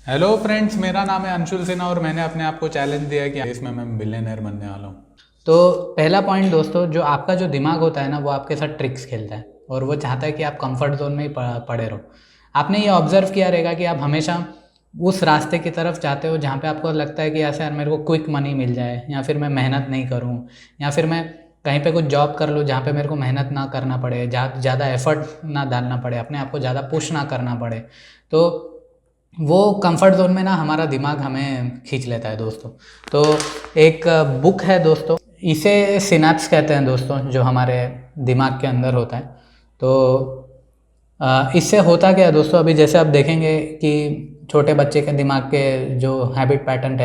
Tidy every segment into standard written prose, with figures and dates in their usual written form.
Hello friends, मेरा नाम है अंशुल सिन्हा और मैंने अपने आप को चैलेंज दिया है कि इसमें मैं बिलियनर बनने वाला हूँ। तो पहला पॉइंट दोस्तों, जो आपका जो दिमाग होता है ना, वो आपके साथ ट्रिक्स खेलता है और वो चाहता है कि आप कंफर्ट जोन में ही पड़े रहो। आपने ये ऑब्जर्व किया रहेगा कि आप हमेशा उस रास्ते की तरफ जाते हो जहाँ पे आपको लगता है कि ऐसे यार मेरे को क्विक मनी मिल जाए, या फिर मैं मेहनत नहीं करूँ, या फिर मैं कहीं पे कुछ जॉब कर लूँ जहाँ पे मेरे को मेहनत ना करना पड़े, जहाँ ज़्यादा एफर्ट ना डालना पड़े, अपने आप को ज़्यादा पुश ना करना पड़े। तो वो कंफर्ट जोन में ना हमारा दिमाग हमें खींच लेता है दोस्तों। तो एक बुक है दोस्तों, इसे सिनैप्स कहते हैं दोस्तों, जो हमारे दिमाग के अंदर होता है। तो इससे होता क्या है दोस्तों, अभी जैसे आप देखेंगे कि छोटे बच्चे के दिमाग के जो हैबिट पैटर्न्स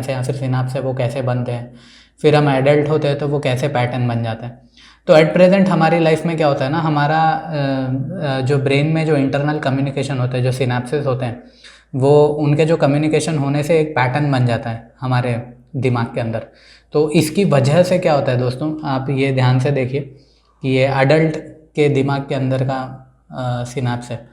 हैं या फिर सिनैप्स है, वो कैसे बनते हैं, फिर हम एडल्ट होते हैं तो वो कैसे पैटर्न बन जाते हैं। तो एट प्रेजेंट हमारी लाइफ में क्या होता है ना, हमारा जो ब्रेन में जो इंटरनल कम्युनिकेशन होता है, जो सिनैप्सेस होते हैं, वो उनके जो कम्युनिकेशन होने से एक पैटर्न बन जाता है हमारे दिमाग के अंदर। तो इसकी वजह से क्या होता है दोस्तों, आप ये ध्यान से देखिए कि ये अडल्ट के दिमाग के अंदर का सिनैप्स है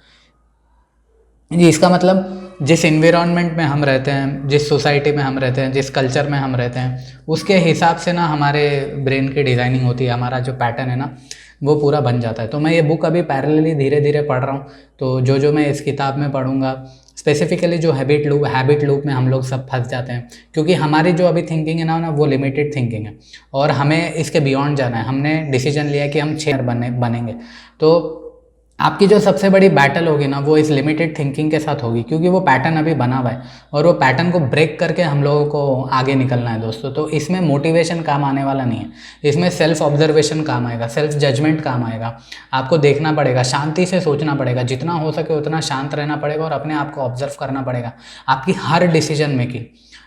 जी। इसका मतलब जिस इन्वायरमेंट में हम रहते हैं, जिस सोसाइटी में हम रहते हैं, जिस कल्चर में हम रहते हैं, उसके हिसाब से ना हमारे ब्रेन की डिज़ाइनिंग होती है, हमारा जो पैटर्न है ना वो पूरा बन जाता है। तो मैं ये बुक अभी पैरेलली धीरे धीरे पढ़ रहा हूँ। तो जो मैं इस किताब में पढ़ूंगा, स्पेसिफिकली जो हैबिट लूप में हम लोग सब फंस जाते हैं, क्योंकि हमारी जो अभी थिंकिंग है ना वो लिमिटेड थिंकिंग है और हमें इसके बियॉन्ड जाना है। हमने डिसीजन लिया है कि हम 6 बनेंगे। तो आपकी जो सबसे बड़ी बैटल होगी ना, वो इस लिमिटेड थिंकिंग के साथ होगी, क्योंकि वो पैटर्न अभी बना हुआ है और वो पैटर्न को ब्रेक करके हम लोगों को आगे निकलना है दोस्तों। तो इसमें मोटिवेशन काम आने वाला नहीं है, इसमें सेल्फ ऑब्जर्वेशन काम आएगा, सेल्फ जजमेंट काम आएगा। आपको देखना पड़ेगा, शांति से सोचना पड़ेगा, जितना हो सके उतना शांत रहना पड़ेगा और अपने आप को ऑब्जर्व करना पड़ेगा। आपकी हर डिसीजन मेकिंग,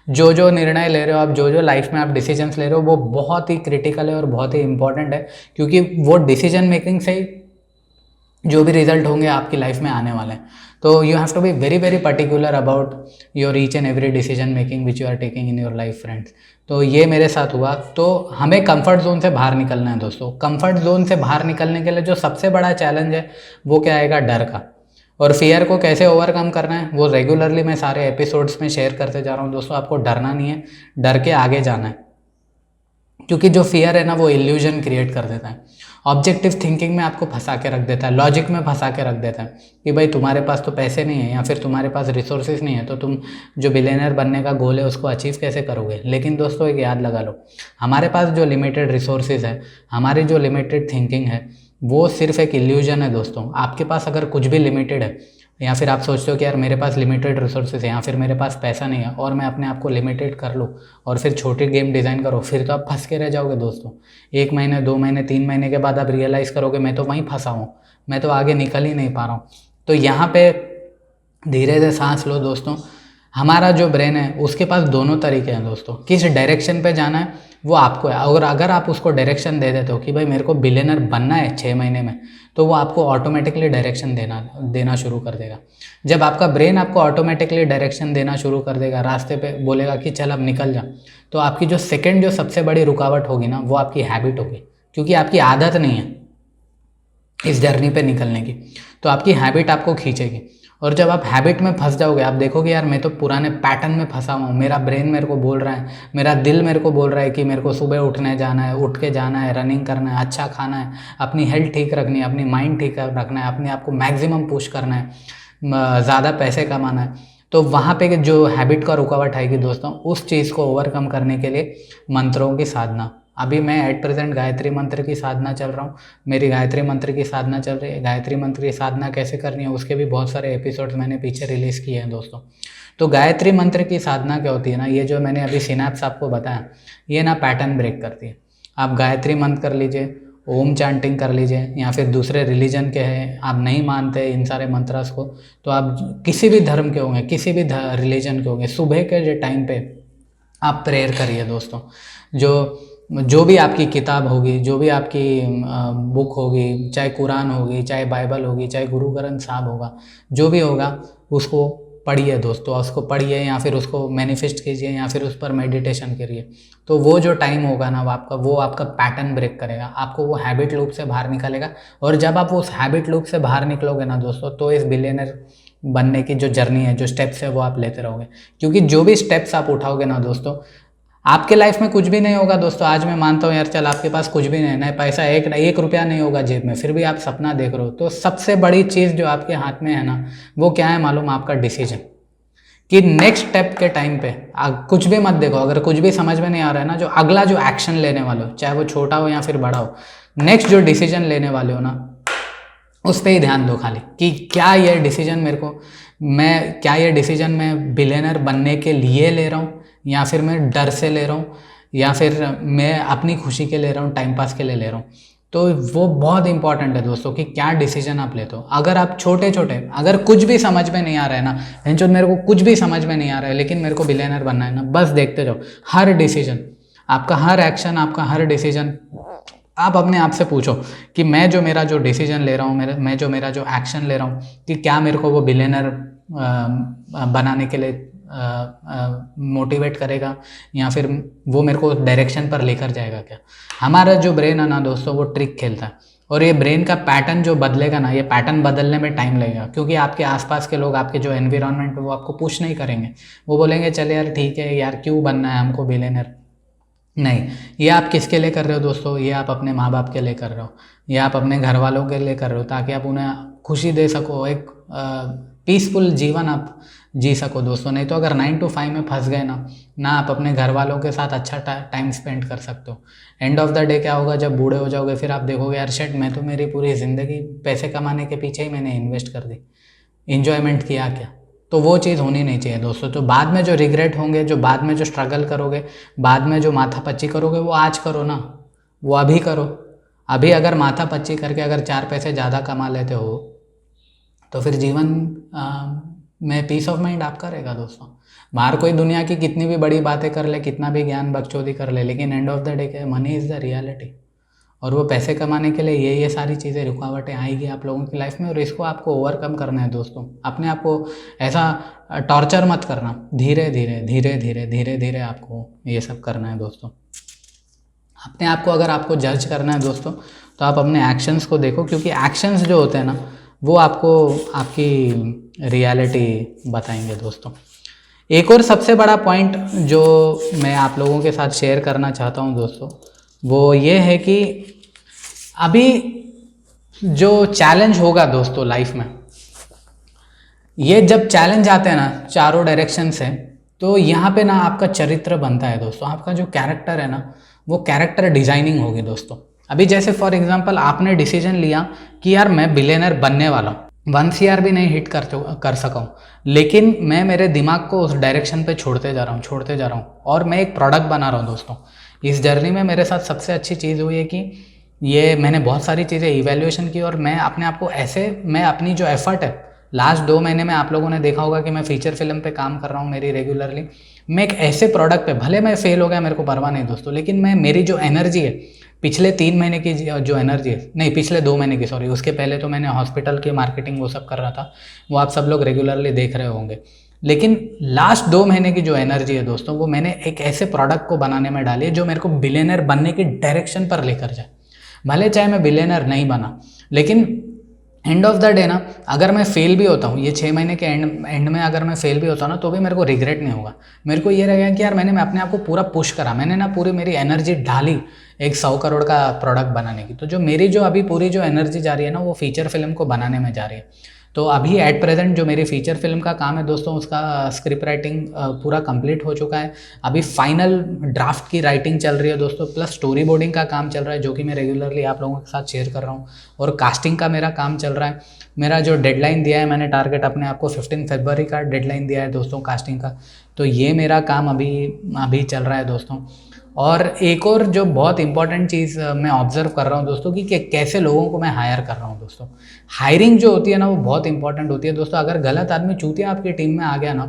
जो निर्णय ले रहे हो आप, जो लाइफ में आप डिसीजंस ले रहे हो, वो बहुत ही क्रिटिकल है और बहुत ही इंपॉर्टेंट है, क्योंकि वो डिसीजन मेकिंग से ही जो भी रिजल्ट होंगे आपकी लाइफ में आने वाले हैं। तो you have to be very very particular about your each and every decision making which you are taking in your life friends. तो ये मेरे साथ हुआ। तो हमें कंफर्ट जोन से बाहर निकलना है दोस्तों। कंफर्ट जोन से बाहर निकलने के लिए जो सबसे बड़ा चैलेंज है वो क्या आएगा, डर का। और फियर को कैसे ओवरकम करना है वो रेगुलरली मैं सारे एपिसोड्स में शेयर करते जा रहा हूँ दोस्तों। आपको डरना नहीं है, डर के आगे जाना है, क्योंकि जो फियर है ना वो इल्यूजन क्रिएट कर देता है, ऑब्जेक्टिव थिंकिंग में आपको फंसा के रख देता है, लॉजिक में फंसा के रख देता है कि भाई तुम्हारे पास तो पैसे नहीं है या फिर तुम्हारे पास रिसोर्सेज नहीं है, तो तुम जो बिलियनर बनने का गोल है उसको अचीव कैसे करोगे। लेकिन दोस्तों एक याद लगा लो, हमारे पास जो लिमिटेड रिसोर्सेज है, हमारी जो लिमिटेड थिंकिंग है, वो सिर्फ एक इल्यूजन है दोस्तों। आपके पास अगर कुछ भी लिमिटेड है, या फिर आप सोचते हो कि यार मेरे पास लिमिटेड रिसोर्सेज है या फिर मेरे पास पैसा नहीं है और मैं अपने आप को लिमिटेड कर लूँ और फिर छोटी गेम डिज़ाइन करो, फिर तो आप फंस के रह जाओगे दोस्तों। 1 महीने, 2 महीने, 3 महीने के बाद आप रियलाइज़ करोगे मैं तो वहीं फंसा हूँ, मैं तो आगे निकल ही नहीं पा रहा हूँ। तो यहाँ पे धीरे से सांस लो दोस्तों। हमारा जो ब्रेन है उसके पास दोनों तरीके हैं दोस्तों, किस डायरेक्शन पे जाना है वो आपको है। और अगर आप उसको डायरेक्शन दे देते हो कि भाई मेरे को बिलियनर बनना है 6 महीने में, तो वो आपको ऑटोमेटिकली डायरेक्शन देना शुरू कर देगा। जब आपका ब्रेन आपको ऑटोमेटिकली डायरेक्शन देना शुरू कर देगा, रास्ते पे बोलेगा कि चल अब निकल जा, तो आपकी जो सबसे बड़ी रुकावट होगी ना वो आपकी हैबिट होगी, क्योंकि आपकी आदत नहीं है इस जर्नी पे निकलने की। तो आपकी हैबिट आपको खींचेगी और जब आप हैबिट में फंस जाओगे, आप देखोगे यार मैं तो पुराने पैटर्न में फंसा हुआ हूँ, मेरा ब्रेन मेरे को बोल रहा है, मेरा दिल मेरे को बोल रहा है कि मेरे को सुबह उठने जाना है, उठ के जाना है, रनिंग करना है, अच्छा खाना है, अपनी हेल्थ ठीक रखनी है, अपनी माइंड ठीक रखना है, अपने आप को मैक्सिमम पुश करना है, ज़्यादा पैसे कमाना है। तो वहाँ पे जो हैबिट का रुकावट आएगी दोस्तों, उस चीज़ को ओवरकम करने के लिए मंत्रों की साधना। अभी मैं एट प्रेजेंट गायत्री मंत्र की साधना चल रहा हूँ, मेरी गायत्री मंत्र की साधना चल रही है। गायत्री मंत्र की साधना कैसे करनी है उसके भी बहुत सारे एपिसोड्स मैंने पीछे रिलीज़ किए हैं दोस्तों। तो गायत्री मंत्र की साधना क्या होती है ना, ये जो मैंने अभी सिनैप्स आपको बताया, ये ना पैटर्न ब्रेक करती है। आप गायत्री मंत्र कर लीजिए, ओम चैंटिंग कर लीजिए, या फिर दूसरे रिलीजन के हैं, आप नहीं मानते इन सारे मंत्रास को, तो आप किसी भी धर्म के होंगे, किसी भी रिलीजन के होंगे, सुबह के जो टाइम पे आप प्रेयर करिए दोस्तों। जो भी आपकी किताब होगी, जो भी आपकी बुक होगी, चाहे कुरान होगी, चाहे बाइबल होगी, चाहे गुरु ग्रंथ साहब होगा, जो भी होगा उसको पढ़िए दोस्तों, उसको पढ़िए या फिर उसको मैनिफेस्ट कीजिए या फिर उस पर मेडिटेशन करिए। तो वो जो टाइम होगा ना वो आपका पैटर्न ब्रेक करेगा, आपको वो हैबिट लूप से बाहर निकालेगा। और जब आप उस हैबिट लूप से बाहर निकलोगे ना दोस्तों, तो इस बिलियनर बनने की जो जर्नी है, जो स्टेप्स है, वो आप लेते रहोगे। क्योंकि जो भी स्टेप्स आप उठाओगे ना दोस्तों, आपके लाइफ में कुछ भी नहीं होगा दोस्तों। आज मैं मानता हूँ यार, चल आपके पास कुछ भी नहीं है, पैसा एक रुपया नहीं होगा जेब में, फिर भी आप सपना देख रहे हो, तो सबसे बड़ी चीज़ जो आपके हाथ में है ना, वो क्या है मालूम? आपका डिसीजन। कि नेक्स्ट स्टेप के टाइम पे कुछ भी मत देखो, अगर कुछ भी समझ में नहीं आ रहा है ना, जो अगला जो एक्शन लेने वाले हो, चाहे वो छोटा हो या फिर बड़ा हो, नेक्स्ट जो डिसीजन लेने वाले हो ना, उस पर ही ध्यान दो खाली, कि क्या ये डिसीजन क्या ये डिसीजन मैं बिलियनर बनने के लिए ले रहा हूँ, या फिर मैं डर से ले रहा हूँ, या फिर मैं अपनी खुशी के ले रहा हूँ, टाइम पास के लिए ले रहा हूँ। तो वो बहुत इंपॉर्टेंट है दोस्तों कि क्या डिसीजन आप लेते हो। अगर आप छोटे छोटे, अगर कुछ भी समझ में नहीं आ रहा है ना, जो मेरे को कुछ भी समझ में नहीं आ रहा है लेकिन मेरे को बिलियनर बनना है ना, बस देखते जाओ। हर डिसीजन आपका, हर एक्शन आपका, हर डिसीजन, आप अपने आप से पूछो कि मैं जो मेरा जो डिसीजन ले रहा हूँ, मैं जो मेरा जो एक्शन ले रहा हूँ, कि क्या मेरे को वो बिलियनर बनाने के लिए मोटिवेट करेगा, या फिर वो मेरे को डायरेक्शन पर लेकर जाएगा क्या। हमारा जो ब्रेन है ना दोस्तों, वो ट्रिक खेलता है, और ये ब्रेन का पैटर्न जो बदलेगा ना, ये पैटर्न बदलने में टाइम लगेगा। क्योंकि आपके आसपास के लोग, आपके जो एनवायरनमेंट है, वो आपको पुश नहीं करेंगे। वो बोलेंगे चल यार ठीक है यार, क्यों बनना है हमको बिलियनर। नहीं, ये आप किसके लिए कर रहे हो दोस्तों? ये आप अपने माँ बाप के लिए कर रहे हो, ये आप अपने घर वालों के लिए कर रहे हो, ताकि आप उन्हें खुशी दे सको, एक पीसफुल जीवन आप जी सको दोस्तों। नहीं तो अगर 9 to 5 में फंस गए ना आप अपने घर वालों के साथ अच्छा टाइम स्पेंड कर सकते हो। एंड ऑफ द डे क्या होगा, जब बूढ़े हो जाओगे, फिर आप देखोगे यार शिट, मैं तो मेरी पूरी ज़िंदगी पैसे कमाने के पीछे ही मैंने इन्वेस्ट कर दी, इन्जॉयमेंट किया क्या। तो वो चीज़ होनी नहीं चाहिए दोस्तों। तो बाद में जो रिग्रेट होंगे, जो बाद में जो स्ट्रगल करोगे, बाद में जो माथापच्ची करोगे, वो आज करो ना, वो अभी करो। अभी अगर माथापच्ची करके अगर 4 पैसे ज़्यादा कमा लेते हो, तो फिर जीवन में पीस ऑफ माइंड आपका रहेगा दोस्तों। बाहर कोई दुनिया की कितनी भी बड़ी बातें कर ले, कितना भी ज्ञान बकचोदी कर ले, लेकिन एंड ऑफ द डे क्या, मनी इज़ द रियलिटी। और वो पैसे कमाने के लिए ये सारी चीज़ें, रुकावटें आएगी आप लोगों की लाइफ में, और इसको आपको ओवरकम करना है दोस्तों। अपने आप को ऐसा टॉर्चर मत करना, धीरे धीरे धीरे धीरे धीरे धीरे आपको ये सब करना है दोस्तों। अपने आप को अगर आपको जज करना है दोस्तों, तो आप अपने एक्शंस को देखो, क्योंकि एक्शंस जो होते हैं ना, वो आपको आपकी रियलिटी बताएंगे दोस्तों। एक और सबसे बड़ा पॉइंट जो मैं आप लोगों के साथ शेयर करना चाहता हूँ दोस्तों, वो ये है कि अभी जो चैलेंज होगा दोस्तों लाइफ में, ये जब चैलेंज आते हैं ना चारों डायरेक्शन से, तो यहाँ पे ना आपका चरित्र बनता है दोस्तों। आपका जो कैरेक्टर है ना, वो कैरेक्टर डिजाइनिंग होगी दोस्तों। अभी जैसे फॉर एग्जांपल आपने डिसीजन लिया कि यार मैं बिलियनर बनने वाला हूँ, 1 CR भी नहीं हिट कर सका हूँ, लेकिन मैं मेरे दिमाग को उस डायरेक्शन पे छोड़ते जा रहा हूँ, और मैं एक प्रोडक्ट बना रहा हूँ दोस्तों। इस जर्नी में मेरे साथ सबसे अच्छी चीज़ हुई है कि ये मैंने बहुत सारी चीज़ें इवैल्यूएशन की, और मैं अपने आप को ऐसे, मैं अपनी जो एफर्ट है लास्ट 2 महीने में, आप लोगों ने देखा होगा कि मैं फीचर फिल्म पे काम कर रहा हूँ मेरी रेगुलरली। मैं एक ऐसे प्रोडक्ट पे, भले मैं फेल हो गया, मेरे को परवाह नहीं दोस्तों, लेकिन मैं, मेरी जो एनर्जी है, पिछले 3 महीने की जो एनर्जी है, नहीं पिछले 2 महीने की, सॉरी, उसके पहले तो मैंने हॉस्पिटल की मार्केटिंग वो सब कर रहा था, वो आप सब लोग रेगुलरली देख रहे होंगे। लेकिन लास्ट 2 महीने की जो एनर्जी है दोस्तों, वो मैंने एक ऐसे प्रोडक्ट को बनाने में डाली है जो मेरे को बिलियनर बनने की डायरेक्शन पर लेकर जाए। भले चाहे मैं बिलियनर नहीं बना, लेकिन एंड ऑफ द डे ना, अगर मैं फेल भी होता हूँ, ये 6 महीने के एंड में अगर मैं फेल भी होता हूँ ना, तो भी मेरे को रिग्रेट नहीं होगा। मेरे को ये रहेगा कि यार मैंने अपने आप को पूरा पुश करा, मैंने ना पूरी मेरी एनर्जी डाली एक 100 करोड़ का प्रोडक्ट बनाने की। तो जो मेरी जो अभी पूरी जो एनर्जी जा रही है ना, वो फीचर फिल्म को बनाने में जा रही है। तो अभी एट प्रेजेंट जो मेरी फीचर फिल्म का काम है दोस्तों, उसका स्क्रिप्ट राइटिंग पूरा कंप्लीट हो चुका है। अभी फाइनल ड्राफ्ट की राइटिंग चल रही है दोस्तों, प्लस स्टोरी बोर्डिंग का काम चल रहा है, जो कि मैं रेगुलरली आप लोगों के साथ शेयर कर रहा हूँ। और कास्टिंग का मेरा काम चल रहा है। मेरा जो डेडलाइन दिया है, मैंने टारगेट अपने आप को 15 फरवरी का डेडलाइन दिया है दोस्तों कास्टिंग का। तो ये मेरा काम अभी चल रहा है दोस्तों। और एक और जो बहुत इंपॉर्टेंट चीज़ मैं ऑब्जर्व कर रहा हूँ दोस्तों, कि कैसे लोगों को मैं हायर कर रहा हूँ दोस्तों। हायरिंग जो होती है ना, वो बहुत इंपॉर्टेंट होती है दोस्तों। अगर गलत आदमी चूतिया आपकी टीम में आ गया ना,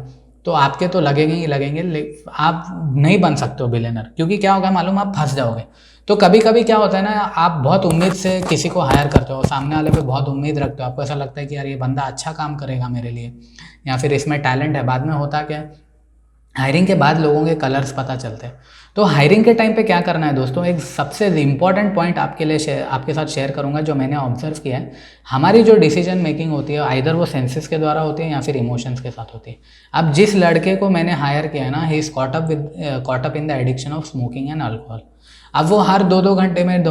तो आपके तो लगेंगे ही लगेंगे, आप नहीं बन सकते हो बिलियनर। क्योंकि क्या होगा मालूम, आप फंस जाओगे। तो कभी कभी क्या होता है ना, आप बहुत उम्मीद से किसी को हायर करते हो, सामने वाले पे बहुत उम्मीद रखते हो, आपको ऐसा लगता है कि यार ये बंदा अच्छा काम करेगा मेरे लिए, या फिर इसमें टैलेंट है। बाद में होता क्या है, हायरिंग के बाद लोगों के कलर्स पता चलते हैं। तो हायरिंग के टाइम पे क्या करना है दोस्तों, एक सबसे इम्पॉर्टेंट पॉइंट आपके साथ शेयर करूंगा जो मैंने ऑब्जर्व किया है। हमारी जो डिसीजन मेकिंग होती है आइदर वो सेंसेस के द्वारा होती है या फिर इमोशंस के साथ होती है। अब जिस लड़के को मैंने हायर किया है ना, he is caught up in the addiction of smoking and alcohol. अब वो हर दो दो घंटे में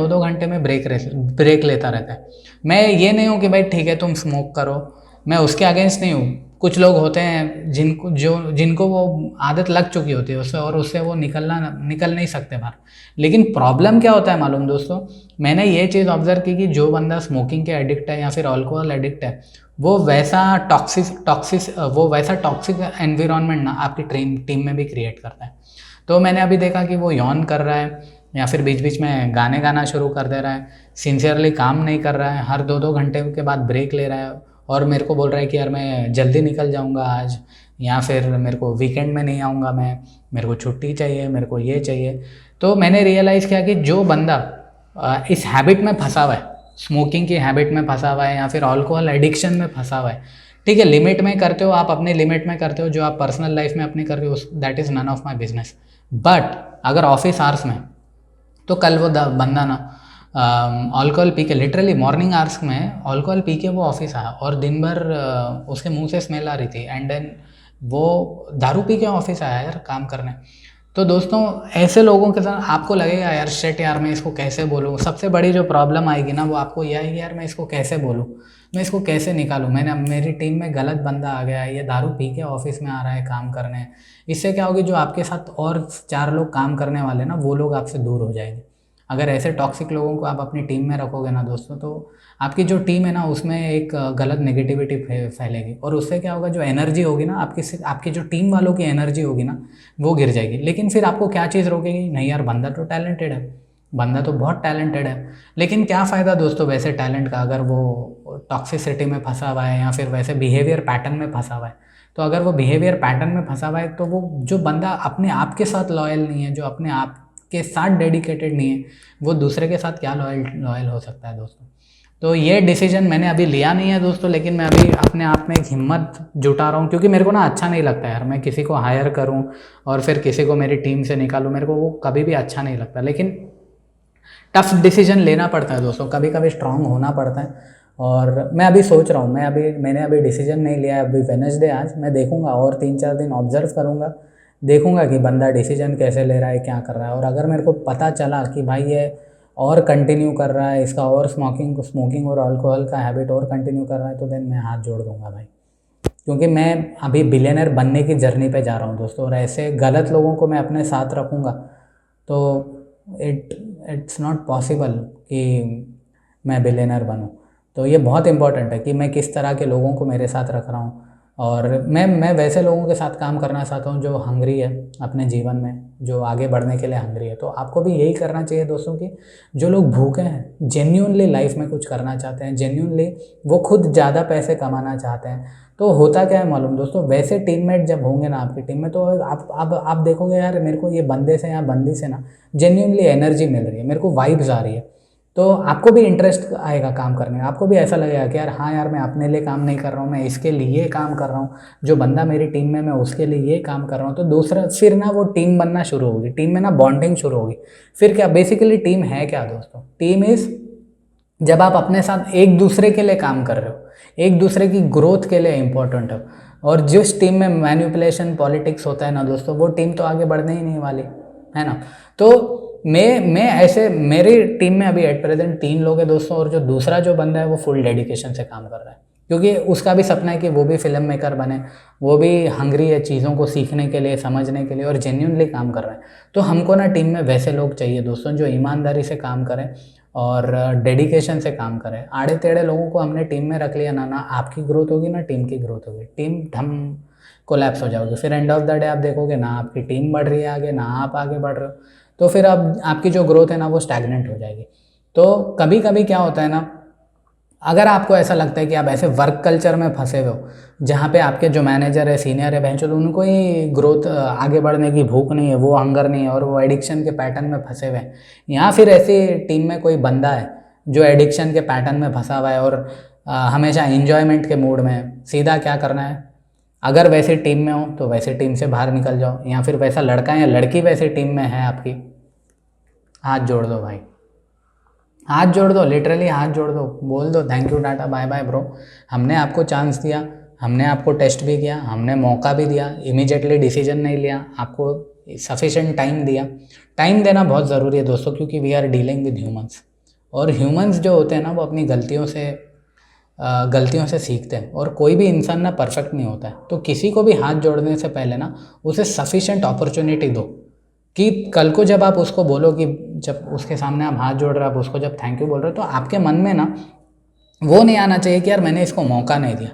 ब्रेक लेता रहता है। मैं ये नहीं हूँ कि भाई ठीक है तुम स्मोक करो, मैं उसके अगेंस्ट नहीं हूँ। कुछ लोग होते हैं जिनको वो आदत लग चुकी होती है उससे, और उससे वो निकल नहीं सकते बाहर। लेकिन प्रॉब्लम क्या होता है मालूम दोस्तों, मैंने ये चीज़ ऑब्जर्व की कि जो बंदा स्मोकिंग के एडिक्ट है या फिर अल्कोहल एडिक्ट है, वो वैसा टॉक्सिक एनवायरनमेंट ना आपकी टीम में भी क्रिएट करता है। तो मैंने अभी देखा कि वो यॉन कर रहा है या फिर बीच बीच में गाने गाना शुरू कर दे रहा है, सिंसियरली काम नहीं कर रहा है, हर दो घंटे के बाद ब्रेक ले रहा है और मेरे को बोल रहा है कि यार मैं जल्दी निकल जाऊंगा आज, या फिर मेरे को वीकेंड में नहीं आऊँगा मैं, मेरे को छुट्टी चाहिए, मेरे को ये चाहिए। तो मैंने रियलाइज़ किया कि जो बंदा इस हैबिट में फंसा हुआ है, स्मोकिंग की हैबिट में फंसा हुआ है या फिर अल्कोहल एडिक्शन में फंसा हुआ है, ठीक है लिमिट में करते हो आप, अपने लिमिट में करते हो, जो आप पर्सनल लाइफ में अपनी कर रहे हो that is none of my business. But अगर ऑफिस आवर्स में, तो कल वो बंदा ना अल्कोहल पी के, लिटरली मॉर्निंग आवर्स में अल्कोहल पी के वो ऑफिस आया और दिन भर उसके मुंह से स्मेल आ रही थी, एंड देन वो दारू पी के ऑफिस आया यार काम करने। तो दोस्तों ऐसे लोगों के साथ आपको लगेगा यार शिट यार मैं इसको कैसे बोलूँ, सबसे बड़ी जो प्रॉब्लम आएगी ना वो आपको यह आएगी यार मैं इसको कैसे बोलूँ, मैं इसको कैसे निकालूँ, मेरी टीम में गलत बंदा आ गया है, ये दारू पी के ऑफिस में आ रहा है काम करने। इससे क्या होगी, जो आपके साथ और 4 लोग काम करने वाले ना वो लोग आपसे दूर हो जाएंगे। अगर ऐसे टॉक्सिक लोगों को आप अपनी टीम में रखोगे ना दोस्तों, तो आपकी जो टीम है ना उसमें एक गलत नेगेटिविटी फैलेगी, और उससे क्या होगा, जो एनर्जी होगी ना आपकी जो टीम वालों की एनर्जी होगी ना वो गिर जाएगी। लेकिन फिर आपको क्या चीज़ रोकेगी, नहीं यार बंदा तो टैलेंटेड है, बंदा तो बहुत टैलेंटेड है, लेकिन क्या फ़ायदा दोस्तों वैसे टैलेंट का अगर वो टॉक्सिसिटी में फंसा हुआ है या फिर वैसे बिहेवियर पैटर्न में फंसा हुआ है। तो अगर वो बिहेवियर पैटर्न में फंसा हुआ है तो वो जो बंदा अपने आप के साथ लॉयल नहीं है, जो अपने आप के साथ डेडिकेटेड नहीं है, वो दूसरे के साथ क्या लॉयल हो सकता है दोस्तों। तो ये डिसीजन मैंने अभी लिया नहीं है दोस्तों, लेकिन मैं अभी अपने आप में एक हिम्मत जुटा रहा हूँ, क्योंकि मेरे को ना अच्छा नहीं लगता यार मैं किसी को हायर करूँ और फिर किसी को मेरी टीम से निकालूँ, मेरे को वो कभी भी अच्छा नहीं लगता। लेकिन टफ डिसीजन लेना पड़ता है दोस्तों, कभी कभी स्ट्रांग होना पड़ता है। और मैं अभी सोच रहा हूँ, मैंने अभी डिसीजन नहीं लिया है, अभी वेडनेसडे आज मैं देखूँगा और 3-4 दिन ऑब्जर्व करूँगा, देखूँगा कि बंदा डिसीजन कैसे ले रहा है, क्या कर रहा है। और अगर मेरे को पता चला कि भाई ये और कंटिन्यू कर रहा है, इसका और स्मोकिंग और अल्कोहल का हैबिट और कंटिन्यू कर रहा है, तो देन मैं हाथ जोड़ दूँगा भाई, क्योंकि मैं अभी बिलियनर बनने की जर्नी पे जा रहा हूँ दोस्तों, और ऐसे गलत लोगों को मैं अपने साथ रखूँगा तो इट्स नॉट पॉसिबल कि मैं बिलियनर बनूँ। तो ये बहुत इंपॉर्टेंट है कि मैं किस तरह के लोगों को मेरे साथ रख रहा हूँ, और मैं वैसे लोगों के साथ काम करना चाहता हूँ जो हंग्री है अपने जीवन में, जो आगे बढ़ने के लिए हंग्री है। तो आपको भी यही करना चाहिए दोस्तों कि जो लोग भूखे हैं, जेन्युइनली लाइफ में कुछ करना चाहते हैं, जेन्युइनली वो खुद ज़्यादा पैसे कमाना चाहते हैं, तो होता क्या है मालूम दोस्तों, वैसे टीममेट जब होंगे ना आपकी टीम में, तो आप देखोगे यार मेरे को ये बंदे से या बंदी से ना जेन्युइनली एनर्जी मिल रही है, मेरे को वाइब्स आ रही है, तो आपको भी इंटरेस्ट आएगा काम करने में, आपको भी ऐसा लगेगा कि यार हाँ यार मैं अपने लिए काम नहीं कर रहा हूँ, मैं इसके लिए काम कर रहा हूँ, जो बंदा मेरी टीम में मैं उसके लिए ये काम कर रहा हूँ। तो दूसरा फिर ना वो टीम बनना शुरू होगी, टीम में ना बॉन्डिंग शुरू होगी। फिर क्या बेसिकली टीम है क्या दोस्तों, टीम इज़ जब आप अपने साथ एक दूसरे के लिए काम कर रहे हो, एक दूसरे की ग्रोथ के लिए इम्पोर्टेंट हो, और जिस टीम में मैनिपुलेशन पॉलिटिक्स होता है ना दोस्तों, वो टीम तो आगे बढ़ने ही नहीं वाली है ना। तो मैं ऐसे मेरी टीम में अभी एट प्रेजेंट 3 लोग हैं दोस्तों, और जो दूसरा जो बंदा है वो फुल डेडिकेशन से काम कर रहा है, क्योंकि उसका भी सपना है कि वो भी फिल्म मेकर बने, वो भी हंग्री है चीज़ों को सीखने के लिए, समझने के लिए, और जेन्युइनली काम कर रहा है। तो हमको ना टीम में वैसे लोग चाहिए दोस्तों जो ईमानदारी से काम करें और डेडिकेशन से काम करें। आड़े टेढ़े लोगों को हमने टीम में रख लिया ना आपकी ग्रोथ होगी ना टीम की ग्रोथ होगी, टीम धम कोलैप्स हो जाओगे। फिर एंड ऑफ द डे आप देखोगे ना आपकी टीम बढ़ रही है आगे, ना आप आगे बढ़ रहे हो, तो फिर अब आपकी जो ग्रोथ है ना वो स्टैग्नेंट हो जाएगी। तो कभी कभी क्या होता है ना, अगर आपको ऐसा लगता है कि आप ऐसे वर्क कल्चर में फंसे हुए हो जहाँ पे आपके जो मैनेजर है, सीनियर है, बहनचोद, उनको ही ग्रोथ आगे बढ़ने की भूख नहीं है, वो हंगर नहीं है, और वो एडिक्शन के पैटर्न में फंसे हुए हैं, या फिर ऐसी टीम में कोई बंदा है जो एडिक्शन के पैटर्न में फंसा हुआ है और हमेशा इन्जॉयमेंट के मूड में, सीधा क्या करना है, अगर वैसे टीम में हो तो वैसे टीम से बाहर निकल जाओ, या फिर वैसा लड़का या लड़की वैसे टीम में है आपकी, हाथ जोड़ दो भाई, हाथ जोड़ दो, लिटरली हाथ जोड़ दो, बोल दो thank you tata bye bye bro. हमने आपको चांस दिया, हमने आपको टेस्ट भी किया, हमने मौका भी दिया, इमीडिएटली डिसीजन नहीं लिया, आपको सफिशेंट टाइम दिया। टाइम देना बहुत ज़रूरी है दोस्तों, क्योंकि we are dealing with humans, और ह्यूमंस जो होते हैं ना वो अपनी गलतियों से सीखते हैं, और कोई भी इंसान ना परफेक्ट नहीं होता है। तो किसी को भी हाथ जोड़ने से पहले ना उसे सफिशेंट अपॉर्चुनिटी दो, कि कल को जब आप उसको बोलो कि जब उसके सामने आप हाथ जोड़ रहे हो, आप उसको जब थैंक यू बोल रहे हो, तो आपके मन में ना वो नहीं आना चाहिए कि यार मैंने इसको मौका नहीं दिया,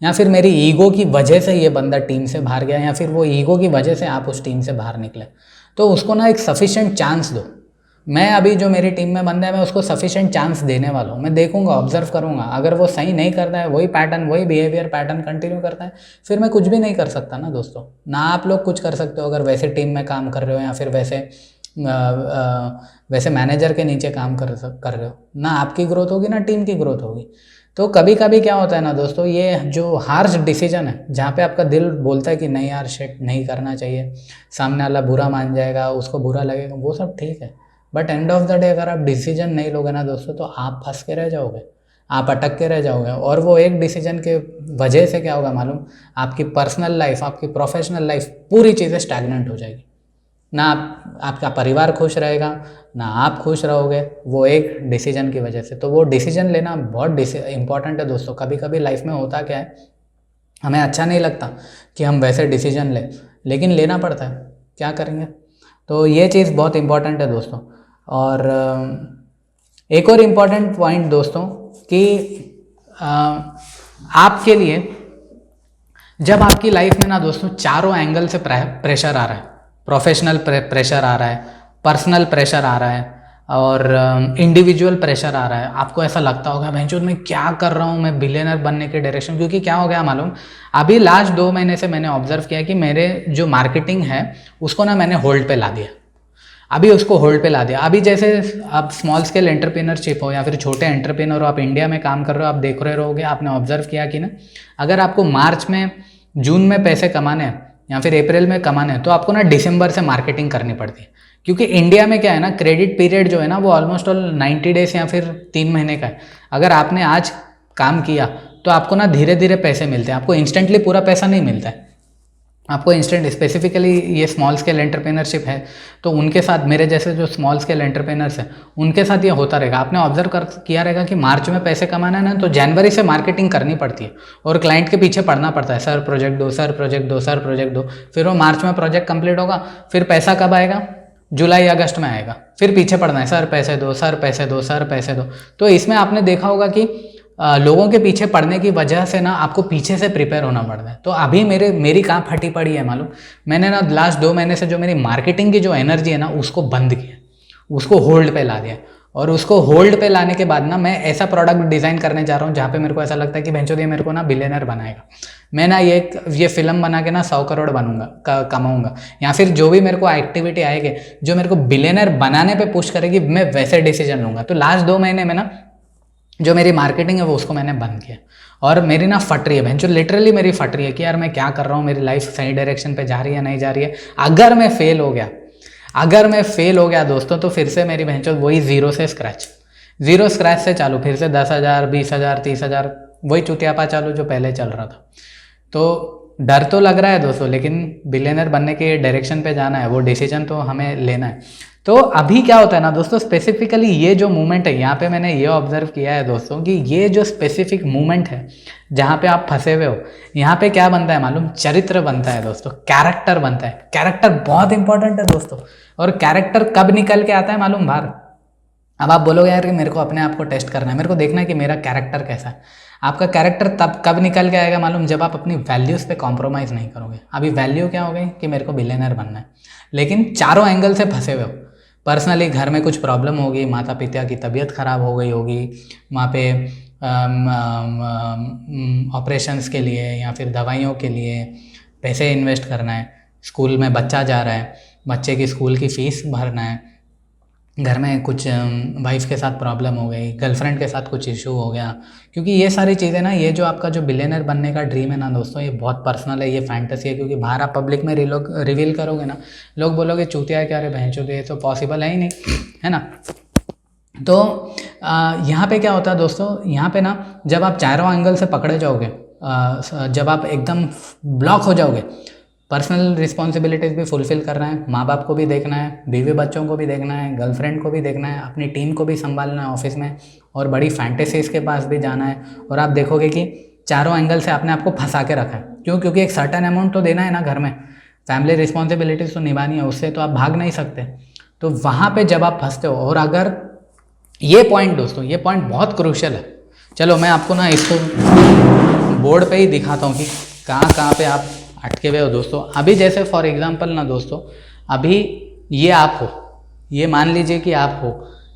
या फिर मेरी ईगो की वजह से ये बंदा टीम से बाहर गया, या फिर वो ईगो की वजह से आप उस टीम से बाहर निकले। तो उसको ना एक सफिशेंट चांस दो। मैं अभी जो मेरी टीम में बंदा है, मैं उसको सफिशेंट चांस देने वाला हूँ। मैं देखूंगा, ऑब्जर्व करूंगा, अगर वो सही नहीं करता है, वही पैटर्न, वही बिहेवियर पैटर्न कंटिन्यू करता है, फिर मैं कुछ भी नहीं कर सकता ना दोस्तों। ना आप लोग कुछ कर सकते हो अगर वैसे टीम में काम कर रहे हो, या फिर वैसे मैनेजर के नीचे काम कर रहे हो। ना आपकी ग्रोथ होगी, ना टीम की ग्रोथ होगी। तो कभी कभी क्या होता है ना दोस्तों, ये जो हार्श डिसीजन है, जहाँ पे आपका दिल बोलता है कि नहीं यार शिट नहीं करना चाहिए, सामने वाला बुरा मान जाएगा, उसको बुरा लगेगा, वो सब ठीक है, but and of the day अगर आप डिसीजन नहीं लोगे ना दोस्तों, तो आप फंस के रह जाओगे, आप अटक के रह जाओगे। और वो एक डिसीजन के वजह से क्या होगा मालूम, आपकी पर्सनल लाइफ, आपकी प्रोफेशनल लाइफ, पूरी चीज़ें स्टैग्नेंट हो जाएगी। ना आपका परिवार खुश रहेगा, ना आप खुश रहोगे, वो एक डिसीजन की वजह से। तो वो डिसीजन लेना बहुत इंपॉर्टेंट है दोस्तों। कभी कभी लाइफ में होता क्या है, हमें अच्छा नहीं लगता कि हम वैसे डिसीजन लें, लेकिन लेना पड़ता है, क्या करेंगे। तो ये चीज़ बहुत इंपॉर्टेंट है दोस्तों। और एक और इम्पॉर्टेंट पॉइंट दोस्तों, कि आपके लिए जब आपकी लाइफ में ना दोस्तों चारों एंगल से प्रेशर आ रहा है, प्रोफेशनल प्रेशर आ रहा है, पर्सनल प्रेशर आ रहा है, और इंडिविजुअल प्रेशर आ रहा है, आपको ऐसा लगता होगा भैंचोद मैं क्या कर रहा हूँ, मैं बिलियनर बनने के डायरेक्शन। क्योंकि क्या हो गया मालूम, अभी लास्ट 2 महीने से मैंने ऑब्जर्व किया कि मेरे जो मार्केटिंग है उसको ना मैंने होल्ड पे ला दिया। अभी उसको होल्ड पे ला दिया। अभी जैसे आप स्मॉल स्केल एंटरप्रेन्योरशिप हो, या फिर छोटे एंटरप्रेन्योर हो, आप इंडिया में काम कर रहे हो, आप देख रहे रहोगे, आपने ऑब्जर्व किया कि ना, अगर आपको मार्च में, जून में पैसे कमाने हैं, या फिर अप्रैल में कमाने हैं, तो आपको ना दिसंबर से मार्केटिंग करनी पड़ती है। क्योंकि इंडिया में क्या है ना, क्रेडिट पीरियड जो है ना वो ऑलमोस्ट ऑल 90 डेज या फिर 3 महीने का है। अगर आपने आज काम किया तो आपको ना धीरे धीरे पैसे मिलते हैं, आपको इंस्टेंटली पूरा पैसा नहीं मिलता है, आपको इंस्टेंट। स्पेसिफिकली ये स्मॉल स्केल एंटरप्रेन्योरशिप है, तो उनके साथ, मेरे जैसे जो स्मॉल स्केल एंटरप्रेन्योर्स हैं उनके साथ ये होता रहेगा। आपने ऑब्जर्व किया रहेगा कि मार्च में पैसे कमाना है ना, तो जनवरी से मार्केटिंग करनी पड़ती है, और क्लाइंट के पीछे पड़ना पड़ता है, सर प्रोजेक्ट दो, सर प्रोजेक्ट दो, सर प्रोजेक्ट दो। फिर वो मार्च में प्रोजेक्ट कंप्लीट होगा, फिर पैसा कब आएगा, जुलाई अगस्त में आएगा, फिर पीछे पड़ना है, सर पैसे दो, सर पैसे दो, सर पैसे दो। तो इसमें आपने देखा होगा कि लोगों के पीछे पड़ने की वजह से ना आपको पीछे से प्रिपेयर होना पड़ता है। तो अभी मेरी कहाँ फटी पड़ी है मालूम, मैंने ना लास्ट 2 महीने से जो मेरी मार्केटिंग की जो एनर्जी है ना उसको बंद किया, उसको होल्ड पे ला दिया। और उसको होल्ड पे लाने के बाद ना मैं ऐसा प्रोडक्ट डिज़ाइन करने जा रहा हूँ जहाँ पे मेरे को ऐसा लगता है कि भैंचोद ये मेरे को ना बिलियनर बनाएगा। मैं ना ये फिल्म बना के ना 100 करोड़ बनूंगा, कमाऊंगा, या फिर जो भी मेरे को एक्टिविटी आएगी जो मेरे को बिलियनर बनाने पे पुश करेगी, मैं वैसे डिसीजन लूँगा। तो लास्ट 2 महीने में ना जो मेरी मार्केटिंग है वो उसको मैंने बंद किया, और मेरी ना फट रही है भैंचोद, लिटरली मेरी फट रही है कि यार मैं क्या कर रहा हूँ, मेरी लाइफ सही डायरेक्शन पे जा रही है नहीं जा रही है। अगर मैं फेल हो गया दोस्तों, तो फिर से मेरी भैंचोद वही जीरो स्क्रैच से चालू, फिर से 10,000, 20,000, 30,000, वही चुतियापा चालू जो पहले चल रहा था। तो डर तो लग रहा है दोस्तों, लेकिन बिलियनर बनने के डायरेक्शन पे जाना है, वो डिसीजन तो हमें लेना है। तो अभी क्या होता है ना दोस्तों, स्पेसिफिकली ये जो मूवमेंट है, यहाँ पे मैंने ये ऑब्जर्व किया है दोस्तों कि ये जो स्पेसिफिक मूवमेंट है जहाँ पे आप फंसे हुए हो, यहाँ पे क्या बनता है मालूम, चरित्र बनता है दोस्तों, कैरेक्टर बनता है। कैरेक्टर बहुत इंपॉर्टेंट है दोस्तों, और कैरेक्टर कब निकल के आता है मालूम बाहर। अब आप बोलोगे यार कि मेरे को अपने आप को टेस्ट करना है, मेरे को देखना है कि मेरा कैरेक्टर कैसा है। आपका कैरेक्टर तब कब निकल के आएगा मालूम, जब आप अपनी वैल्यूज़ पे कॉम्प्रोमाइज़ नहीं करोगे। अभी वैल्यू क्या हो गई कि मेरे को बिलियनर बनना है, लेकिन चारों एंगल से फंसे हुए हो। पर्सनली घर में कुछ प्रॉब्लम होगी, माता पिता की तबीयत ख़राब हो गई होगी, वहाँ पे ऑपरेशंस के लिए या फिर दवाइयों के लिए पैसे इन्वेस्ट करना है, स्कूल में बच्चा जा रहा है, बच्चे की स्कूल की फ़ीस भरना है, घर में कुछ वाइफ के साथ प्रॉब्लम हो गई, गर्लफ्रेंड के साथ कुछ इशू हो गया, क्योंकि ये सारी चीज़ें ना, ये जो आपका जो बिलियनर बनने का ड्रीम है ना दोस्तों, ये बहुत पर्सनल है, ये फैंटेसी है, क्योंकि बाहर आप पब्लिक में रिवील करोगे ना, लोग बोलोगे चूतिया है क्या रे भैंचोद, ये तो पॉसिबल है ही नहीं, है ना। तो यहाँ पे क्या होता है दोस्तों, यहाँ पे ना जब आप चारों एंगल से पकड़े जाओगे, जब आप एकदम ब्लॉक हो जाओगे, पर्सनल रिस्पॉन्सिबिलिटीज़ भी फुलफ़िल करना है, माँ बाप को भी देखना है, बीवी बच्चों को भी देखना है, गर्लफ्रेंड को भी देखना है, अपनी टीम को भी संभालना है ऑफिस में, और बड़ी फैंटेसीज़ के पास भी जाना है। और आप देखोगे कि चारों एंगल से आपने आपको फंसा के रखा है, क्यों? क्योंकि एक सर्टेन अमाउंट तो देना है ना घर में, फैमिली रिस्पॉन्सिबिलिटीज़ तो निभानी है, उससे तो आप भाग नहीं सकते। तो वहाँ पर जब आप फंसते हो, और अगर ये पॉइंट दोस्तों, ये पॉइंट बहुत क्रूशियल है, चलो मैं आपको ना इसको बोर्ड पे ही दिखाता हूँ कि कहाँ कहाँ पे आप अटके हुए हो दोस्तों। अभी जैसे फॉर एग्जांपल ना दोस्तों, अभी ये आप हो, ये मान लीजिए कि आप हो,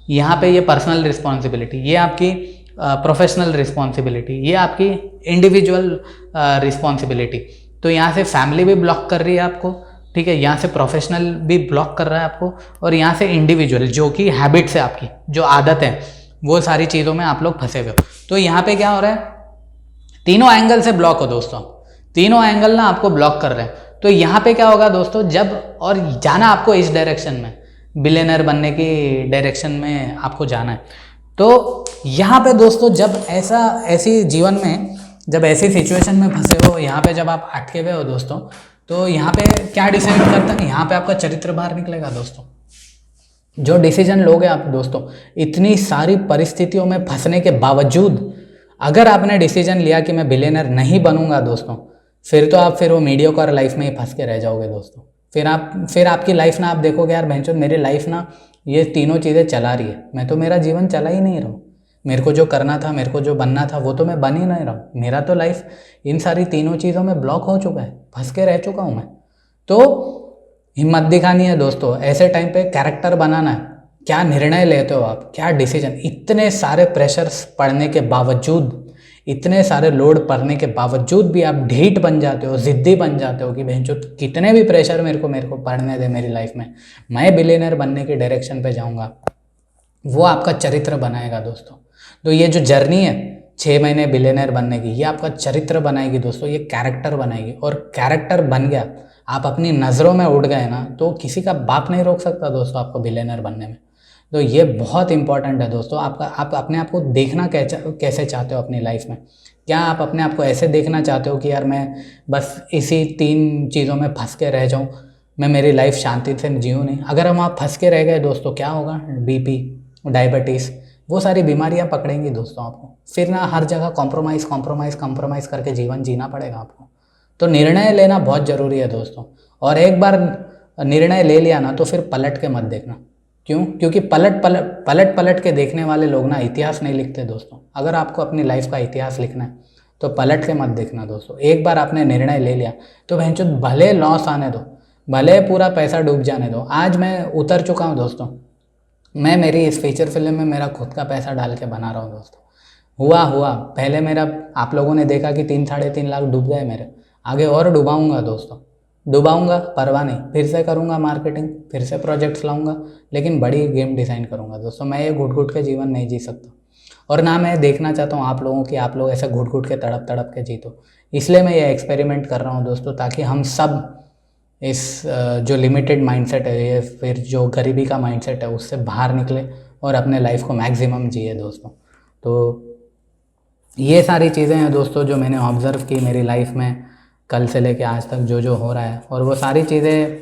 यहाँ पे ये पर्सनल रिस्पॉन्सिबिलिटी, ये आपकी प्रोफेशनल रिस्पॉन्सिबिलिटी, ये आपकी इंडिविजुअल रिस्पॉन्सिबिलिटी। तो यहाँ से फैमिली भी ब्लॉक कर रही है आपको, ठीक है, यहाँ से प्रोफेशनल भी ब्लॉक कर रहा है आपको, और यहाँ से इंडिविजुअल जो कि हैबिट्स है आपकी, जो आदत है, वो सारी चीज़ों में आप लोग फंसे हुए हो। तो यहाँ पे क्या हो रहा है, तीनों एंगल से ब्लॉक हो दोस्तों, तीनों एंगल ना आपको ब्लॉक कर रहे हैं। तो यहाँ पे क्या होगा दोस्तों, जब और जाना आपको इस डायरेक्शन में, बिलियनर बनने की डायरेक्शन में आपको जाना है। तो यहाँ पे दोस्तों जब ऐसी जीवन में, जब ऐसी सिचुएशन में फंसे हो, यहाँ पे जब आप अटके हुए हो दोस्तों, तो यहाँ पे क्या डिसाइड करता है, यहाँ पे आपका चरित्र बाहर निकलेगा दोस्तों। जो डिसीजन लोगे आप दोस्तों, इतनी सारी परिस्थितियों में फंसने के बावजूद अगर आपने डिसीजन लिया कि मैं बिलियनर नहीं बनूंगा दोस्तों, फिर वो मीडियोकर लाइफ में ही फंस के रह जाओगे दोस्तों। फिर आपकी लाइफ ना, आप देखोगे यार भैंचोद मेरी लाइफ ना ये तीनों चीज़ें चला रही है, मैं तो मेरा जीवन चला ही नहीं रहा हूँ, मेरे को जो करना था, मेरे को जो बनना था, वो तो मैं बन ही नहीं रहा हूँ, मेरा तो लाइफ इन सारी तीनों चीज़ों में ब्लॉक हो चुका है, फंस के रह चुका हूँ मैं। तो हिम्मत दिखानी है दोस्तों, ऐसे टाइम पे कैरेक्टर बनाना है। क्या निर्णय लेते हो आप, क्या डिसीजन, इतने सारे प्रेशर्स पड़ने के बावजूद, इतने सारे लोड पड़ने के बावजूद भी आप ढीठ बन जाते हो, ज़िद्दी बन जाते हो कि भैंचोद कितने भी प्रेशर मेरे को पड़ने दे मेरी लाइफ में, मैं बिलियनर बनने की डायरेक्शन पे जाऊंगा। वो आपका चरित्र बनाएगा दोस्तों। तो ये जो जर्नी है 6 महीने बिलियनर बनने की, ये आपका चरित्र बनाएगी दोस्तों, ये कैरेक्टर बनाएगी। और कैरेक्टर बन गया, आप अपनी नज़रों में उड़ गए ना, तो किसी का बाप नहीं रोक सकता दोस्तों आपको बिलियनर बनने में। तो ये बहुत इंपॉर्टेंट है दोस्तों। आप अपने आप को देखना कैसे चाहते हो अपनी लाइफ में। क्या आप अपने आप को ऐसे देखना चाहते हो कि यार मैं बस इसी 3 चीज़ों में फंस के रह जाऊँ, मैं मेरी लाइफ शांति से जीऊँ नहीं? अगर हम आप फंस के रह गए दोस्तों, क्या होगा, बीपी, डायबिटीज़, वो सारी बीमारियां पकड़ेंगी दोस्तों आपको। फिर ना हर जगह कॉम्प्रोमाइज़ करके जीवन जीना पड़ेगा आपको। तो निर्णय लेना बहुत ज़रूरी है दोस्तों। और एक बार निर्णय ले लिया ना, तो फिर पलट के मत देखना। क्यों? क्योंकि पलट के देखने वाले लोग ना इतिहास नहीं लिखते दोस्तों। अगर आपको अपनी लाइफ का इतिहास लिखना है तो पलट के मत देखना दोस्तों। एक बार आपने निर्णय ले लिया तो भैंचोद भले लॉस आने दो, भले पूरा पैसा डूब जाने दो। आज मैं उतर चुका हूँ दोस्तों, मैं मेरी इस फीचर फिल्म में मेरा खुद का पैसा डाल के बना रहा हूँ दोस्तों। हुआ पहले मेरा, आप लोगों ने देखा कि 3-3.5 लाख डूब गए मेरे, आगे और डुबाऊँगा दोस्तों, डुबाऊँगा, परवाह नहीं, फिर से करूँगा मार्केटिंग, फिर से प्रोजेक्ट्स लाऊँगा, लेकिन बड़ी गेम डिज़ाइन करूँगा दोस्तों। मैं ये घुट के जीवन नहीं जी सकता, और ना मैं देखना चाहता हूँ आप लोगों की, आप लोग ऐसे घुट के तड़प के जीतो। इसलिए मैं ये एक्सपेरिमेंट कर रहा हूँ दोस्तों, ताकि हम सब इस जो लिमिटेड माइंडसेट है, ये फिर जो गरीबी का माइंडसेट है, उससे बाहर निकले और अपने लाइफ को मैक्सिमम जिए दोस्तों। तो ये सारी चीज़ें हैं दोस्तों जो मैंने ऑब्ज़र्व की मेरी लाइफ में, कल से लेके आज तक जो हो रहा है। और वो सारी चीज़ें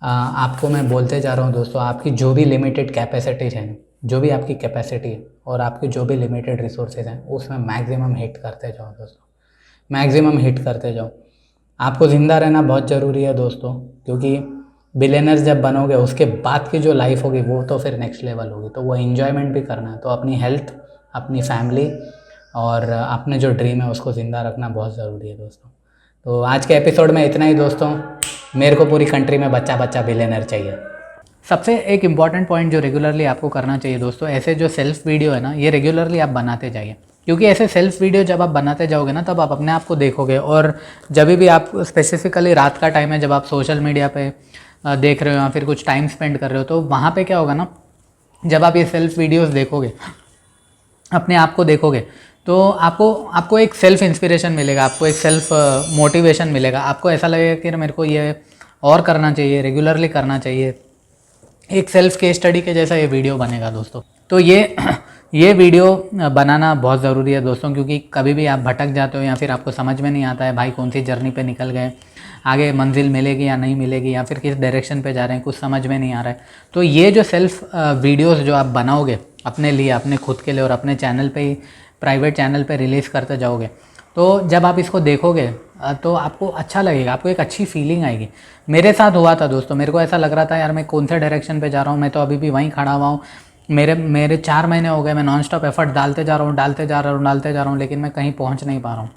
आपको मैं बोलते जा रहा हूँ दोस्तों। आपकी जो भी लिमिटेड कैपेसिटीज़ हैं, जो भी आपकी कैपेसिटी है और आपकी जो भी लिमिटेड रिसोर्सेज हैं, उसमें मैक्सिमम हिट करते जाओ दोस्तों, मैक्सिमम हिट करते जाओ। आपको ज़िंदा रहना बहुत ज़रूरी है दोस्तों, क्योंकि बिलियनर्स जब बनोगे उसके बाद की जो लाइफ होगी वो तो फिर नेक्स्ट लेवल होगी। तो वो एन्जॉयमेंट भी करना है, तो अपनी हेल्थ, अपनी फैमिली और अपने जो ड्रीम है उसको ज़िंदा रखना बहुत ज़रूरी है दोस्तों। तो आज के एपिसोड में इतना ही दोस्तों। मेरे को पूरी कंट्री में बच्चा बिलियनर चाहिए। सबसे एक इम्पॉर्टेंट पॉइंट जो रेगुलरली आपको करना चाहिए दोस्तों, ऐसे जो सेल्फ वीडियो है ना, ये रेगुलरली आप बनाते जाइए। क्योंकि ऐसे सेल्फ वीडियो जब आप बनाते जाओगे ना, तब आप अपने आप को देखोगे। और जब भी आप स्पेसिफिकली रात का टाइम है, जब आप सोशल मीडिया पे देख रहे हो या फिर कुछ टाइम स्पेंड कर रहे हो, तो वहाँ पे क्या होगा ना, जब आप ये सेल्फ वीडियोस देखोगे, अपने आप को देखोगे, तो आपको एक सेल्फ इंस्पिरेशन मिलेगा, आपको एक सेल्फ मोटिवेशन मिलेगा। आपको ऐसा लगेगा कि मेरे को ये और करना चाहिए, रेगुलरली करना चाहिए। एक सेल्फ केस स्टडी के जैसा ये वीडियो बनेगा दोस्तों। तो ये वीडियो बनाना बहुत ज़रूरी है दोस्तों, क्योंकि कभी भी आप भटक जाते हो या फिर आपको समझ में नहीं आता है भाई कौन सी जर्नी पे निकल गए, आगे मंजिल मिलेगी या नहीं मिलेगी, या फिर किस डायरेक्शन पे जा रहे हैं, कुछ समझ में नहीं आ रहा है। तो ये जो सेल्फ वीडियोस जो आप बनाओगे अपने लिए, अपने खुद के लिए, और अपने चैनल पे ही, प्राइवेट चैनल पे रिलीज़ करते जाओगे, तो जब आप इसको देखोगे तो आपको अच्छा लगेगा, आपको एक अच्छी फीलिंग आएगी। मेरे साथ हुआ था दोस्तों, मेरे को ऐसा लग रहा था यार मैं कौन से डायरेक्शन पे जा रहा हूँ, मैं तो अभी भी वहीं खड़ा हुआ हूँ। मेरे 4 महीने हो गए, मैं नॉन स्टॉप एफर्ट डालते जा रहा हूँ, लेकिन मैं कहीं पहुँच नहीं पा रहा हूँ।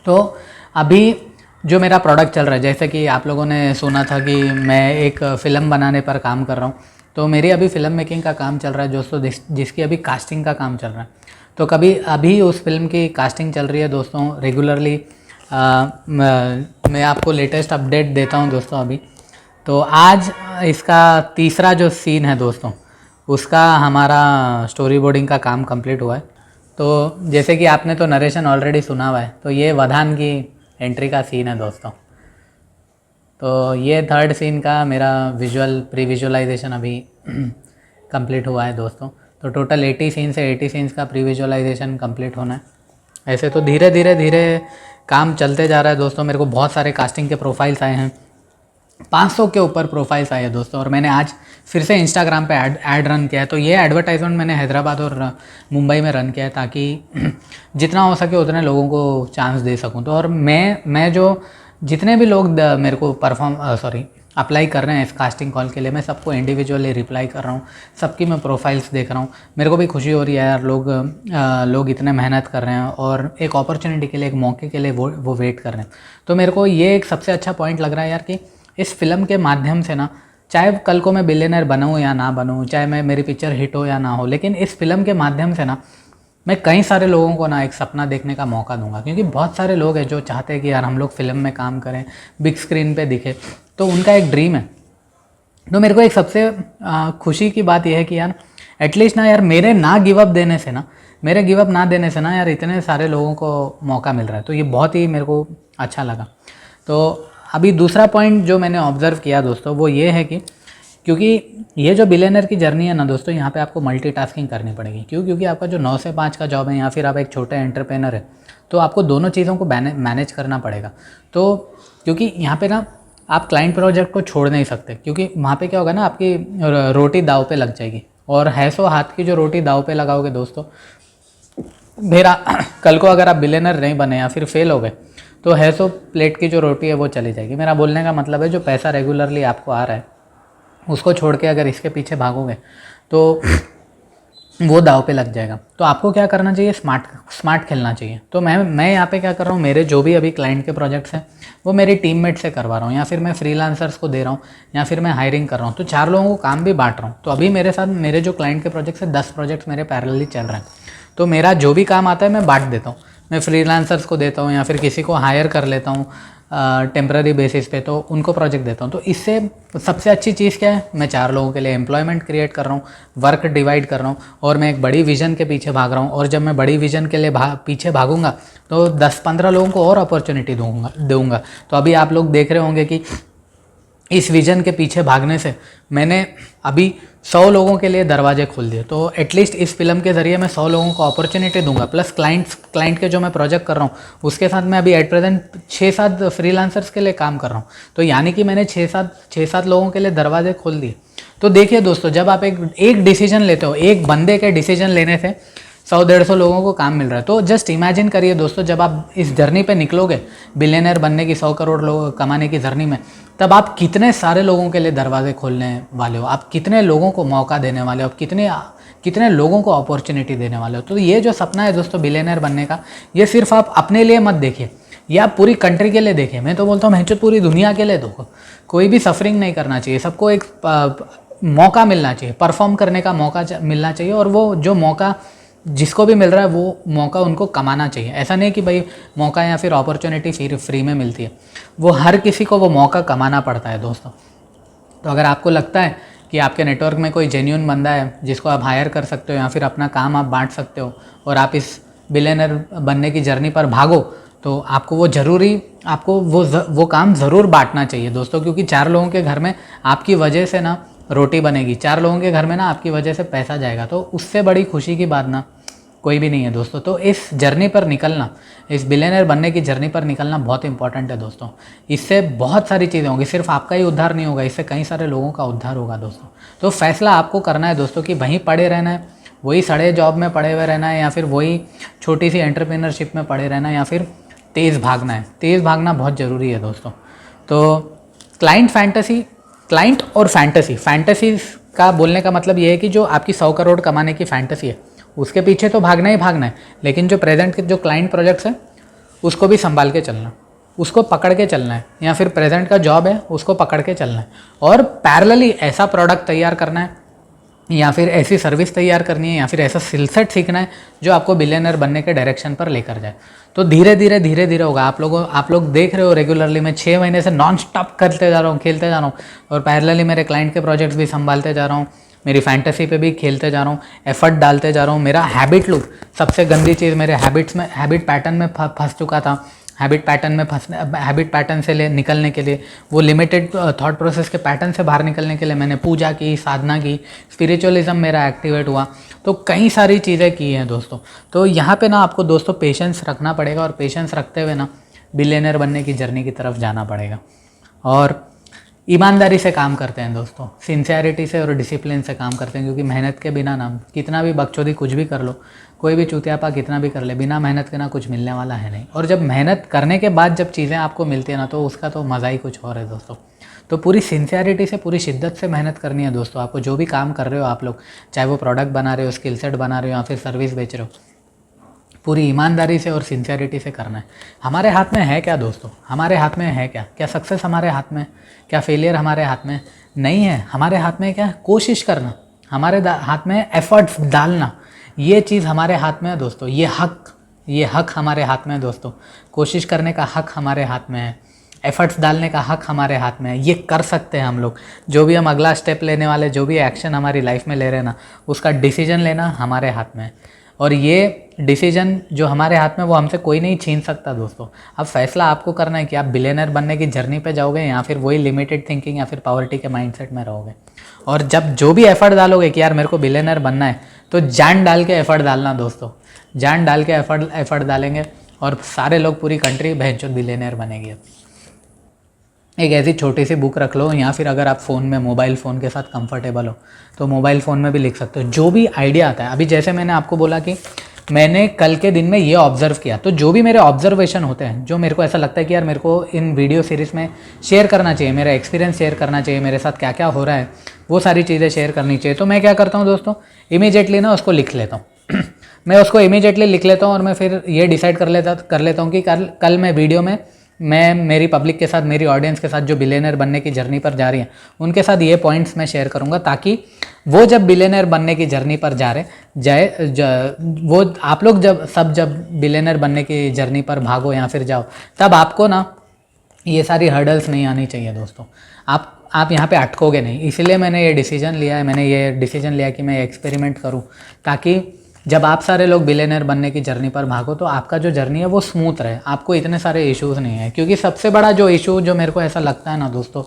तो अभी जो मेरा प्रोडक्ट चल रहा है, जैसे कि आप लोगों ने सुना था कि मैं एक फ़िल्म बनाने पर काम कर रहा हूँ, तो मेरी अभी फ़िल्म मेकिंग का काम चल रहा है दोस्तों, जिसकी अभी कास्टिंग का काम चल रहा है। तो अभी उस फिल्म की कास्टिंग चल रही है दोस्तों। रेगुलरली मैं आपको लेटेस्ट अपडेट देता हूँ दोस्तों अभी। तो आज इसका तीसरा जो सीन है दोस्तों, उसका हमारा स्टोरी बोर्डिंग का काम कंप्लीट हुआ है। तो जैसे कि आपने तो नरेशन ऑलरेडी सुना हुआ है, तो ये वधान की एंट्री का सीन है दोस्तों। तो ये थर्ड सीन का मेरा प्री विजुअलाइजेशन अभी कंप्लीट हुआ है दोस्तों। तो टोटल 80 सीन्स है, 80 सीन्स का प्री विजुअलाइजेशन कंप्लीट होना है। ऐसे तो धीरे धीरे काम चलते जा रहा है दोस्तों। मेरे को बहुत सारे कास्टिंग के प्रोफाइल्स आए हैं, 500 के ऊपर प्रोफाइल्स आए हैं दोस्तों। और मैंने आज फिर से इंस्टाग्राम पे ऐड रन किया है। तो ये एडवर्टाइजमेंट मैंने हैदराबाद और मुंबई में रन किया है, ताकि जितना हो सके उतने लोगों को चांस दे सकूं। तो और मैं जो जितने भी लोग मेरे को अप्लाई कर रहे हैं इस कास्टिंग कॉल के लिए, मैं सबको इंडिविजुअली रिप्लाई कर रहा हूँ, सबकी मैं प्रोफाइल्स देख रहा हूँ। मेरे को भी खुशी हो रही है यार, लोग इतने मेहनत कर रहे हैं और एक अपॉर्चुनिटी के लिए, एक मौके के लिए वो वेट कर रहे हैं। तो मेरे को ये एक सबसे अच्छा पॉइंट लग रहा है यार कि इस फिल्म के माध्यम से ना, चाहे कल को मैं बिलियनर बनूँ या ना बनूँ, चाहे मेरी पिक्चर हिट हो या ना हो, लेकिन इस फिल्म के माध्यम से ना मैं कई सारे लोगों को ना एक सपना देखने का मौका दूंगा। क्योंकि बहुत सारे लोग हैं जो चाहते हैं कि यार हम लोग फिल्म में काम करें, बिग स्क्रीन पे दिखे, तो उनका एक ड्रीम है। तो मेरे को एक सबसे खुशी की बात यह है कि यार एटलीस्ट ना यार मेरे गिव अप ना देने से ना यार इतने सारे लोगों को मौका मिल रहा है। तो ये बहुत ही मेरे को अच्छा लगा। तो अभी दूसरा पॉइंट जो मैंने ऑब्ज़र्व किया दोस्तों, वो ये है कि क्योंकि ये जो बिलियनर की जर्नी है ना दोस्तों, यहाँ पे आपको मल्टीटास्किंग करनी पड़ेगी। क्योंकि आपका जो 9 से 5 का जॉब है, या फिर आप एक छोटे एंटरप्रेनर है, तो आपको दोनों चीज़ों को मैनेज करना पड़ेगा। तो क्योंकि यहाँ पे ना आप क्लाइंट प्रोजेक्ट को छोड़ नहीं सकते, क्योंकि वहाँ पे क्या होगा ना, आपकी रोटी दाव पे लग जाएगी। और है सो हाथ की जो रोटी दाव पे लगाओगे दोस्तों, मेरा कल को अगर आप बिलियनर नहीं बने या फिर फेल हो गए, तो है सो प्लेट की जो रोटी है वो चली जाएगी। मेरा बोलने का मतलब है जो पैसा रेगुलरली आपको आ रहा है, उसको छोड़ के अगर इसके पीछे भागोगे तो वो दाव पे लग जाएगा। तो आपको क्या करना चाहिए, स्मार्ट खेलना चाहिए। तो मैं यहाँ पे क्या कर रहा हूँ, मेरे जो भी अभी क्लाइंट के प्रोजेक्ट्स हैं वो मेरी टीममेट से करवा रहा हूँ, या फिर मैं फ्रीलांसर्स को दे रहा हूँ, या फिर मैं हायरिंग कर रहा हूँ। तो 4 लोगों को काम भी बांट रहा हूँ। तो अभी मेरे साथ मेरे जो क्लाइंट के प्रोजेक्ट्स हैं, 10 प्रोजेक्ट्स मेरे पैरेलली चल रहे हैं। तो मेरा जो भी काम आता है मैं बांट देता हूँ, मैं फ्रीलांसर्स को देता हूँ, या फिर किसी को हायर कर लेता हूँ टेम्पररी बेसिस पे, तो उनको प्रोजेक्ट देता हूँ। तो इससे सबसे अच्छी चीज़ क्या है, मैं 4 लोगों के लिए एम्प्लॉयमेंट क्रिएट कर रहा हूँ, वर्क डिवाइड कर रहा हूँ, और मैं एक बड़ी विज़न के पीछे भाग रहा हूँ। और जब मैं बड़ी विज़न के लिए पीछे भागूंगा तो 10-15 लोगों को और अपॉर्चुनिटी दूंगा। तो अभी आप लोग देख रहे होंगे कि इस विज़न के पीछे भागने से मैंने अभी 100 लोगों के लिए दरवाजे खोल दिए। तो एटलीस्ट इस फिल्म के ज़रिए मैं 100 लोगों को अपॉर्चुनिटी दूंगा, प्लस क्लाइंट के जो मैं प्रोजेक्ट कर रहा हूँ उसके साथ मैं अभी एट प्रेजेंट 6-7 फ्रीलांसर्स के लिए काम कर रहा हूँ। तो यानी कि मैंने 6-7 लोगों के लिए दरवाजे खोल दिए। तो देखिए दोस्तों, जब आप एक डिसीजन लेते हो, एक बंदे के डिसीजन लेने से 100-150 लोगों को काम मिल रहा है। तो जस्ट इमेजिन करिए दोस्तों, जब आप इस जर्नी पे निकलोगे बिलियनर बनने की, 100 करोड़ लोग कमाने की जर्नी में, तब आप कितने सारे लोगों के लिए दरवाजे खोलने वाले हो, आप कितने लोगों को मौका देने वाले हो, आप कितने लोगों को अपॉर्चुनिटी देने वाले हो। तो ये जो सपना है दोस्तों बिलियनर बनने का, ये सिर्फ आप अपने लिए मत देखिए, ये आप पूरी कंट्री के लिए देखिए। मैं तो बोलता हूँ महचूत पूरी दुनिया के लिए दो। कोई भी सफरिंग नहीं करना चाहिए, सबको एक मौका मिलना चाहिए, परफॉर्म करने का मौका मिलना चाहिए। और वो जो मौका जिसको भी मिल रहा है वो मौका उनको कमाना चाहिए। ऐसा नहीं कि भाई मौका या फिर अपॉर्चुनिटी फ्री में मिलती है, वो हर किसी को वो मौका कमाना पड़ता है दोस्तों। तो अगर आपको लगता है कि आपके नेटवर्क में कोई जेन्युइन बंदा है जिसको आप हायर कर सकते हो या फिर अपना काम आप बांट सकते हो और आप इस बिलियनर बनने की जर्नी पर भागो, तो आपको वो ज़रूरी आपको वो काम ज़रूर बांटना चाहिए दोस्तों, क्योंकि 4 लोगों के घर में आपकी वजह से ना रोटी बनेगी, 4 लोगों के घर में ना आपकी वजह से पैसा जाएगा, तो उससे बड़ी खुशी की बात ना कोई भी नहीं है दोस्तों। तो इस जर्नी पर निकलना, इस बिलियनर बनने की जर्नी पर निकलना बहुत इंपॉर्टेंट है दोस्तों। इससे बहुत सारी चीज़ें होंगी, सिर्फ आपका ही उद्धार नहीं होगा, इससे कई सारे लोगों का उद्धार होगा दोस्तों। तो फैसला आपको करना है दोस्तों कि वहीं पड़े रहना है, वही सड़े जॉब में पड़े हुए रहना है, या फिर वही छोटी सी एंटरप्रेन्योरशिप में पड़े रहना है, या फिर तेज़ भागना है। तेज़ भागना बहुत ज़रूरी है दोस्तों। तो क्लाइंट और फैंटेसी का बोलने का मतलब ये है कि जो आपकी 100 करोड़ कमाने की फैंटेसी है उसके पीछे तो भागना ही भागना है, लेकिन जो प्रेजेंट के जो क्लाइंट प्रोजेक्ट्स हैं उसको भी संभाल के चलना, उसको पकड़ के चलना है, या फिर प्रेजेंट का जॉब है उसको पकड़ के चलना है, और पैरेलली ऐसा प्रोडक्ट तैयार करना है या फिर ऐसी सर्विस तैयार करनी है या फिर ऐसा स्किल सेट सीखना है जो आपको बिलियनर बनने के डायरेक्शन पर लेकर जाए। तो धीरे धीरे होगा। आप लोग देख रहे हो रेगुलरली मैं 6 महीने से नॉन स्टॉप करते जा रहा हूँ, खेलते जा रहा हूँ, और पैरेलली मेरे क्लाइंट के प्रोजेक्ट्स भी संभालते जा रहा हूँ, मेरी फैंटेसी पे भी खेलते जा रहा हूँ, एफर्ट डालते जा रहा हूँ। मेरा हैबिट लूप, सबसे गंदी चीज़ मेरे हैबिट पैटर्न में फंस चुका था। हैबिट पैटर्न से निकलने के लिए, वो लिमिटेड थॉट प्रोसेस के पैटर्न से बाहर निकलने के लिए मैंने पूजा की, साधना की, स्पिरिचुअलिज्म मेरा एक्टिवेट हुआ, तो कई सारी चीज़ें की हैं दोस्तों। तो यहाँ पे ना आपको दोस्तों पेशेंस रखना पड़ेगा, और पेशेंस रखते हुए ना बिलियनर बनने की जर्नी की तरफ जाना पड़ेगा। और ईमानदारी से काम करते हैं दोस्तों, सिंसियरिटी से और डिसिप्लिन से काम करते हैं, क्योंकि मेहनत के बिना ना कितना भी बकचोदी कुछ भी कर लो, कोई भी चूतियापा कितना भी कर ले, बिना मेहनत के ना कुछ मिलने वाला है नहीं। और जब मेहनत करने के बाद जब चीज़ें आपको मिलती है ना, तो उसका तो मज़ा ही कुछ और है दोस्तों। तो पूरी सिंसियरिटी से, पूरी शिद्दत से मेहनत करनी है दोस्तों आपको। जो भी काम कर रहे हो आप लोग, चाहे वो प्रोडक्ट बना रहे हो, स्किल सेट बना रहे हो, या फिर सर्विस बेच रहे हो, पूरी ईमानदारी से और सिंसियरिटी से करना है। हमारे हाथ में है क्या दोस्तों? हमारे हाथ में है क्या? क्या सक्सेस हमारे हाथ में? क्या फेलियर हमारे हाथ में? नहीं है। हमारे हाथ में क्या है? कोशिश करना। हमारे हाथ में एफर्ट्स डालना, ये चीज़ हमारे हाथ में है दोस्तों। ये हक हमारे हाथ में है दोस्तों। कोशिश करने का हक हमारे हाथ में है, एफर्ट्स डालने का हक हमारे हाथ में है। ये कर सकते हैं हम लोग। जो भी हम अगला स्टेप लेने वाले, जो भी एक्शन हमारी लाइफ में ले रहे हैं ना, उसका डिसीजन लेना हमारे हाथ में है। और ये डिसीजन जो हमारे हाथ में, वो हमसे कोई नहीं छीन सकता दोस्तों। अब फैसला आपको करना है कि आप बिलियनर बनने की जर्नी पे जाओगे, या फिर वही लिमिटेड थिंकिंग या फिर पॉवर्टी के माइंडसेट में रहोगे। और जब जो भी एफर्ट डालोगे कि यार मेरे को बिलियनर बनना है, तो जान डाल के एफर्ट डालना दोस्तों। जान डाल के एफर्ट डालेंगे और सारे लोग, पूरी कंट्री भैंचोद बिलियनर बनेगी। एक ऐसी छोटी सी बुक रख लो, या फिर अगर आप फ़ोन में, मोबाइल फ़ोन के साथ कंफर्टेबल हो तो मोबाइल फ़ोन में भी लिख सकते हो। जो भी आइडिया आता है, अभी जैसे मैंने आपको बोला कि मैंने कल के दिन में ये ऑब्ज़र्व किया, तो जो भी मेरे ऑब्जर्वेशन होते हैं, जो मेरे को ऐसा लगता है कि यार मेरे को इन वीडियो सीरीज़ में शेयर करना चाहिए, मेरा एक्सपीरियंस शेयर करना चाहिए, मेरे साथ क्या क्या हो रहा है वो सारी चीज़ें शेयर करनी चाहिए, तो मैं क्या करता हूँ दोस्तों, इमीडिएटली ना उसको लिख लेता हूँ। मैं उसको इमीडिएटली लिख लेता हूँ, और मैं फिर ये डिसाइड कर लेता हूँ कि कल मैं वीडियो में मैं मेरी पब्लिक के साथ, मेरी ऑडियंस के साथ जो बिलियनर बनने की जर्नी पर जा रही हैं, उनके साथ ये पॉइंट्स मैं शेयर करूँगा, ताकि वो जब बिलियनर बनने की जर्नी पर वो आप लोग जब बिलियनर बनने की जर्नी पर भागो या फिर जाओ, तब आपको ना ये सारी हर्डल्स नहीं आनी चाहिए दोस्तों। आप यहाँ पे अटकोगे नहीं। इसलिए मैंने ये डिसीजन लिया कि मैं एक्सपेरिमेंट करूँ, ताकि जब आप सारे लोग बिलियनर बनने की जर्नी पर भागो, तो आपका जो जर्नी है वो स्मूथ रहे, आपको इतने सारे इश्यूज़ नहीं है। क्योंकि सबसे बड़ा जो इशू जो मेरे को ऐसा लगता है ना दोस्तों,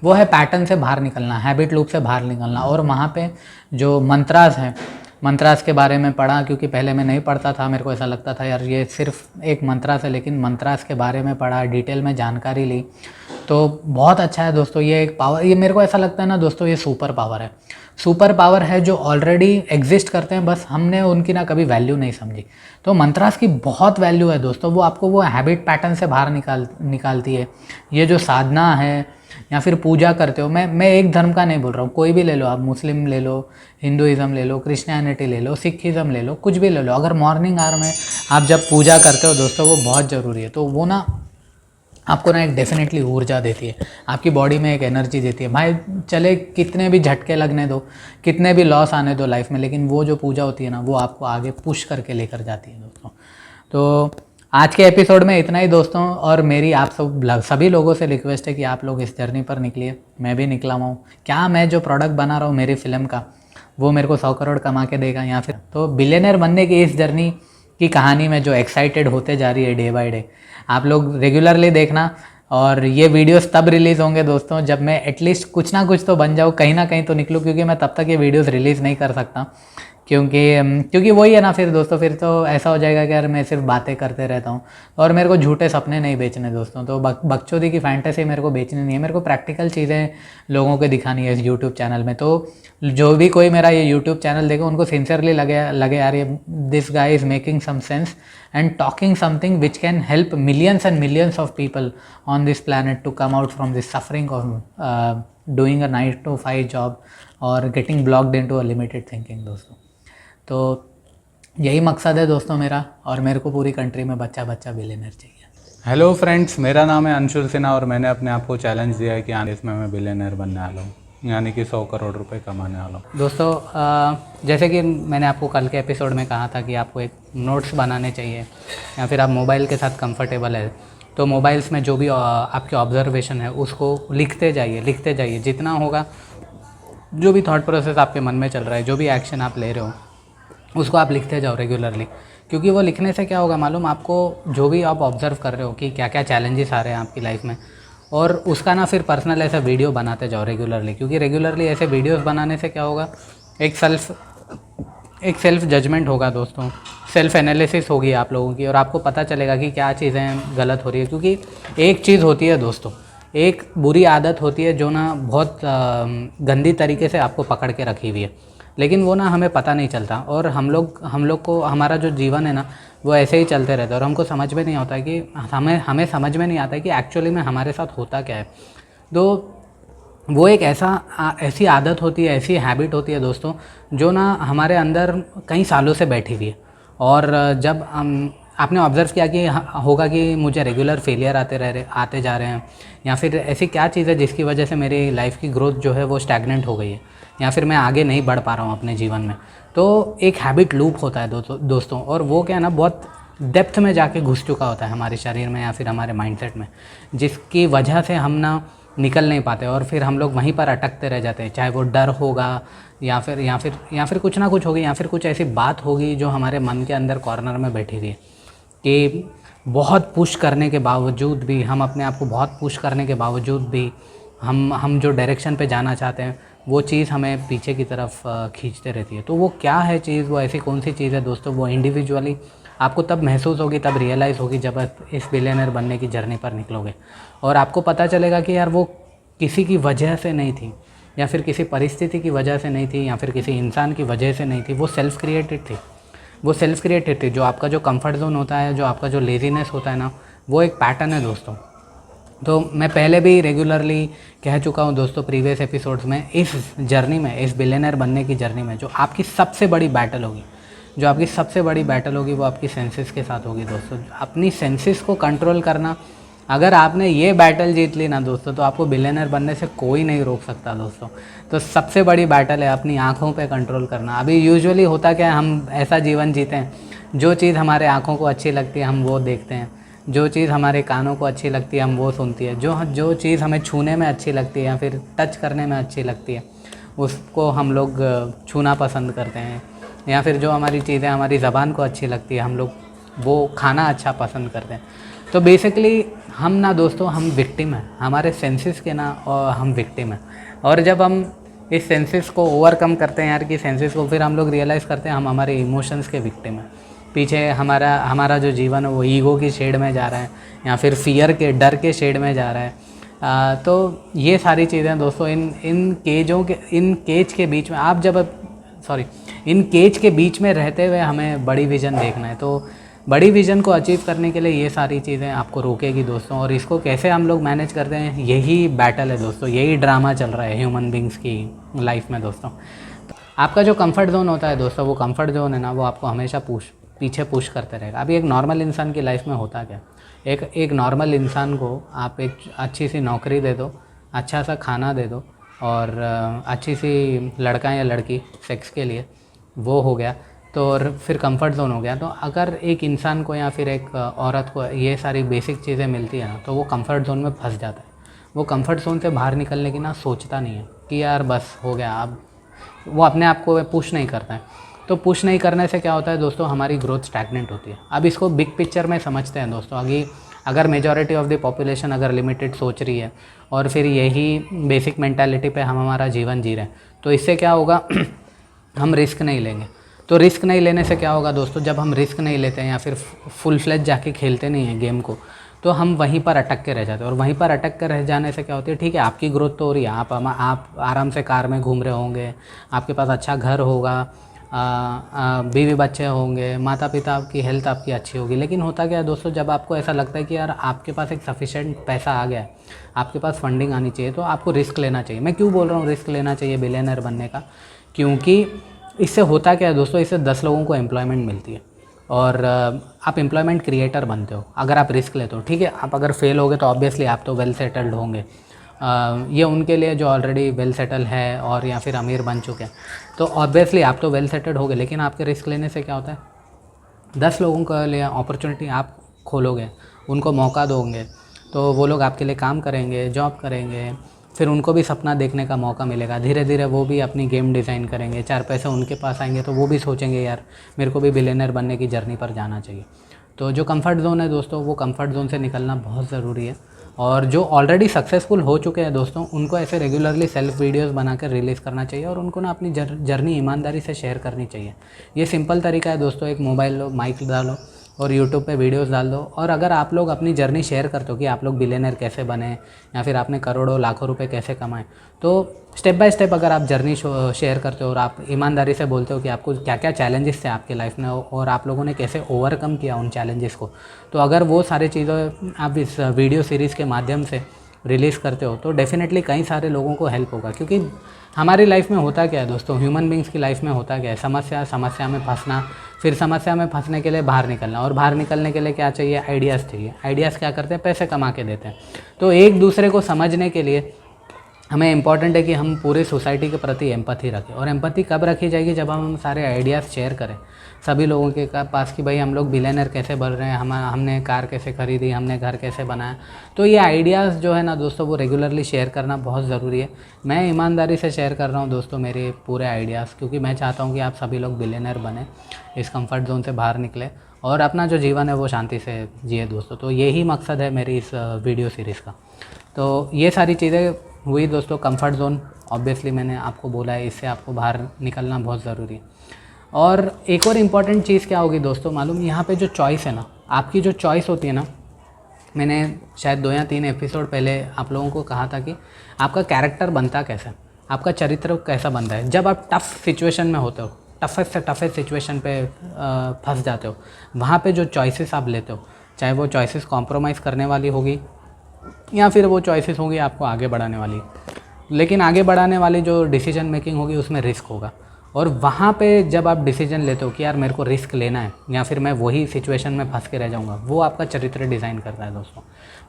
वो है पैटर्न से बाहर निकलना, हैबिट लूप से बाहर निकलना। और वहाँ पे जो मंत्रास हैं, मंत्रास के बारे में पढ़ा, क्योंकि पहले मैं नहीं पढ़ता था, मेरे को ऐसा लगता था यार ये सिर्फ एक मंत्रास है, लेकिन मंत्रास के बारे में पढ़ा, डिटेल में जानकारी ली, तो बहुत अच्छा है दोस्तों। ये एक पावर, ये मेरे को ऐसा लगता है ना दोस्तों, ये सुपर पावर है जो ऑलरेडी एग्जिस्ट करते हैं, बस हमने उनकी ना कभी वैल्यू नहीं समझी। तो मंत्रास की बहुत वैल्यू है दोस्तों, वो आपको वो हैबिट पैटर्न से बाहर निकालती है। ये जो साधना है या फिर पूजा करते हो, मैं एक धर्म का नहीं बोल रहा हूँ, कोई भी ले लो आप, मुस्लिम ले लो, हिंदुइज़्म ले लो, क्रिश्चियनिटी ले लो, सिखिज़म ले लो, कुछ भी ले लो। अगर मॉर्निंग आवर में आप जब पूजा करते हो दोस्तों, वो बहुत ज़रूरी है। तो वो ना आपको ना एक डेफिनेटली ऊर्जा देती है, आपकी बॉडी में एक एनर्जी देती है। भाई चले कितने भी झटके लगने दो, कितने भी लॉस आने दो लाइफ में, लेकिन वो जो पूजा होती है ना, वो आपको आगे पुश करके लेकर जाती है दोस्तों। तो आज के एपिसोड में इतना ही दोस्तों, और मेरी आप सभी लोगों से रिक्वेस्ट है कि आप लोग इस जर्नी पर निकलिए। मैं भी निकला हुआ हूँ। क्या मैं जो प्रोडक्ट बना रहा हूँ मेरी फिल्म का, वो मेरे को 100 करोड़ कमा के देगा या फिर, तो बिलियनर बनने की इस जर्नी की कहानी में जो एक्साइटेड होते जा रही है डे बाय डे, आप लोग रेगुलरली देखना। और ये वीडियोस तब रिलीज़ होंगे दोस्तों जब मैं एटलीस्ट कुछ ना कुछ तो बन जाऊँ, कहीं ना कहीं तो निकलूँ, क्योंकि मैं तब तक ये वीडियोस रिलीज़ नहीं कर सकता। क्योंकि वही है ना फिर दोस्तों, फिर तो ऐसा हो जाएगा कि यार मैं सिर्फ बातें करते रहता हूँ, और मेरे को झूठे सपने नहीं बेचने दोस्तों। तो बकचोदी की फैंटेसी मेरे को बेचनी नहीं है, मेरे को प्रैक्टिकल चीज़ें लोगों को दिखानी है इस यूट्यूब चैनल में। तो जो भी कोई मेरा ये यूट्यूब चैनल देखे उनको सिंसियरली लगे यार ये this guy is making some sense and talking something which can help millions and millions of people on this planet to come out from this suffering of doing a 9 to 5 job और getting blocked into a limited thinking दोस्तों। तो यही मकसद है दोस्तों मेरा, और मेरे को पूरी कंट्री में बच्चा बिलियनर चाहिए। हेलो फ्रेंड्स, मेरा नाम है अंशुल सिन्हा और मैंने अपने आप को चैलेंज दिया है कि आने इसमें मैं बिलियनर बनने वाला हूँ, यानी कि 100 करोड़ रुपए कमाने वाला हूँ। दोस्तों जैसे कि मैंने आपको कल के एपिसोड में कहा था कि आपको एक नोट्स बनाने चाहिए, या फिर आप मोबाइल के साथ कंफर्टेबल है तो मोबाइल्स में जो भी आपके ऑब्जर्वेशन है उसको लिखते जाइए। जितना होगा, जो भी थॉट प्रोसेस आपके मन में चल रहा है, जो भी एक्शन आप ले रहे हो, उसको आप लिखते जाओ रेगुलरली। क्योंकि वो लिखने से क्या होगा मालूम आपको, जो भी आप ऑब्ज़र्व कर रहे हो कि क्या क्या चैलेंजेस आ रहे हैं आपकी लाइफ में, और उसका ना फिर पर्सनल ऐसा वीडियो बनाते जाओ रेगुलरली। क्योंकि रेगुलरली ऐसे वीडियोस बनाने से क्या होगा, एक सेल्फ जजमेंट होगा दोस्तों, सेल्फ एनालिसिस होगी आप लोगों की, और आपको पता चलेगा कि क्या चीज़ें गलत हो रही है। क्योंकि एक चीज़ होती है दोस्तों, एक बुरी आदत होती है जो ना बहुत गंदी तरीके से आपको पकड़ के रखी हुई है, लेकिन वो ना हमें पता नहीं चलता, और हम लोग को हमारा जो जीवन है ना वो ऐसे ही चलते रहता है, और हमको समझ में नहीं आता कि हमें समझ में नहीं आता कि एक्चुअली में हमारे साथ होता क्या है। तो वो एक ऐसी आदत होती है, ऐसी हैबिट होती है दोस्तों, जो ना हमारे अंदर कई सालों से बैठी हुई है। और जब आपने ऑब्ज़र्व किया कि होगा कि मुझे रेगुलर फेलियर आते जा रहे हैं, या फिर ऐसी क्या चीज़ है जिसकी वजह से मेरी लाइफ की ग्रोथ जो है वो स्टैग्नेंट हो गई है, या फिर मैं आगे नहीं बढ़ पा रहा हूँ अपने जीवन में। तो एक हैबिट लूप होता है दोस्तों, और वो क्या है ना बहुत डेप्थ में जाके घुस चुका होता है हमारे शरीर में या फिर हमारे माइंडसेट में, जिसकी वजह से हम ना निकल नहीं पाते, और फिर हम लोग वहीं पर अटकते रह जाते हैं। चाहे वो डर होगा या फिर कुछ ना कुछ होगी, या फिर कुछ ऐसी बात होगी जो हमारे मन के अंदर कॉर्नर में बैठी हुई है कि बहुत पुश करने के बावजूद भी, हम अपने आप को बहुत पुश करने के बावजूद भी हम जो डायरेक्शन पे जाना चाहते हैं वो चीज़ हमें पीछे की तरफ खींचते रहती है। तो वो क्या है चीज़, वो ऐसी कौन सी चीज़ है दोस्तों, वो इंडिविजुअली आपको तब महसूस होगी, तब रियलाइज़ होगी जब आप इस बिलियनर बनने की जर्नी पर निकलोगे, और आपको पता चलेगा कि यार वो किसी की वजह से नहीं थी, या फिर किसी परिस्थिति की वजह से नहीं थी, या फिर किसी इंसान की वजह से नहीं थी, वो सेल्फ क्रिएटेड थी। जो आपका जो कंफर्ट जोन होता है, जो आपका जो लेज़ीनेस होता है ना, वो एक पैटर्न है दोस्तों। तो मैं पहले भी रेगुलरली कह चुका हूँ दोस्तों प्रीवियस एपिसोड्स में, इस जर्नी में, इस बिलियनर बनने की जर्नी में जो आपकी सबसे बड़ी बैटल होगी वो आपकी सेंसेस के साथ होगी दोस्तों। अपनी सेंसेस को कंट्रोल करना, अगर आपने ये बैटल जीत ली ना दोस्तों, तो आपको बिलियनर बनने से कोई नहीं रोक सकता दोस्तों। तो सबसे बड़ी बैटल है अपनी आँखों पे कंट्रोल करना। अभी यूजुअली होता क्या है, हम ऐसा जीवन जीते हैं, जो चीज़ हमारे आँखों को अच्छी लगती है हम वो देखते हैं, जो चीज़ हमारे कानों को अच्छी लगती है हम वो सुनती है, जो चीज़ हमें छूने में अच्छी लगती है या फिर टच करने में अच्छी लगती है उसको हम लोग छूना पसंद करते हैं, या फिर जो हमारी चीज़ें हमारी ज़बान को अच्छी लगती है हम लोग वो खाना अच्छा पसंद करते हैं। तो बेसिकली हम ना दोस्तों, हम विक्टिम हैं हमारे सेंसेस के ना, और हम विक्टिम हैं। और जब हम इस सेंसेस को ओवरकम करते हैं यार, कि सेंसेस को, फिर हम लोग रियलाइज़ करते हैं हम हमारे इमोशंस के विक्टिम हैं। पीछे हमारा जो जीवन है वो ईगो की शेड में जा रहा है, या फिर फियर के, डर के शेड में जा रहा है। तो ये सारी चीज़ें दोस्तों, इन केज के बीच में इन केज के बीच में रहते हुए हमें बड़ी विज़न देखना है। तो बड़ी विज़न को अचीव करने के लिए ये सारी चीज़ें आपको रोकेगी दोस्तों, और इसको कैसे हम लोग मैनेज करते हैं, यही बैटल है दोस्तों, यही ड्रामा चल रहा है ह्यूमन बींग्स की लाइफ में दोस्तों। आपका जो कंफर्ट जोन होता है दोस्तों, वो कंफर्ट जोन है ना, वो आपको हमेशा पीछे पुश करते रहेगा। अभी एक नॉर्मल इंसान की लाइफ में होता क्या, एक नॉर्मल इंसान को आप एक अच्छी सी नौकरी दे दो, अच्छा सा खाना दे दो, और अच्छी सी लड़का या लड़की सेक्स के लिए, वो हो गया, तो और फिर कंफर्ट जोन हो गया। तो अगर एक इंसान को या फिर एक औरत को ये सारी बेसिक चीज़ें मिलती है ना, तो वो कंफर्ट जोन में फंस जाता है। वो कंफर्ट जोन से बाहर निकलने की ना सोचता नहीं है कि यार बस हो गया, अब वो अपने आप को पुश नहीं करता है। तो पुश नहीं करने से क्या होता है दोस्तों, हमारी ग्रोथ स्टैग्नेंट होती है। अब इसको बिग पिक्चर में समझते हैं दोस्तों। अगर मेजॉरिटी ऑफ द पॉपुलेशन अगर लिमिटेड सोच रही है और फिर यही बेसिक मेंटालिटी पे हम हमारा जीवन जी रहे हैं, तो इससे क्या होगा हम रिस्क नहीं लेंगे। तो रिस्क नहीं लेने से क्या होगा दोस्तों, जब हम रिस्क नहीं लेते हैं या फिर फुल फ्लेज जाके खेलते नहीं हैं गेम को, तो हम वहीं पर अटक के रह जाते हैं। और वहीं पर अटक के रह जाने से क्या होती है, ठीक है आपकी ग्रोथ तो हो रही है, आप आराम से कार में घूम रहे होंगे, आपके पास अच्छा घर होगा, बीवी बच्चे होंगे, माता पिता की हेल्थ आपकी अच्छी होगी। लेकिन होता क्या है दोस्तों, जब आपको ऐसा लगता है कि यार आपके पास एक सफिशेंट पैसा आ गया है, आपके पास फंडिंग आनी चाहिए, तो आपको रिस्क लेना चाहिए। मैं क्यों बोल रहा हूँ रिस्क लेना चाहिए बिलियनर बनने का, क्योंकि इससे होता क्या है दोस्तों, इससे 10 लोगों को एम्प्लॉयमेंट मिलती है और आप एम्प्लॉयमेंट क्रिएटर बनते हो अगर आप रिस्क लेते हो। ठीक है, आप अगर फेल होगे तो ऑब्वियसली आप तो वेल सेटल्ड होंगे। ये उनके लिए जो ऑलरेडी वेल सेटल है और या फिर अमीर बन चुके हैं, तो ऑब्वियसली आप तो वेल सेटल्ड होगे। लेकिन आपके रिस्क लेने से क्या होता है, 10 लोगों के लिए अपॉर्चुनिटी आप खोलोगे, उनको मौका दोगे, तो वो लोग आपके लिए काम करेंगे, जॉब करेंगे, फिर उनको भी सपना देखने का मौका मिलेगा। धीरे धीरे वो भी अपनी गेम डिज़ाइन करेंगे, 4 पैसे उनके पास आएंगे, तो वो भी सोचेंगे यार मेरे को भी बिलियनर बनने की जर्नी पर जाना चाहिए। तो जो कंफर्ट ज़ोन है दोस्तों, वो कंफर्ट ज़ोन से निकलना बहुत ज़रूरी है। और जो ऑलरेडी सक्सेसफुल हो चुके हैं दोस्तों, उनको ऐसे रेगुलरली सेल्फ वीडियोस बनाकर रिलीज़ करना चाहिए और उनको ना अपनी जर्नी ईमानदारी से शेयर करनी चाहिए। ये सिंपल तरीका है दोस्तों, एक मोबाइल लो, माइक डालो और यूट्यूब पे वीडियोस डाल दो। और अगर आप लोग अपनी जर्नी शेयर करते हो कि आप लोग बिलियनर कैसे बने या फिर आपने करोड़ों लाखों रुपए कैसे कमाए, तो स्टेप बाय स्टेप अगर आप जर्नी शेयर करते हो और आप ईमानदारी से बोलते हो कि आपको क्या क्या चैलेंजेस थे आपकी लाइफ में और आप लोगों ने कैसे ओवरकम किया उन चैलेंजेस को, तो अगर वो सारी चीज़ें आप इस वीडियो सीरीज़ के माध्यम से रिलीज़ करते हो, तो डेफिनेटली कई सारे लोगों को हेल्प होगा। क्योंकि हमारी लाइफ में होता क्या है दोस्तों, ह्यूमन बींग्स की लाइफ में होता क्या है, समस्या में फंसना, फिर समस्या में फंसने के लिए बाहर निकलना, और बाहर निकलने के लिए क्या चाहिए, आइडियाज़ चाहिए। आइडियाज़ क्या करते हैं, पैसे कमा के देते हैं। तो एक दूसरे को समझने के लिए हमें इम्पॉर्टेंट है कि हम पूरी सोसाइटी के प्रति एम्पैथी रखें। और एम्पैथी कब रखी जाएगी, जब हम सारे आइडियाज़ शेयर करें सभी लोगों के पास कि भाई हम लोग बिलियनर कैसे बन रहे हैं, हमने कार कैसे खरीदी, हमने घर कैसे बनाया। तो ये आइडियाज़ जो है ना दोस्तों, वो रेगुलरली शेयर करना बहुत ज़रूरी है। मैं ईमानदारी से शेयर कर रहा हूँ दोस्तों मेरे पूरे आइडियाज़, क्योंकि मैं चाहता हूँ कि आप सभी लोग बिलियनर बने, इस कंफर्ट जोन से बाहर निकले और अपना जो जीवन है वो शांति से जिए दोस्तों। तो यही मकसद है मेरी इस वीडियो सीरीज़ का। तो ये सारी चीज़ें हुई दोस्तों, कंफर्ट जोन ऑब्वियसली मैंने आपको बोला है, इससे आपको बाहर निकलना बहुत ज़रूरी है। और एक और इम्पॉर्टेंट चीज़ क्या होगी दोस्तों मालूम, यहाँ पे जो चॉइस है ना, आपकी जो चॉइस होती है ना, मैंने शायद 2 या 3 एपिसोड पहले आप लोगों को कहा था कि आपका कैरेक्टर बनता कैसा है, आपका चरित्र कैसा बनता है जब आप टफ़ सिचुएशन में होते हो, टफेस्ट से टफेस्ट सिचुएशन पे फंस जाते हो। वहाँ पे जो चॉइसेस आप लेते हो, चाहे वो चॉइसेस कॉम्प्रोमाइज़ करने वाली होगी या फिर वो चॉइसेस होंगी आपको आगे बढ़ाने वाली, लेकिन आगे बढ़ाने वाली जो डिसीजन मेकिंग होगी उसमें रिस्क होगा। और वहाँ पे जब आप डिसीजन लेते हो कि यार मेरे को रिस्क लेना है या फिर मैं वही सिचुएशन में फंस के रह जाऊँगा, वो आपका चरित्र डिज़ाइन करता है दोस्तों,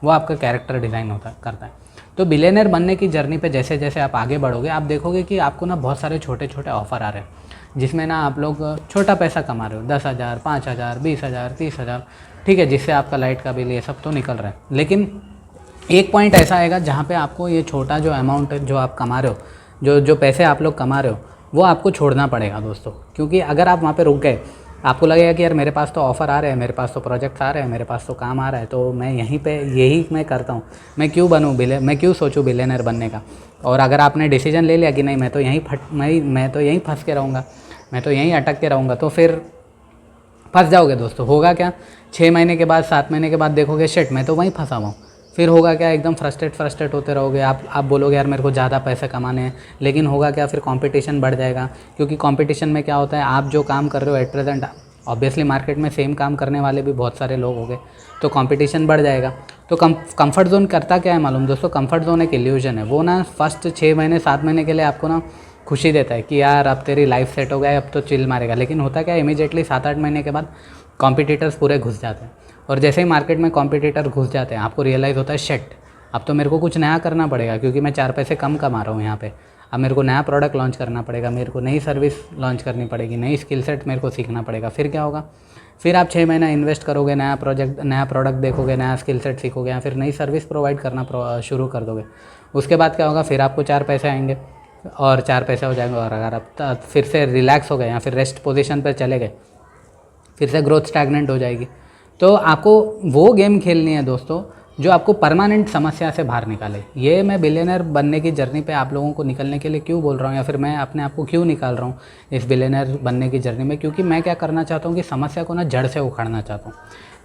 वो आपका कैरेक्टर डिज़ाइन करता है। तो बिलियनर बनने की जर्नी पे जैसे जैसे आप आगे बढ़ोगे, आप देखोगे कि आपको ना बहुत सारे छोटे छोटे ऑफ़र आ रहे हैं, जिसमें ना आप लोग छोटा पैसा कमा रहे हो, 10,000, 5,000, 20,000, 30,000, ठीक है, जिससे आपका लाइट का बिल ये सब तो निकल रहा है। लेकिन एक पॉइंट ऐसा आएगा जहाँ पे आपको ये छोटा जो अमाउंट जो आप कमा रहे हो, जो पैसे आप लोग कमा रहे हो, वो आपको छोड़ना पड़ेगा दोस्तों। क्योंकि अगर आप वहाँ पे रुक गए, आपको लगेगा कि यार मेरे पास तो ऑफ़र आ रहे हैं, मेरे पास तो प्रोजेक्ट्स आ रहे हैं, मेरे पास तो काम आ रहा है, तो मैं यहीं पे यही मैं करता हूँ, मैं क्यों बनूँ मैं क्यों सोचूँ बिलियनर बनने का। और अगर आपने डिसीजन ले लिया कि नहीं मैं तो यहीं फंस के रहूँगा, मैं तो यहीं अटक के रहूँगा, तो फिर फंस जाओगे दोस्तों। होगा क्या, 6 महीने के बाद 7 महीने के बाद देखोगे शिट मैं तो वहीं फंसा हुआ हूँ। फिर होगा क्या, एकदम फ्रस्ट्रेट होते रहोगे। आप बोलोगे यार मेरे को ज़्यादा पैसे कमाने हैं, लेकिन होगा क्या, फिर कंपटीशन बढ़ जाएगा। क्योंकि कंपटीशन में क्या होता है, आप जो काम कर रहे हो एट प्रेजेंट, ऑब्वियसली मार्केट में सेम काम करने वाले भी बहुत सारे लोग होंगे, तो कंपटीशन बढ़ जाएगा। तो कंफर्ट जोन करता क्या है मालूम दोस्तों, कंफर्ट जोन एक इल्यूजन है। वो ना फर्स्ट 6 महीने 7 महीने के लिए आपको ना खुशी देता है कि यार अब तेरी लाइफ सेट हो गया, अब तो चिल मारेगा। लेकिन होता क्या है, इमीडिएटली 7-8 महीने के बाद कॉम्पिटिटर्स पूरे घुस जाते हैं। और जैसे ही मार्केट में कॉम्पिटिटर घुस जाते हैं, आपको रियलाइज़ होता है शिट अब तो मेरे को कुछ नया करना पड़ेगा, क्योंकि मैं 4 पैसे कम कमा रहा हूँ यहाँ पे। अब मेरे को नया प्रोडक्ट लॉन्च करना पड़ेगा, मेरे को नई सर्विस लॉन्च करनी पड़ेगी, नई स्किल सेट मेरे को सीखना पड़ेगा। फिर क्या होगा, फिर आप 6 महीना इन्वेस्ट करोगे, नया प्रोडक्ट देखोगे, नया स्किल सेट सीखोगे, या फिर नई सर्विस प्रोवाइड करना शुरू कर दोगे। उसके बाद क्या होगा, फिर आपको 4 पैसे आएंगे और 4 पैसे हो जाएंगे, और अगर आप फिर से रिलैक्स हो गए या फिर रेस्ट पोजीशन पर चले गए, फिर से ग्रोथ स्टैग्नेंट हो जाएगी। तो आपको वो गेम खेलनी है दोस्तों जो आपको परमानेंट समस्या से बाहर निकाले। ये मैं बिलियनर बनने की जर्नी पे आप लोगों को निकलने के लिए क्यों बोल रहा हूँ, या फिर मैं अपने आप को क्यों निकाल रहा हूँ इस बिलियनर बनने की जर्नी में, क्योंकि मैं क्या करना चाहता हूँ कि समस्या को ना जड़ से उखाड़ना चाहता हूँ।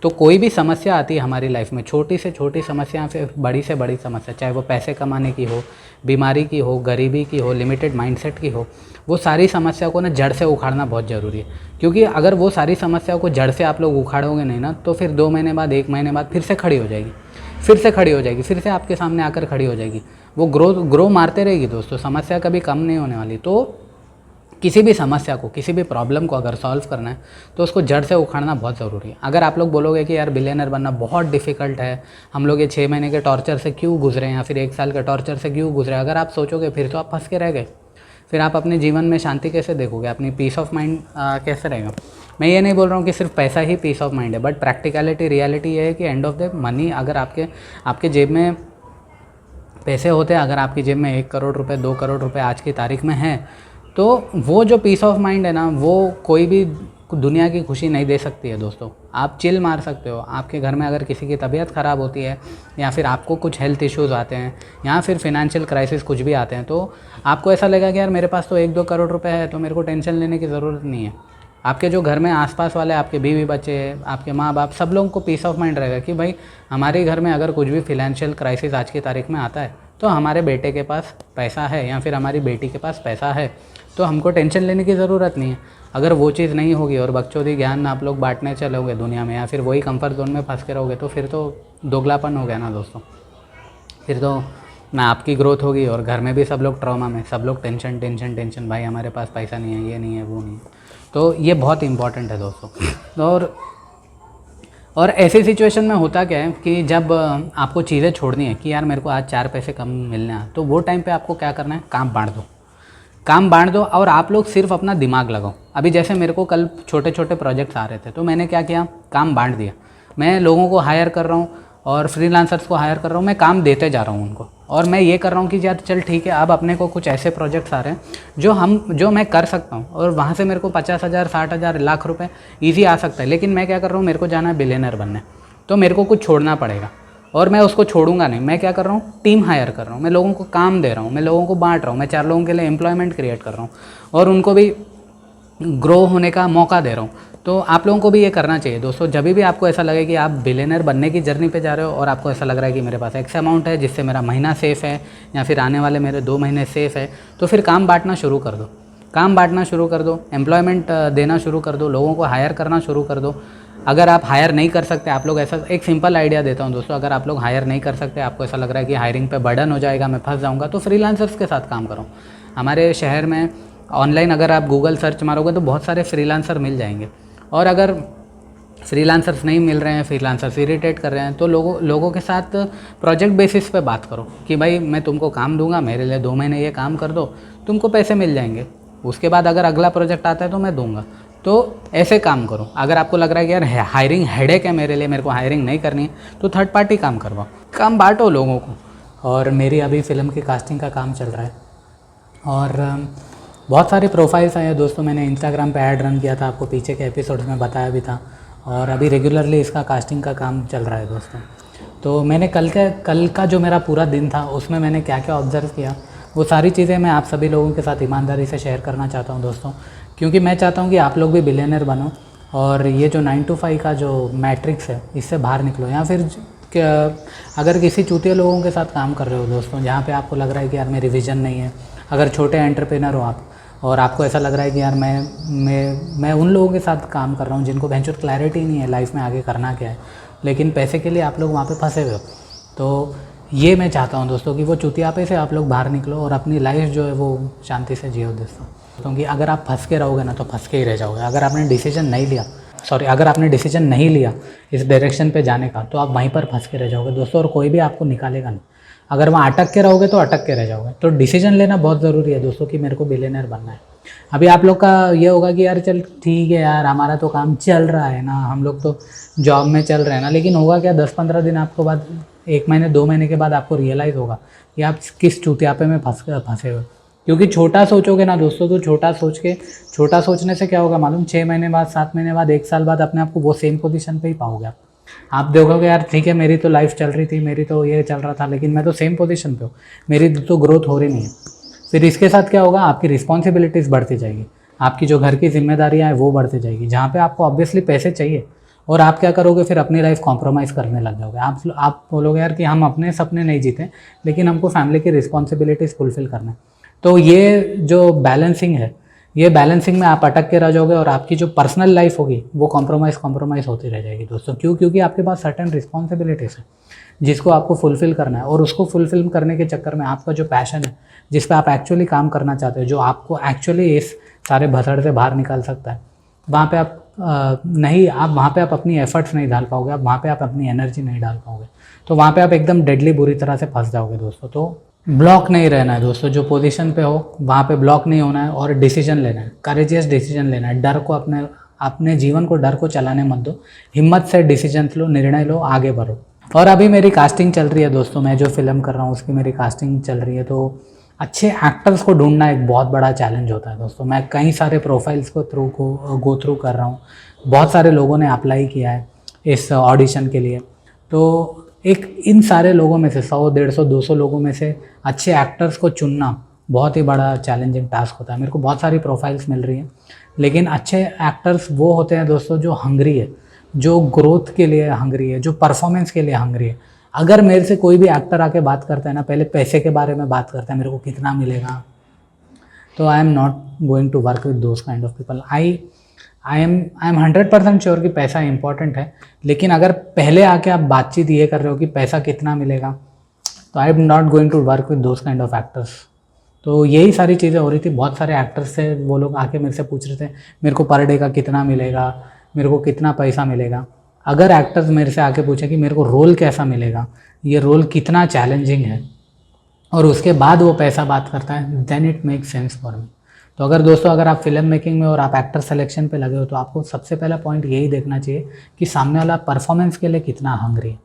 तो कोई भी समस्या आती है हमारी लाइफ में, छोटी से छोटी समस्या फिर बड़ी से बड़ी समस्या, चाहे वो पैसे कमाने की हो, बीमारी की हो, गरीबी की हो, लिमिटेड माइंडसेट की हो, वो सारी समस्या को ना जड़ से उखाड़ना बहुत ज़रूरी है। क्योंकि अगर वो सारी समस्याओं को जड़ से आप लोग उखाड़ोगे नहीं ना, तो फिर 2 महीने बाद, 1 महीने बाद फिर से खड़ी हो जाएगी, फिर से आपके सामने आकर खड़ी हो जाएगी। वो ग्रो मारते रहेगी दोस्तों, समस्या कभी कम नहीं होने वाली। तो किसी भी समस्या को, किसी भी प्रॉब्लम को अगर सॉल्व करना है तो उसको जड़ से उखाड़ना बहुत ज़रूरी है। अगर आप लोग बोलोगे कि यार बिलियनर बनना बहुत डिफ़िकल्ट है, हम लोग ये 6 महीने के टॉर्चर से क्यों गुजरे हैं या फिर 1 साल के टॉर्चर से क्यों गुजरे, अगर आप सोचोगे फिर तो आप फंस के रह गए। फिर आप अपने जीवन में शांति कैसे देखोगे, अपनी पीस ऑफ माइंड कैसे रहेगा। मैं ये नहीं बोल रहा हूँ कि सिर्फ पैसा ही पीस ऑफ माइंड है, बट प्रैक्टिकलिटी, रियलिटी ये है कि एंड ऑफ द मनी अगर आपके जेब में पैसे होते हैं, अगर आपकी जेब में 1 करोड़ रुपए, 2 करोड़ रुपए आज की तारीख में है, तो वो जो पीस ऑफ माइंड है ना, वो कोई भी दुनिया की खुशी नहीं दे सकती है दोस्तों। आप चिल मार सकते हो। आपके घर में अगर किसी की तबीयत ख़राब होती है, या फिर आपको कुछ हेल्थ इश्यूज़ आते हैं, या फिर फिनेंशियल क्राइसिस कुछ भी आते हैं, तो आपको ऐसा लगेगा कि यार मेरे पास तो 1-2 करोड़ रुपए है, तो मेरे को टेंशन लेने की ज़रूरत नहीं है। आपके जो घर में आसपास वाले, आपके बीवी बच्चे, आपके माँ बाप, सब लोगों को पीस ऑफ माइंड रहेगा कि भाई हमारे घर में अगर कुछ भी फिनेंशियल क्राइसिस आज की तारीख में आता है, तो हमारे बेटे के पास पैसा है या फिर हमारी बेटी के पास पैसा है, तो हमको टेंशन लेने की ज़रूरत नहीं है। अगर वो चीज़ नहीं होगी और बकचोदी ज्ञान आप लोग बांटने चलोगे दुनिया में, या फिर वही कंफर्ट जोन में फंस के रहोगे, तो फिर तो दोगलापन हो गया ना दोस्तों। फिर तो ना आपकी ग्रोथ होगी और घर में भी सब लोग ट्रॉमा में, सब लोग टेंशन, भाई हमारे पास पैसा नहीं है, ये नहीं है, वो नहीं है। तो ये बहुत इंपॉर्टेंट है दोस्तों। और ऐसी सिचुएशन में होता क्या है कि जब आपको चीज़ें छोड़नी है कि यार मेरे को आज 4 पैसे कम मिलने हैं, तो वो टाइम पे आपको क्या करना है, काम बांट दो और आप लोग सिर्फ अपना दिमाग लगाओ। अभी जैसे मेरे को कल छोटे छोटे प्रोजेक्ट्स आ रहे थे, तो मैंने क्या किया, काम बांट दिया। मैं लोगों को हायर कर रहा हूँ और फ्रीलांसर्स को हायर कर रहा हूँ, मैं काम देते जा रहा हूँ उनको, और मैं ये कर रहा हूँ कि यार चल ठीक है, अब अपने को कुछ ऐसे प्रोजेक्ट्स आ रहे हैं जो मैं कर सकता हूँ, और वहाँ से मेरे को 50,000, 60,000, लाख रुपए ईजी आ सकता है। लेकिन मैं क्या कर रहा हूँ, मेरे को जाना है बिलियनर बनने, तो मेरे को कुछ छोड़ना पड़ेगा, और मैं उसको छोड़ूंगा नहीं। मैं क्या कर रहा हूँ, टीम हायर कर रहा हूँ, मैं लोगों को काम दे रहा हूँ, मैं लोगों को बांट रहा हूँ, मैं 4 लोगों के लिए एम्प्लॉयमेंट क्रिएट कर रहा हूँ और उनको भी ग्रो होने का मौका दे रहा हूँ। तो आप लोगों को भी ये करना चाहिए दोस्तों। जब भी आपको ऐसा लगे कि आप बिलियनर बनने की जर्नी पे जा रहे हो और आपको ऐसा लग रहा है कि मेरे पास एक्स अमाउंट है जिससे मेरा महीना सेफ़ है, या फिर आने वाले मेरे 2 महीने सेफ़ है, तो फिर काम बांटना शुरू कर दो, एम्प्लॉयमेंट देना शुरू कर दो, लोगों को हायर करना शुरू कर दो। अगर आप हायर नहीं कर सकते, आप लोग ऐसा एक सिंपल आइडिया देता हूँ दोस्तों, अगर आप लोग हायर नहीं कर सकते, आपको ऐसा लग रहा है कि हायरिंग पे बर्डन हो जाएगा, मैं फंस जाऊँगा, तो फ्रीलांसर्स के साथ काम करो। हमारे शहर में ऑनलाइन अगर आप गूगल सर्च मारोगे तो बहुत सारे फ्रीलांसर मिल जाएंगे। और अगर फ्रीलांसर्स नहीं मिल रहे हैं, फ्रीलांसर्स इरिटेट कर रहे हैं, तो लोगों के साथ प्रोजेक्ट बेसिस पे बात करो कि भाई मैं तुमको काम दूंगा, मेरे लिए 2 महीने ये काम कर दो, तुमको पैसे मिल जाएंगे, उसके बाद अगर अगला प्रोजेक्ट आता है तो मैं दूंगा। तो ऐसे काम करो। अगर आपको लग रहा है कि यार हायरिंग हेडेक है मेरे लिए, मेरे को हायरिंग नहीं करनी है, तो थर्ड पार्टी काम करवाओ, काम बांटो लोगों को। और मेरी अभी फ़िल्म की कास्टिंग का काम चल रहा है, और बहुत सारे प्रोफाइल्स आए हैं दोस्तों। मैंने इंस्टाग्राम पे ऐड रन किया था, आपको पीछे के एपिसोड्स में बताया भी था, और अभी रेगुलरली इसका कास्टिंग का काम चल रहा है दोस्तों। तो मैंने कल का जो मेरा पूरा दिन था, उसमें मैंने क्या क्या ऑब्ज़र्व किया, वो सारी चीज़ें मैं आप सभी लोगों के साथ ईमानदारी से शेयर करना चाहता हूँ दोस्तों, क्योंकि मैं चाहता हूँ कि आप लोग भी बिलियनर बनो, और ये जो 9 to 5 का जो मैट्रिक्स है, इससे बाहर निकलो। या फिर अगर किसी चूतिया लोगों के साथ काम कर रहे हो दोस्तों, जहाँ पे आपको लग रहा है कि यार मेरी विज़न नहीं है, अगर छोटे एंटरप्रेनर हो आप और आपको ऐसा लग रहा है कि यार मैं उन लोगों के साथ काम कर रहा हूँ जिनको बेंचर क्लैरिटी नहीं है लाइफ में आगे करना क्या है, लेकिन पैसे के लिए आप लोग वहाँ पे फंसे हुए हो, तो ये मैं चाहता हूँ दोस्तों कि वो चुतियापे से आप लोग बाहर निकलो और अपनी लाइफ जो है वो शांति से जियो दोस्तों। क्योंकि अगर आप फंस के रहोगे ना, तो फंस के ही रह जाओगे। अगर आपने डिसीजन नहीं लिया इस डायरेक्शन पे जाने का, तो आप वहीं पर फंस के रह जाओगे दोस्तों, और कोई भी आपको निकालेगा नहीं। अगर वहाँ अटक के रहोगे तो अटक के रह जाओगे। तो डिसीजन लेना बहुत ज़रूरी है दोस्तों कि मेरे को बिलियनर बनना है। अभी आप लोग का ये होगा कि यार चल ठीक है यार, हमारा तो काम चल रहा है ना, हम लोग तो जॉब में चल रहे हैं ना, लेकिन होगा क्या 10-15 दिन आपको बाद, 1 महीने 2 महीने के बाद आपको रियलाइज़ होगा कि आप किस चूतियापे में फंसे हुए। क्योंकि छोटा सोचोगे ना दोस्तों, तो छोटा सोचने से क्या होगा मालूम, 6 महीने बाद, 7 महीने बाद, 1 साल बाद अपने आप को वो सेम पोजीशन पे ही पाओगे आप देखोगे यार ठीक है मेरी तो लाइफ चल रही थी, मेरी तो ये चल रहा था, लेकिन मैं तो सेम पोजीशन पे हूँ, मेरी तो ग्रोथ हो रही नहीं है। फिर इसके साथ क्या होगा, आपकी रिस्पॉन्सिबिलिटीज़ बढ़ती जाएगी, आपकी जो घर की जिम्मेदारियाँ हैं वो बढ़ती जाएगी, जहाँ पे आपको ऑब्वियसली पैसे चाहिए। और आप क्या करोगे, फिर अपनी लाइफ कॉम्प्रोमाइज़ करने लग जाओगे। आप बोलोगे यार कि हम अपने सपने नहीं जीते, लेकिन हमको फैमिली की रिस्पॉन्सिबिलिटीज़ फुलफिल करना है। तो ये जो बैलेंसिंग है, ये बैलेंसिंग में आप अटक के रह जाओगे और आपकी जो पर्सनल लाइफ होगी वो कॉम्प्रोमाइज़ होती रह जाएगी दोस्तों। क्योंकि आपके पास सर्टेन रिस्पॉन्सिबिलिटीज़ है जिसको आपको फुलफ़िल करना है, और उसको फुलफ़िल करने के चक्कर में आपका जो पैशन है, जिस पे आप एक्चुअली काम करना चाहते हो, जो आपको एक्चुअली इस सारे भसड़ से बाहर निकाल सकता है, वहाँ पे आप वहाँ पे आप अपनी एफर्ट्स नहीं डाल पाओगे, वहाँ पे आप अपनी एनर्जी नहीं डाल पाओगे। तो वहाँ पे आप एकदम डेडली बुरी तरह से फंस जाओगे दोस्तों। तो ब्लॉक नहीं रहना है दोस्तों, जो पोजीशन पे हो वहाँ पे ब्लॉक नहीं होना है, और डिसीजन लेना है, करेजियस डिसीजन लेना है। डर को अपने जीवन को डर को चलाने मत दो, हिम्मत से डिसीजन लो, निर्णय लो, आगे बढ़ो। और अभी मेरी कास्टिंग चल रही है दोस्तों, मैं जो फिल्म कर रहा हूँ उसकी मेरी कास्टिंग चल रही है। तो अच्छे एक्टर्स को ढूंढना एक बहुत बड़ा चैलेंज होता है दोस्तों। मैं कई सारे प्रोफाइल्स को गो थ्रू कर रहा हूँ, बहुत सारे लोगों ने अप्लाई किया है इस ऑडिशन के लिए। तो इन सारे लोगों में से 100, 150, 200 लोगों में से अच्छे एक्टर्स को चुनना बहुत ही बड़ा चैलेंजिंग टास्क होता है। मेरे को बहुत सारी प्रोफाइल्स मिल रही हैं, लेकिन अच्छे एक्टर्स वो होते हैं दोस्तों जो हंग्री है, जो ग्रोथ के लिए हंग्री है, जो परफॉर्मेंस के लिए हंग्री है। अगर मेरे से कोई भी एक्टर आके बात करता है ना, पहले पैसे के बारे में बात करता है, मेरे को कितना मिलेगा, तो I am not going to work with those kind of people. I am 100% sure कि पैसा इंपॉर्टेंट है, लेकिन अगर पहले आके आप बातचीत ये कर रहे हो कि पैसा कितना मिलेगा, तो I am not going to work with those kind of actors. तो यही सारी चीज़ें हो रही थी। बहुत सारे एक्टर्स थे, वो लोग आके मेरे से पूछ रहे थे मेरे को पर डे का कितना मिलेगा, मेरे को कितना पैसा मिलेगा। अगर एक्टर्स मेरे से आके पूछे कि मेरे को रोल कैसा मिलेगा, ये रोल कितना चैलेंजिंग है, और उसके बाद वो पैसा बात करता है, then it make sense for me. तो अगर दोस्तों अगर आप फिल्म मेकिंग में और आप एक्टर सिलेक्शन पे लगे हो, तो आपको सबसे पहला पॉइंट यही देखना चाहिए कि सामने वाला परफॉर्मेंस के लिए कितना हंग्री है,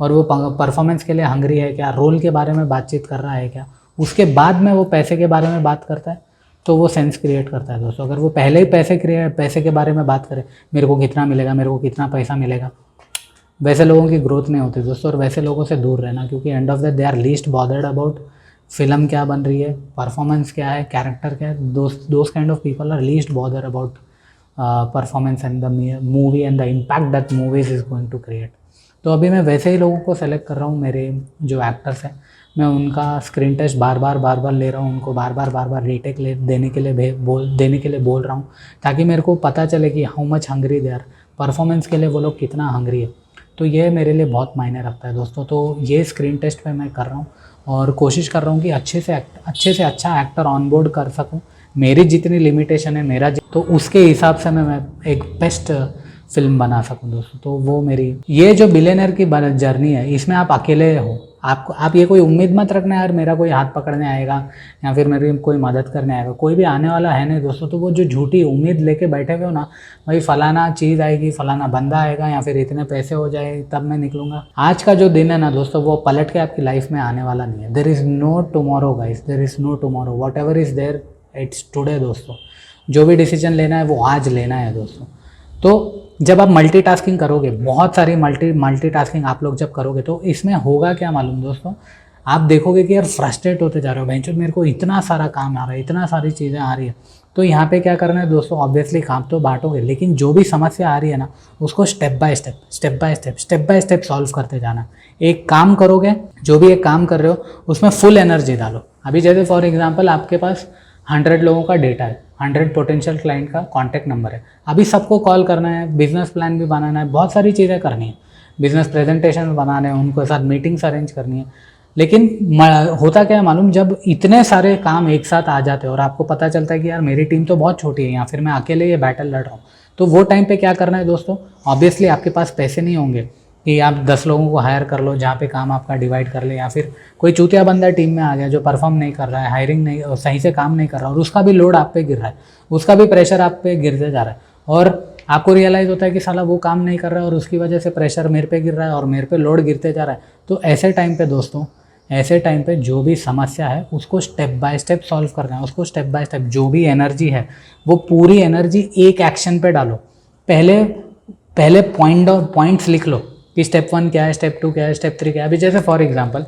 और वो परफॉर्मेंस के लिए हंग्री है क्या, रोल के बारे में बातचीत कर रहा है क्या। उसके बाद में वो पैसे के बारे में बात करता है तो वो सेंस क्रिएट करता है दोस्तों। अगर वो पहले ही पैसे के बारे में बात करे, मेरे को कितना मिलेगा, मेरे को कितना पैसा मिलेगा, वैसे लोगों की ग्रोथ नहीं होती दोस्तों। और वैसे लोगों से दूर रहना, क्योंकि end of the they are least bothered about film क्या बन रही है, परफॉर्मेंस क्या है, कैरेक्टर क्या है। Those kind of people are least bother about performance and the movie and the impact that movies is going to create. तो अभी मैं वैसे ही लोगों को सेलेक्ट कर रहा हूँ। मेरे जो एक्टर्स हैं, मैं उनका स्क्रीन टेस्ट बार बार ले रहा हूँ, उनको बार बार रीटेक देने के लिए बोल रहा हूँ, ताकि मेरे को पता चले कि how much hungry they are, performance के लिए वो लोग कितना हंग्री है। तो ये मेरे लिए बहुत मायने रखता है दोस्तों। तो ये स्क्रीन टेस्ट पे मैं कर रहा हूँ और कोशिश कर रहा हूँ कि अच्छे से अच्छा एक्टर ऑनबोर्ड कर सकूँ। मेरी जितनी लिमिटेशन है तो उसके हिसाब से मैं एक बेस्ट फिल्म बना सकूं दोस्तों। तो वो मेरी ये जो बिलियनर की जर्नी है, इसमें आप अकेले हो। आप ये कोई उम्मीद मत रखना यार मेरा कोई हाथ पकड़ने आएगा या फिर मेरी कोई मदद करने आएगा, कोई भी आने वाला है नहीं दोस्तों। तो वो जो झूठी उम्मीद लेके बैठे हुए हो ना, भाई फलाना चीज़ आएगी, फलाना बंदा आएगा, या फिर इतने पैसे हो जाए तब मैं निकलूँगा, आज का जो दिन है ना दोस्तों, वो पलट के आपकी लाइफ में आने वाला नहीं है। There is no tomorrow guys, there is no tomorrow, whatever is there it's today दोस्तों। जो भी डिसीजन लेना है वो आज लेना है दोस्तों। तो जब आप मल्टीटास्किंग करोगे, बहुत सारी मल्टीटास्किंग आप लोग जब करोगे, तो इसमें होगा क्या मालूम दोस्तों, आप देखोगे कि यार फ्रस्ट्रेट होते जा रहे हो, बेंचो मेरे को इतना सारा काम आ रहा है, इतना सारी चीज़ें आ रही है। तो यहाँ पे क्या करना है दोस्तों, ऑब्वियसली काम तो बांटोगे, लेकिन जो भी समस्या आ रही है ना, उसको स्टेप बाय स्टेप सॉल्व करते जाना। एक काम करोगे, जो भी एक काम कर रहे हो उसमें फुल एनर्जी डालो। अभी जैसे फॉर एग्जाम्पल आपके पास 100 लोगों का डेटा है, 100 पोटेंशियल क्लाइंट का कॉन्टैक्ट नंबर है, अभी सबको कॉल करना है, बिजनेस प्लान भी बनाना है, बहुत सारी चीज़ें करनी है, बिजनेस प्रेजेंटेशन बनाने हैं, उनको साथ मीटिंग्स अरेंज करनी है। लेकिन होता क्या है मालूम, जब इतने सारे काम एक साथ आ जाते हैं और आपको पता चलता है कि यार मेरी टीम तो बहुत छोटी है, या फिर मैं अकेले ये बैटल लड़ रहा हूँ, तो वो टाइम पे क्या करना है दोस्तों, ऑब्वियसली आपके पास पैसे नहीं होंगे, कि आप 10 लोगों को हायर कर लो जहाँ पे काम आपका डिवाइड कर ले, या फिर कोई चूतिया बंदा टीम में आ गया जो परफॉर्म नहीं कर रहा है, हायरिंग नहीं और सही से काम नहीं कर रहा, और उसका भी लोड आप पे गिर रहा है, उसका भी प्रेशर आप पे गिरते जा रहा है, और आपको रियलाइज़ होता है कि साला वो काम नहीं कर रहा है और उसकी वजह से प्रेशर मेरे पे गिर रहा है और मेरे पे लोड गिरते जा रहा है। तो ऐसे टाइम पे दोस्तों, ऐसे टाइम पे जो भी समस्या है उसको स्टेप बाय स्टेप सॉल्व करना है, उसको स्टेप बाय स्टेप, जो भी एनर्जी है वो पूरी एनर्जी एक एक्शन पे डालो। पहले पहले पॉइंट्स लिख लो कि स्टेप 1 क्या है, स्टेप 2 क्या है, स्टेप 3 क्या है। अभी जैसे फॉर एग्जांपल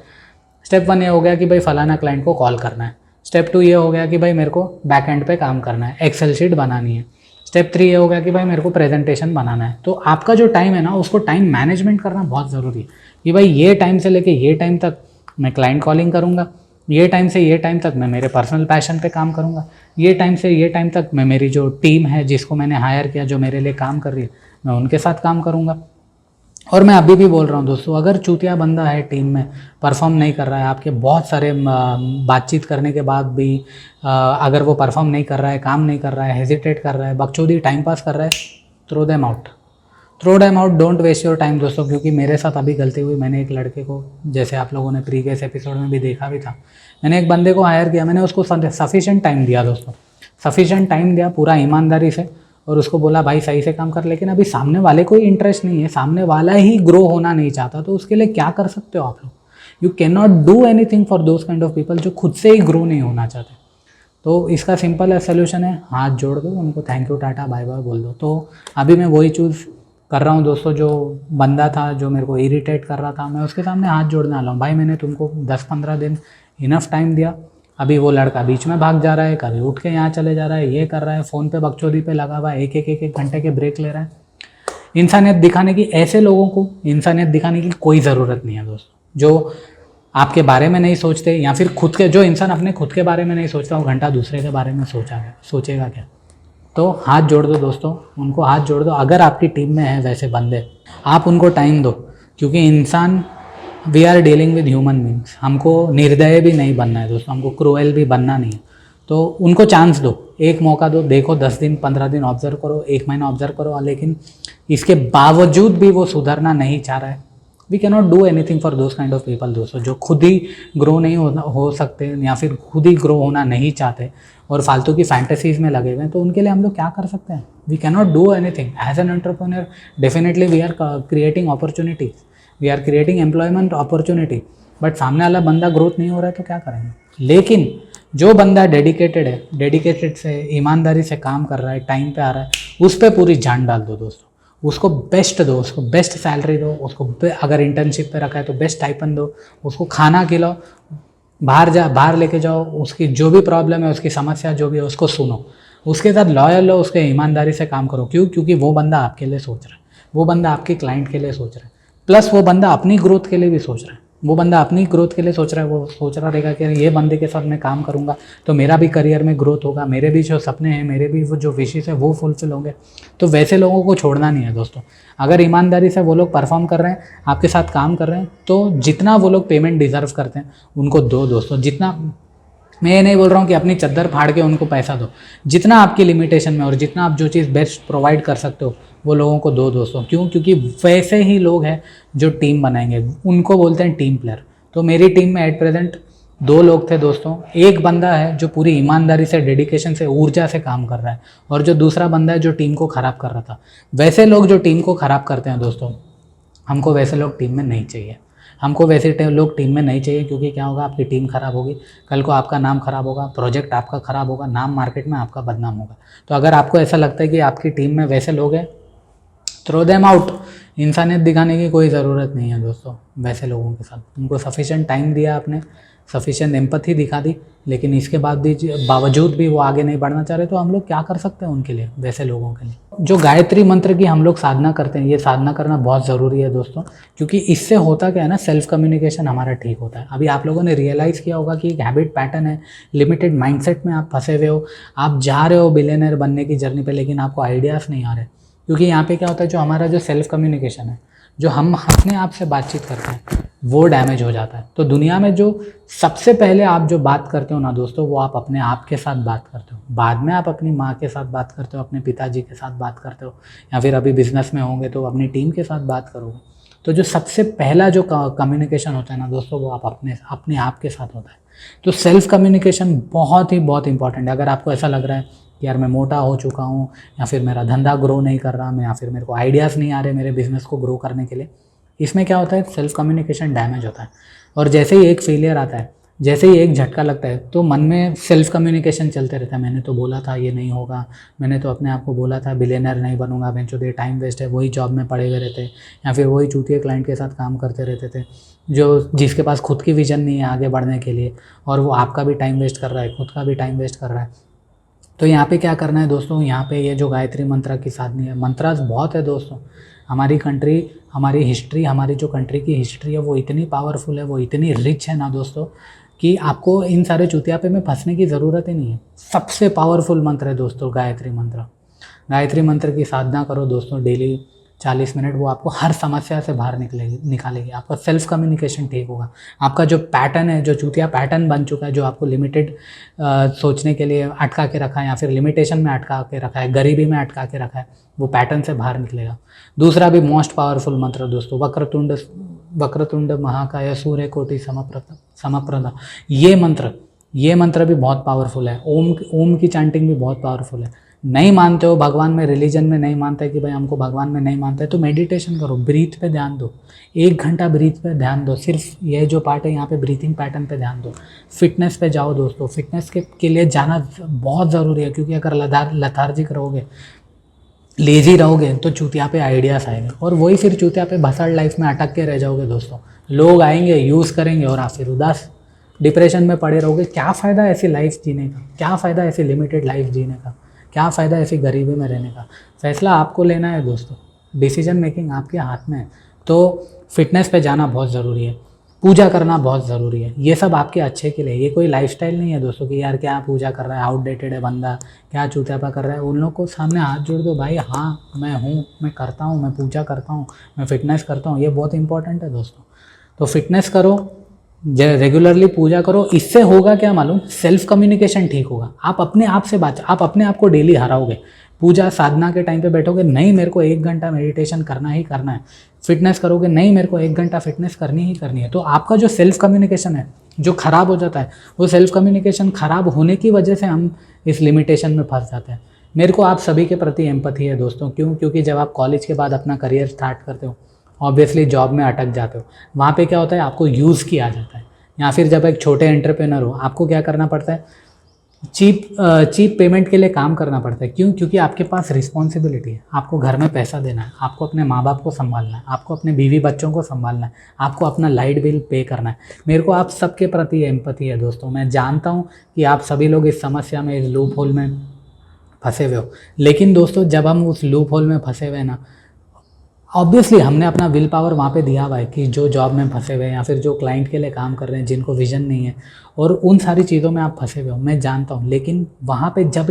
स्टेप 1 ये हो गया कि भाई फलाना क्लाइंट को कॉल करना है, स्टेप 2 ये हो गया कि भाई मेरे को बैक एंड पे काम करना है, एक्सेल शीट बनानी है, स्टेप 3 ये हो गया कि भाई मेरे को प्रेजेंटेशन बनाना है। तो आपका जो टाइम है ना, उसको टाइम मैनेजमेंट करना बहुत ज़रूरी है कि भाई ये टाइम से लेके ये टाइम तक मैं क्लाइंट कॉलिंग करूँगा, ये टाइम से ये टाइम तक मैं मेरे पर्सनल पैशन पे काम करूँगा, ये टाइम से ये टाइम तक मैं मेरी जो टीम है जिसको मैंने हायर किया, जो मेरे लिए काम कर रही है, मैं उनके साथ काम करूँगा। और मैं अभी भी बोल रहा हूँ दोस्तों, अगर चूतिया बंदा है टीम में, परफॉर्म नहीं कर रहा है, आपके बहुत सारे बातचीत करने के बाद भी अगर वो परफॉर्म नहीं कर रहा है, काम नहीं कर रहा है, हेजिटेट कर रहा है, बकचोदी टाइम पास कर रहा है, throw them out, throw them out, don't waste your time दोस्तों। क्योंकि मेरे साथ अभी गलती हुई, मैंने एक लड़के को, जैसे आप लोगों ने प्रीवियस एपिसोड में भी देखा भी था, मैंने एक बंदे को हायर किया, मैंने उसको सफिशिएंट टाइम दिया दोस्तों, सफिशिएंट टाइम दिया पूरा ईमानदारी से, और उसको बोला भाई सही से काम कर। लेकिन अभी सामने वाले को इंटरेस्ट नहीं है, सामने वाला ही ग्रो होना नहीं चाहता, तो उसके लिए क्या कर सकते हो आप लोग? You can not do anything for those kind of people जो खुद से ही ग्रो नहीं होना चाहते। तो इसका सिंपल सोल्यूशन है, हाथ जोड़ दो, उनको thank you tata bye bye बोल दो। तो अभी मैं वही चूज़ कर रहा हूँ दोस्तों, जो बंदा था जो मेरे को इरिटेट कर रहा था, मैं उसके सामने हाथ जोड़ने वाला हूँ। भाई मैंने तुमको 10-15 दिन इनफ टाइम दिया, अभी वो लड़का बीच में भाग जा रहा है, कभी उठ के यहाँ चले जा रहा है, ये कर रहा है, फ़ोन पे बकचोदी पे लगा हुआ है, एक घंटे के ब्रेक ले रहा है। इंसानियत दिखाने की, ऐसे लोगों को इंसानियत दिखाने की कोई ज़रूरत नहीं है दोस्तों, जो आपके बारे में नहीं सोचते, या फिर खुद के, जो इंसान अपने खुद के बारे में नहीं सोचता, वो घंटा दूसरे के बारे में सोचेगा क्या? तो हाथ जोड़ दो दोस्तों, उनको हाथ जोड़ दो। अगर आपकी टीम में है वैसे बंदे, आप उनको टाइम दो, क्योंकि इंसान, we are dealing with human beings, हमको निर्दय भी नहीं बनना है दोस्तों, हमको क्रूएल भी बनना नहीं है। तो उनको चांस दो, एक मौका दो, देखो 10 दिन 15 दिन ऑब्जर्व करो, 1 महीना ऑब्जर्व करो, लेकिन इसके बावजूद भी वो सुधरना नहीं चाह रहा है, we can not do anything for those kind of people दोस्तों, जो खुद ही ग्रो नहीं हो सकते, या फिर खुद ही ग्रो होना नहीं चाहते और फालतू की फैंटेसीज में लगे हुए हैं। तो उनके लिए हम लोग क्या कर सकते हैं? We can not do anything as an entrepreneur. Definitely we are creating opportunities, we are creating employment opportunity, but सामने वाला बंदा ग्रोथ नहीं हो रहा है तो क्या करेंगे? लेकिन जो बंदा डेडिकेटेड है, डेडिकेटेड से, ईमानदारी से काम कर रहा है, टाइम पे आ रहा है, उस पर पूरी जान डाल दो दोस्तों, उसको बेस्ट दो, उसको बेस्ट सैलरी दो, उसको अगर इंटर्नशिप पे रखा है तो बेस्ट स्टाइपेंड दो, उसको खाना खिलाओ, बाहर लेके जाओ, उसकी जो भी प्रॉब्लम है, उसकी समस्या जो भी है उसको सुनो, उसके साथ लॉयल हो, उसके ईमानदारी से काम करो। क्यों? क्योंकि वो बंदा आपके लिए सोच रहा है, वो बंदा आपके क्लाइंट के लिए सोच रहा है, प्लस वो बंदा अपनी ग्रोथ के लिए भी सोच रहा है। वो बंदा अपनी ग्रोथ के लिए सोच रहा है, वो सोच रहा रहेगा कि ये बंदे के साथ मैं काम करूंगा तो मेरा भी करियर में ग्रोथ होगा, मेरे भी जो सपने हैं, मेरे भी वो जो विशेष है वो फुलफिल होंगे। तो वैसे लोगों को छोड़ना नहीं है दोस्तों। अगर ईमानदारी से वो लोग परफॉर्म कर रहे हैं, आपके साथ काम कर रहे हैं, तो जितना वो लोग पेमेंट डिजर्व करते हैं उनको दो दोस्तों। जितना, मैं ये नहीं बोल रहा हूँ कि अपनी चद्दर फाड़ के उनको पैसा दो, जितना आपकी लिमिटेशन में और जितना आप जो चीज़ बेस्ट प्रोवाइड कर सकते हो वो लोगों को दो दोस्तों। क्यों? क्योंकि वैसे ही लोग हैं जो टीम बनाएंगे, उनको बोलते हैं टीम प्लेयर। तो मेरी टीम में एट प्रेजेंट 2 लोग थे दोस्तों। एक बंदा है जो पूरी ईमानदारी से, डेडिकेशन से, ऊर्जा से काम कर रहा है, और जो दूसरा बंदा है जो टीम को ख़राब कर रहा था। वैसे लोग जो टीम को ख़राब करते हैं दोस्तों, हमको वैसे लोग टीम में नहीं चाहिए। हमको वैसे लोग टीम में नहीं चाहिए, क्योंकि क्या होगा, आपकी टीम खराब होगी, कल को आपका नाम खराब होगा, प्रोजेक्ट आपका खराब होगा, नाम मार्केट में आपका बदनाम होगा। तो अगर आपको ऐसा लगता है कि आपकी टीम में वैसे लोग हैं, थ्रो देम आउट। इंसानियत दिखाने की कोई ज़रूरत नहीं है दोस्तों वैसे लोगों के साथ। उनको सफिशिएंट टाइम दिया आपने, सफिशिएंट एम्पैथी दिखा दी, लेकिन इसके बावजूद भी वो आगे नहीं बढ़ना चाह रहे, तो हम लोग क्या कर सकते हैं उनके लिए, वैसे लोगों के लिए? जो गायत्री मंत्र की हम लोग साधना करते हैं, ये साधना करना बहुत ज़रूरी है दोस्तों, क्योंकि इससे होता क्या है ना, सेल्फ कम्युनिकेशन हमारा ठीक होता है। अभी आप लोगों ने रियलाइज़ किया होगा कि एक हैबिट पैटर्न है, लिमिटेड माइंडसेट में आप फंसे हुए हो, आप जा रहे हो बिलियनर बनने की जर्नी पे, लेकिन आपको आइडियाज़ नहीं आ रहे। क्योंकि यहाँ पे क्या होता है, जो हमारा जो सेल्फ कम्युनिकेशन है, जो हम अपने आप से बातचीत करते हैं, वो डैमेज हो जाता है। तो दुनिया में जो सबसे पहले आप जो बात करते हो ना दोस्तों, वो आप अपने आप के साथ बात करते हो। बाद में आप अपनी माँ के साथ बात करते हो, अपने पिताजी के साथ बात करते हो, या फिर अभी बिजनेस में होंगे तो अपनी टीम के साथ बात करोगे। तो जो सबसे पहला जो कम्युनिकेशन होता है ना दोस्तों, वो आप अपने आप के साथ होता है। तो सेल्फ कम्युनिकेशन बहुत इंपॉर्टेंट है। अगर आपको ऐसा लग रहा है कि यार मैं मोटा हो चुका हूँ, या फिर मेरा धंधा ग्रो नहीं कर रहा, मैं या फिर मेरे को आइडियाज़ नहीं आ रहे मेरे बिज़नेस को ग्रो करने के लिए, इसमें क्या होता है, सेल्फ कम्युनिकेशन डैमेज होता है। और जैसे ही एक फेलियर आता है, जैसे ही एक झटका लगता है, तो मन में सेल्फ कम्युनिकेशन चलते रहता है, मैंने तो बोला था ये नहीं होगा, मैंने तो अपने आप को बोला था बिलियनर नहीं बनूंगा, बेंचो टाइम वेस्ट है, वही जॉब में पड़े हुए रहते, या फिर वही चूतिए क्लाइंट के साथ काम करते रहते थे, जिसके पास खुद की विजन नहीं है आगे बढ़ने के लिए, और वो आपका भी टाइम वेस्ट कर रहा है, खुद का भी टाइम वेस्ट कर रहा है। तो यहाँ पे क्या करना है दोस्तों, यहाँ पे ये जो गायत्री मंत्र की साधना है, मंत्रास बहुत है दोस्तों। हमारी कंट्री, हमारी हिस्ट्री, हमारी जो कंट्री की हिस्ट्री है वो इतनी पावरफुल है, वो इतनी रिच है ना दोस्तों, कि आपको इन सारे चुतियापे में फंसने की ज़रूरत ही नहीं है। सबसे पावरफुल मंत्र है दोस्तों गायत्री मंत्र। गायत्री मंत्र की साधना करो दोस्तों डेली 40 मिनट, वो आपको हर समस्या से बाहर निकालेगी। आपका सेल्फ कम्युनिकेशन ठीक होगा। आपका जो पैटर्न है, जो चूतिया पैटर्न बन चुका है, जो आपको लिमिटेड सोचने के लिए अटका के रखा है, या फिर लिमिटेशन में अटका के रखा है, गरीबी में अटका के रखा है, वो पैटर्न से बाहर निकलेगा। दूसरा भी मोस्ट पावरफुल मंत्र दोस्तों, वक्रतुंड महाकाय सूर्य कोटि समप्रभ। ये मंत्र भी बहुत पावरफुल है। ओम की चैंटिंग भी बहुत पावरफुल है। नहीं मानते हो भगवान में, रिलीजन में नहीं मानते कि भाई हमको भगवान में नहीं मानते, तो मेडिटेशन करो, ब्रीथ पे ध्यान दो, 1 घंटा ब्रीथ पे ध्यान दो। सिर्फ ये जो पार्ट है यहाँ पे ब्रीथिंग पैटर्न पे ध्यान दो। फिटनेस पे जाओ दोस्तों, फिटनेस के लिए जाना बहुत ज़रूरी है, क्योंकि अगर लथार्जिक रहोगे, लेजी रहोगे, तो चूतिया पे आइडियाज़ आएंगे, और वही फिर चूतिया पे भसड़ लाइफ में अटक के रह जाओगे दोस्तों। लोग आएंगे, यूज़ करेंगे, और आप फिर उदास डिप्रेशन में पड़े रहोगे। क्या फ़ायदा ऐसी लाइफ जीने का, क्या फ़ायदा ऐसी लिमिटेड लाइफ जीने का, क्या फ़ायदा ऐसी गरीबी में रहने का। फैसला आपको लेना है दोस्तों, डिसीजन मेकिंग आपके हाथ में है। तो फिटनेस पे जाना बहुत ज़रूरी है, पूजा करना बहुत ज़रूरी है। ये सब आपके अच्छे के लिए, ये कोई लाइफस्टाइल नहीं है दोस्तों कि यार क्या पूजा कर रहा है, आउटडेटेड है बंदा, क्या चूतियापा कर रहा है। उन लोग को सामने हाथ जोड़ दो, भाई हाँ मैं हूँ, मैं करता हूँ, मैं पूजा करता हूँ, मैं फिटनेस करता हूँ। ये बहुत इंपॉर्टेंट है दोस्तों। तो फिटनेस करो, रेगुलरली पूजा करो। इससे होगा क्या मालूम, सेल्फ कम्युनिकेशन ठीक होगा। आप अपने आप से आप अपने आप को डेली हराओगे। पूजा साधना के टाइम पे बैठोगे, नहीं मेरे को 1 घंटा मेडिटेशन करना ही करना है। फिटनेस करोगे, नहीं मेरे को 1 घंटा फिटनेस करनी ही करनी है। तो आपका जो सेल्फ कम्युनिकेशन है जो ख़राब हो जाता है, वो सेल्फ कम्युनिकेशन ख़राब होने की वजह से हम इस लिमिटेशन में फंस जाते हैं। मेरे को आप सभी के प्रति एम्पैथी है दोस्तों। क्यों? क्योंकि जब आप कॉलेज के बाद अपना करियर स्टार्ट करते हो, ऑब्वियसली जॉब में अटक जाते हो, वहाँ पे क्या होता है, आपको यूज़ किया जाता है। या फिर जब एक छोटे एंटरप्रेन्योर हो, आपको क्या करना पड़ता है, चीप पेमेंट के लिए काम करना पड़ता है। क्यों? क्योंकि आपके पास रिस्पॉन्सिबिलिटी है, आपको घर में पैसा देना है, आपको अपने माँ बाप को संभालना है, आपको अपने बीवी बच्चों को संभालना है, आपको अपना लाइट बिल पे करना है। मेरे को आप सबके प्रति एम्पैथी है दोस्तों। मैं जानता हूँ कि आप सभी लोग इस समस्या में, इस लूप होल में फंसे हुए हो। लेकिन दोस्तों जब हम उस लूप होल में फंसे हुए ना, ऑब्वियसली हमने अपना विल पावर वहाँ पे दिया हुआ है कि जो जॉब में फंसे हुए हैं, या फिर जो क्लाइंट के लिए काम कर रहे हैं, जिनको विजन नहीं है, और उन सारी चीज़ों में आप फंसे हुए हो, मैं जानता हूँ। लेकिन वहाँ पे जब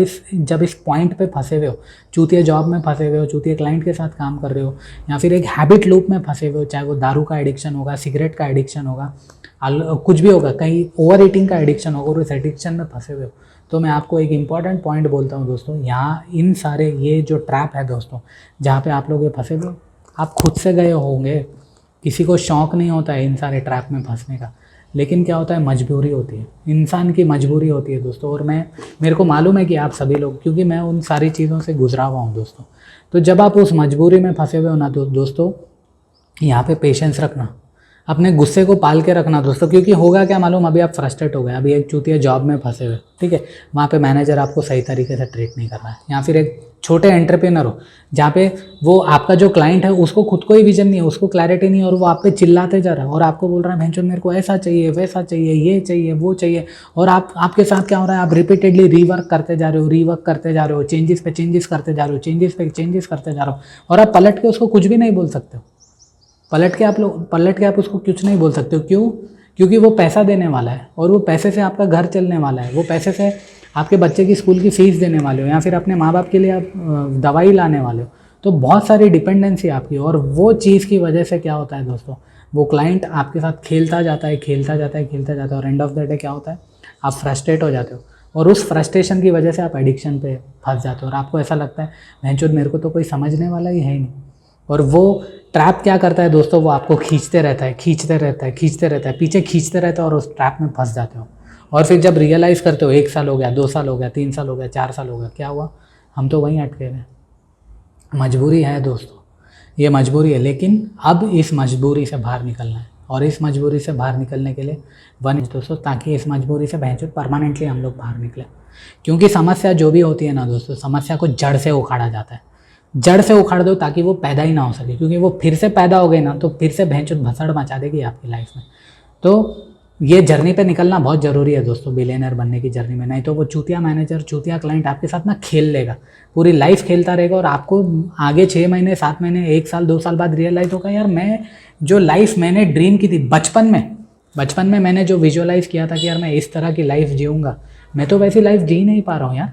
इस पॉइंट पे फंसे हुए हो, चूतिया जॉब में फंसे हुए हो, चूतिया क्लाइंट के साथ काम कर रहे हो, या फिर एक हैबिट लूप में फंसे हुए हो, चाहे वो दारू का एडिक्शन होगा, सिगरेट का एडिक्शन होगा, कुछ भी होगा, कहीं ओवर ईटिंग का एडिक्शन होगा, और उस एडिक्शन में फंसे हुए हो, तो मैं आपको एक इंपॉर्टेंट पॉइंट बोलता हूँ दोस्तों। यहाँ इन सारे ये जो ट्रैप है दोस्तों, जहाँ पे आप लोग ये फंसे हुए, आप खुद से गए होंगे। किसी को शौक़ नहीं होता है इन सारे ट्रैप में फंसने का, लेकिन क्या होता है, मजबूरी होती है, इंसान की मजबूरी होती है दोस्तों। और मेरे को मालूम है कि आप सभी लोग, क्योंकि मैं उन सारी चीज़ों से गुजरा हुआ हूँ दोस्तों। तो जब आप उस मजबूरी में फंसे हुए हो ना, तो दोस्तों यहाँ पे पेशेंस रखना, अपने गुस्से को पाल के रखना दोस्तों। क्योंकि होगा क्या मालूम, अभी आप फ्रस्ट्रेट हो गए, अभी एक चूतिया जॉब में फंसे हुए, ठीक है, वहाँ पे मैनेजर आपको सही तरीके से ट्रीट नहीं कर रहा है, या फिर एक छोटे एंटरप्रेन्योर हो जहाँ पे वो आपका जो क्लाइंट है उसको खुद को ही विजन नहीं है, उसको क्लैरिटी नहीं है, और वो आप पे चिल्लाते जा रहा है और आपको बोल रहा है भैंचोद मेरे को ऐसा चाहिए, वैसा चाहिए, ये चाहिए, वो चाहिए। और आपके साथ क्या हो रहा है, आप रिपीटेडली रीवर्क करते जा रहे हो, चेंजेस पे चेंजेस करते जा रहे हो, चेंजेस पे चेंजेस करते जा रहे हो, और आप पलट के उसको कुछ भी नहीं बोल सकते हो। पलट के आप उसको कुछ नहीं बोल सकते हो। क्यों? क्योंकि वो पैसा देने वाला है, और वो पैसे से आपका घर चलने वाला है, वो पैसे से आपके बच्चे की स्कूल की फ़ीस देने वाले हो, या फिर अपने माँ बाप के लिए आप दवाई लाने वाले हो। तो बहुत सारी डिपेंडेंसी आपकी, और वो चीज़ की वजह से क्या होता है दोस्तों, वो क्लाइंट आपके साथ खेलता जाता है, और एंड ऑफ द डे क्या होता है, आप फ्रस्ट्रेट हो जाते हो, और उस फ्रस्ट्रेशन की वजह से आप एडिक्शन पे फंस जाते हो, और आपको ऐसा लगता है भैंचोद मेरे को तो कोई समझने वाला ही है ही नहीं। और वो ट्रैप क्या करता है दोस्तों, वो आपको खींचते रहता है, खींचते रहता है, खींचते रहता है, पीछे खींचते रहता है और उस ट्रैप में फंस जाते हो। और फिर जब रियलाइज़ करते हो 1 साल हो गया, 2 साल हो गया, 3 साल हो गया, 4 साल हो गया, क्या हुआ, हम तो वहीं अटके हुए। मजबूरी है दोस्तों, ये मजबूरी है, लेकिन अब इस मजबूरी से बाहर निकलना है। और इस मजबूरी से बाहर निकलने के लिए दोस्तों, ताकि इस मजबूरी से परमानेंटली हम लोग बाहर निकलें। क्योंकि समस्या जो भी होती है ना दोस्तों, समस्या को जड़ से उखाड़ा जाता है। जड़ से उखाड़ दो ताकि वो पैदा ही ना हो सके, क्योंकि वो फिर से पैदा हो गई ना तो फिर से भसड़ मचा देगी आपकी लाइफ में। तो ये जर्नी पे निकलना बहुत ज़रूरी है दोस्तों, बिलियनर बनने की जर्नी में। नहीं तो वो चूतिया मैनेजर, चूतिया क्लाइंट आपके साथ ना खेल लेगा, पूरी लाइफ खेलता रहेगा। और आपको आगे 6 महीने, 7 महीने, 1 साल, 2 साल बाद रियलाइज़ होगा, यार मैं जो लाइफ मैंने ड्रीम की थी बचपन में मैंने जो विजुअलाइज़ किया था कि यार मैं इस तरह की लाइफ जीऊँगा, मैं तो वैसी लाइफ जी नहीं पा रहा हूँ यार।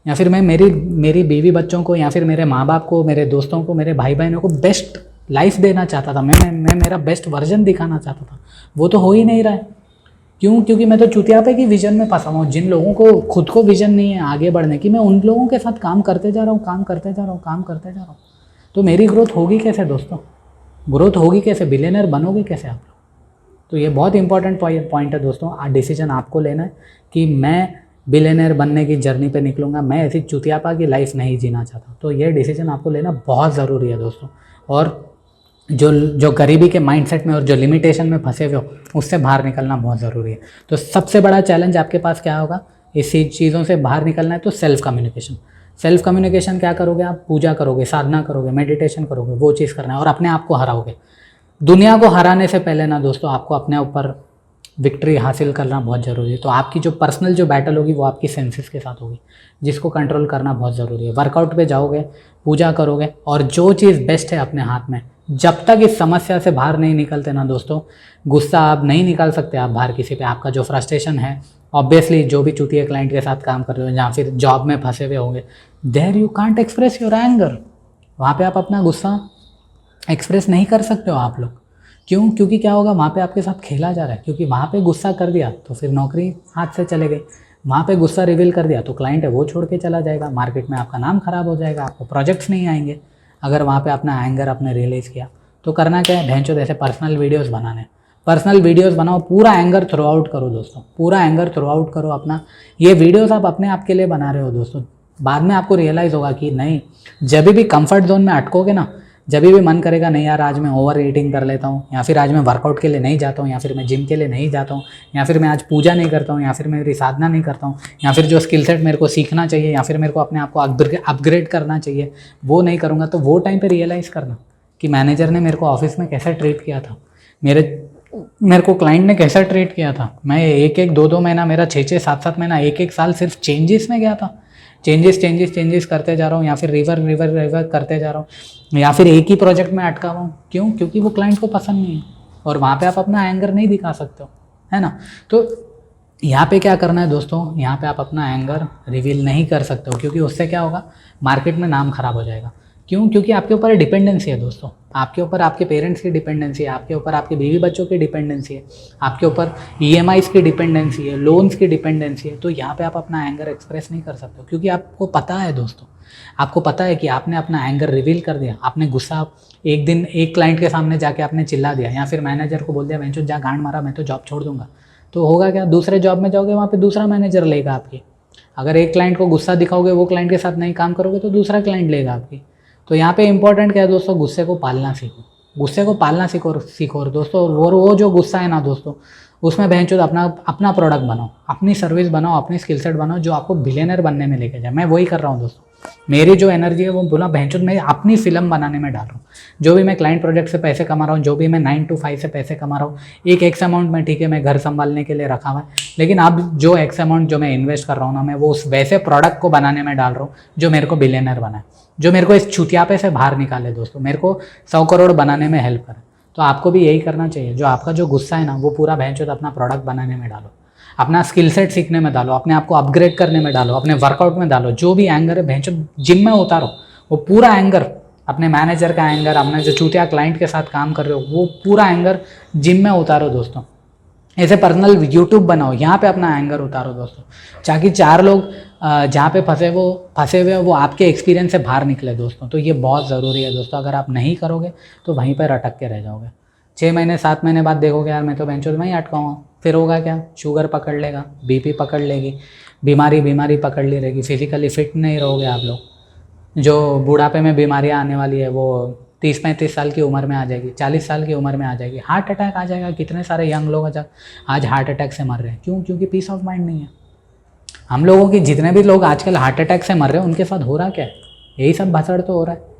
या फिर मैं मेरी बीवी बच्चों को, या फिर मेरे माँ बाप को, मेरे दोस्तों को, मेरे भाई बहनों को बेस्ट लाइफ देना चाहता था, मैं मेरा बेस्ट वर्जन दिखाना चाहता था, वो तो हो ही नहीं रहा है। क्यों? क्योंकि मैं तो चुतियापे की विजन में फंसा हुआ हूँ। जिन लोगों को खुद को विजन नहीं है आगे बढ़ने की, मैं उन लोगों के साथ काम करते जा रहा हूँ, काम करते जा रहा हूँ। तो मेरी ग्रोथ होगी कैसे दोस्तों? ग्रोथ होगी कैसे? बिलियनर बनोगे कैसे आप लोग? तो ये बहुत इंपॉर्टेंट पॉइंट है दोस्तों। डिसीजन आपको लेना है कि मैं बिलियनर बनने की जर्नी पे निकलूँगा, मैं ऐसी चुतियापा की लाइफ नहीं जीना चाहता। तो ये डिसीजन आपको लेना बहुत ज़रूरी है दोस्तों। और जो गरीबी के माइंडसेट में और जो लिमिटेशन में फंसे हुए हो, उससे बाहर निकलना बहुत ज़रूरी है। तो सबसे बड़ा चैलेंज आपके पास क्या होगा? इसी चीज़ों से बाहर निकलना है तो सेल्फ कम्युनिकेशन। सेल्फ कम्युनिकेशन क्या करोगे आप? पूजा करोगे, साधना करोगे, मेडिटेशन करोगे, वो चीज़ करना है और अपने आप को हराओगे। दुनिया को हराने से पहले ना दोस्तों, आपको अपने ऊपर विक्ट्री हासिल करना बहुत ज़रूरी है। तो आपकी जो पर्सनल जो बैटल होगी वो आपकी सेंसेस के साथ होगी, जिसको कंट्रोल करना बहुत ज़रूरी है। वर्कआउट पे जाओगे, पूजा करोगे और जो चीज़ बेस्ट है अपने हाथ में, जब तक इस समस्या से बाहर नहीं निकलते ना दोस्तों, गुस्सा आप नहीं निकाल सकते आप बाहर किसी पे। आपका जो फ्रस्ट्रेशन है, ऑब्वियसली जो भी चूतिया क्लाइंट के साथ काम कर रहे हो या फिर जॉब में फंसे हुए होंगे, there you can't express your anger. वहाँ पे आप अपना गुस्सा एक्सप्रेस नहीं कर सकते हो आप लोग। क्यों? क्योंकि क्या होगा, वहाँ पे आपके साथ खेला जा रहा है। क्योंकि वहाँ पे गुस्सा कर दिया तो फिर नौकरी हाथ से चले गई, वहाँ पे गुस्सा रिवील कर दिया तो क्लाइंट है वो छोड़ के चला जाएगा, मार्केट में आपका नाम खराब हो जाएगा, आपको प्रोजेक्ट्स नहीं आएंगे। अगर वहाँ पे अपना एंगर आपने रियलाइज़ किया तो करना क्या है, भैंचोद ऐसे पर्सनल वीडियोज़ बनाने, पर्सनल वीडियोस बनाओ, पूरा एंगर थ्रो आउट करो दोस्तों, पूरा एंगर थ्रो आउट करो अपना। ये वीडियोस आप अपने आप के लिए बना रहे हो दोस्तों। बाद में आपको रियलाइज़ होगा कि नहीं, जब भी कंफर्ट जोन में अटकोगे ना, जब भी मन करेगा नहीं यार आज मैं ओवर ईटिंग कर लेता हूँ, या फिर आज मैं वर्कआउट के लिए नहीं जाता हूँ, या फिर मैं जिम के लिए नहीं जाता हूँ, या फिर मैं आज पूजा नहीं करता हूँ, या फिर मैं मेरी साधना नहीं करता हूँ, या फिर जो स्किल सेट मेरे को सीखना चाहिए, या फिर मेरे को अपने आप को अपग्रेड करना चाहिए वो नहीं करूँगा, तो वो टाइम पर रियलाइज़ करना कि मैनेजर ने मेरे को ऑफिस में कैसा ट्रीट किया था, मेरे को क्लाइंट ने कैसा ट्रीट किया था। मैं 1-1, 2-2 महीना, मेरा 6-6, 7-7 महीना, 1-1 साल सिर्फ चेंजेस में गया था। चेंजेस करते जा रहा हूँ, या फिर रिवर करते जा रहा हूँ, या फिर एक ही प्रोजेक्ट में अटका हुआ हूँ। क्यों? क्योंकि वो क्लाइंट को पसंद नहीं है और वहाँ पे आप अपना एंगर नहीं दिखा सकते हो, है ना। तो यहाँ पे क्या करना है दोस्तों, यहाँ पे आप अपना एंगर रिवील नहीं कर सकते हो, क्योंकि उससे क्या होगा, मार्केट में नाम खराब हो जाएगा। क्यों? क्योंकि आपके ऊपर डिपेंडेंसी है दोस्तों, आपके ऊपर आपके पेरेंट्स की डिपेंडेंसी है, आपके ऊपर आपके बीवी बच्चों की डिपेंडेंसी है, आपके ऊपर EMIs की डिपेंडेंसी है, लोन्स की डिपेंडेंसी है। तो यहाँ पे आप अपना एंगर एक्सप्रेस नहीं कर सकते हो, क्योंकि आपको पता है दोस्तों, आपको पता है कि आपने अपना एंगर रिवील कर दिया, आपने गुस्सा एक दिन एक क्लाइंट के सामने जाके आपने चिल्ला दिया, या फिर मैनेजर को बोल दिया मैं जा गांड मारा, मैं तो जॉब छोड़ दूंगा, तो होगा क्या, दूसरे जॉब में जाओगे, वहाँ पर दूसरा मैनेजर लेगा आपकी। अगर एक क्लाइंट को गुस्सा दिखाओगे, वो क्लाइंट के साथ नहीं काम करोगे, तो दूसरा क्लाइंट लेगा आपकी। तो यहाँ पे इंपॉर्टेंट क्या है दोस्तों, गुस्से को पालना सीखो, गुस्से को पालना सीखो और दोस्तों वो जो गुस्सा है ना दोस्तों, उसमें बहनचोद अपना प्रोडक्ट बनाओ, अपनी सर्विस बनाओ, अपनी स्किल सेट बनाओ जो आपको बिलियनर बनने में लेके जाए। मैं वही कर रहा हूँ दोस्तों, मेरी जो एनर्जी है वो बोला बहनचोद मैं अपनी फिल्म बनाने में डाल रहा हूँ। जो भी मैं क्लाइंट प्रोजेक्ट से पैसे कमा रहा हूँ, जो भी मैं 9 to 5 से पैसे कमा रहा हूँ, एक एक्स अमाउंट में, ठीक है, मैं घर संभालने के लिए रखा हुआ है, लेकिन अब जो एक्स अमाउंट जो मैं इन्वेस्ट कर रहा हूँ ना, मैं वो उस वैसे प्रोडक्ट को बनाने में डाल रहा हूँ जो मेरे को बिलियनर बनाए, जो मेरे को इस चुतियापे से बाहर निकाले दोस्तों, मेरे को 100 करोड़ बनाने में हेल्प करे। तो आपको भी यही करना चाहिए, जो आपका जो गुस्सा है ना, वो पूरा भैंचोद अपना प्रोडक्ट बनाने में डालो, अपना स्किल सेट सीखने में डालो, अपने आप को अपग्रेड करने में डालो, अपने वर्कआउट में डालो। जो भी एंगर है भैंचोद जिम में उतारो, वो पूरा एंगर, अपने मैनेजर का एंगर, अपने जो चूतिया क्लाइंट के साथ काम कर रहे हो वो पूरा एंगर जिम में उतारो दोस्तों। ऐसे पर्सनल यूट्यूब बनाओ, यहाँ पे अपना एंगर उतारो दोस्तों, ताकि 4 लोग जहाँ पे फंसे हुए हैं, वो आपके एक्सपीरियंस से बाहर निकले दोस्तों। तो ये बहुत ज़रूरी है दोस्तों, अगर आप नहीं करोगे तो वहीं पर अटक के रह जाओगे। 6 महीने 7 महीने बाद देखोगे यार मैं तो बेंचों में ही अटका हुआ, फिर होगा क्या, शुगर पकड़ लेगा, बीपी पकड़ लेगी, बीमारी पकड़ ली रहेगी, फिजिकली फिट नहीं रहोगे आप लोग। जो बुढ़ापे में बीमारियाँ आने वाली है वो 30-35 साल की उम्र में आ जाएगी, 40 साल की उम्र में आ जाएगी, हार्ट अटैक आ जाएगा। कितने सारे यंग लोग आज हार्ट अटैक से मर रहे हैं, क्यों? क्योंकि पीस ऑफ माइंड नहीं है। हम लोगों की जितने भी लोग आजकल हार्ट अटैक से मर रहे हैं उनके साथ हो रहा क्या है? यही सब भसड़ तो हो रहा है।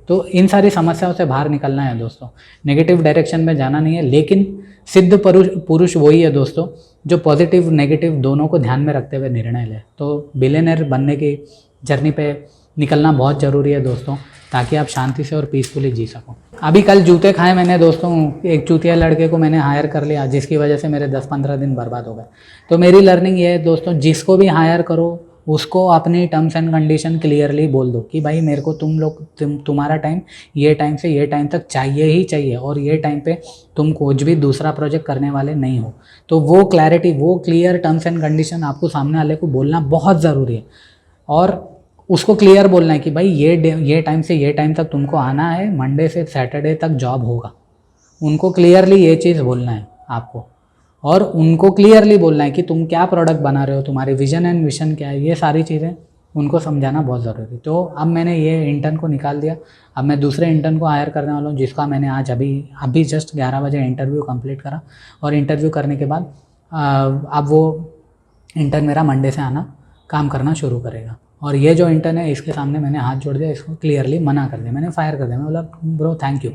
तो इन सारी समस्याओं से बाहर निकलना है दोस्तों, नेगेटिव डायरेक्शन में जाना नहीं है। लेकिन सिद्ध पुरुष वही है दोस्तों जो पॉजिटिव नेगेटिव दोनों को ध्यान में रखते हुए निर्णय ले। तो बिलियनर बनने की जर्नी पे निकलना बहुत ज़रूरी है दोस्तों, ताकि आप शांति से और पीसफुली जी सको। अभी कल जूते खाए मैंने दोस्तों, एक चूतिया लड़के को मैंने हायर कर लिया, जिसकी वजह से मेरे 10-15 दिन बर्बाद हो गए। तो मेरी लर्निंग ये है दोस्तों, जिसको भी हायर करो उसको अपनी टर्म्स एंड कंडीशन क्लियरली बोल दो कि भाई मेरे को तुम्हारा टाइम ये टाइम से ये टाइम तक चाहिए ही चाहिए, और ये टाइम पे तुम कुछ भी दूसरा प्रोजेक्ट करने वाले नहीं हो। तो वो क्लैरिटी, वो क्लियर टर्म्स एंड कंडीशन आपको सामने वाले को बोलना बहुत ज़रूरी है। और उसको क्लियर बोलना है कि भाई ये टाइम से ये टाइम तक तुमको आना है, मंडे से सैटरडे तक जॉब होगा। उनको क्लियरली ये चीज़ बोलना है आपको, और उनको क्लियरली बोलना है कि तुम क्या प्रोडक्ट बना रहे हो, तुम्हारी विजन एंड मिशन क्या है, ये सारी चीज़ें उनको समझाना बहुत ज़रूरी है। तो अब मैंने ये इंटर्न को निकाल दिया, अब मैं दूसरे इंटर्न को हायर करने वाला हूँ, जिसका मैंने आज अभी जस्ट 11 बजे इंटरव्यू कंप्लीट करा। और इंटरव्यू करने के बाद अब वो इंटर्न मेरा मंडे से आना काम करना शुरू करेगा। और ये जो इंटर्न है इसके सामने मैंने हाथ जोड़ दिया, इसको क्लियरली मना कर दिया, मैंने फायर कर दिया। मैं बोला bro thank you,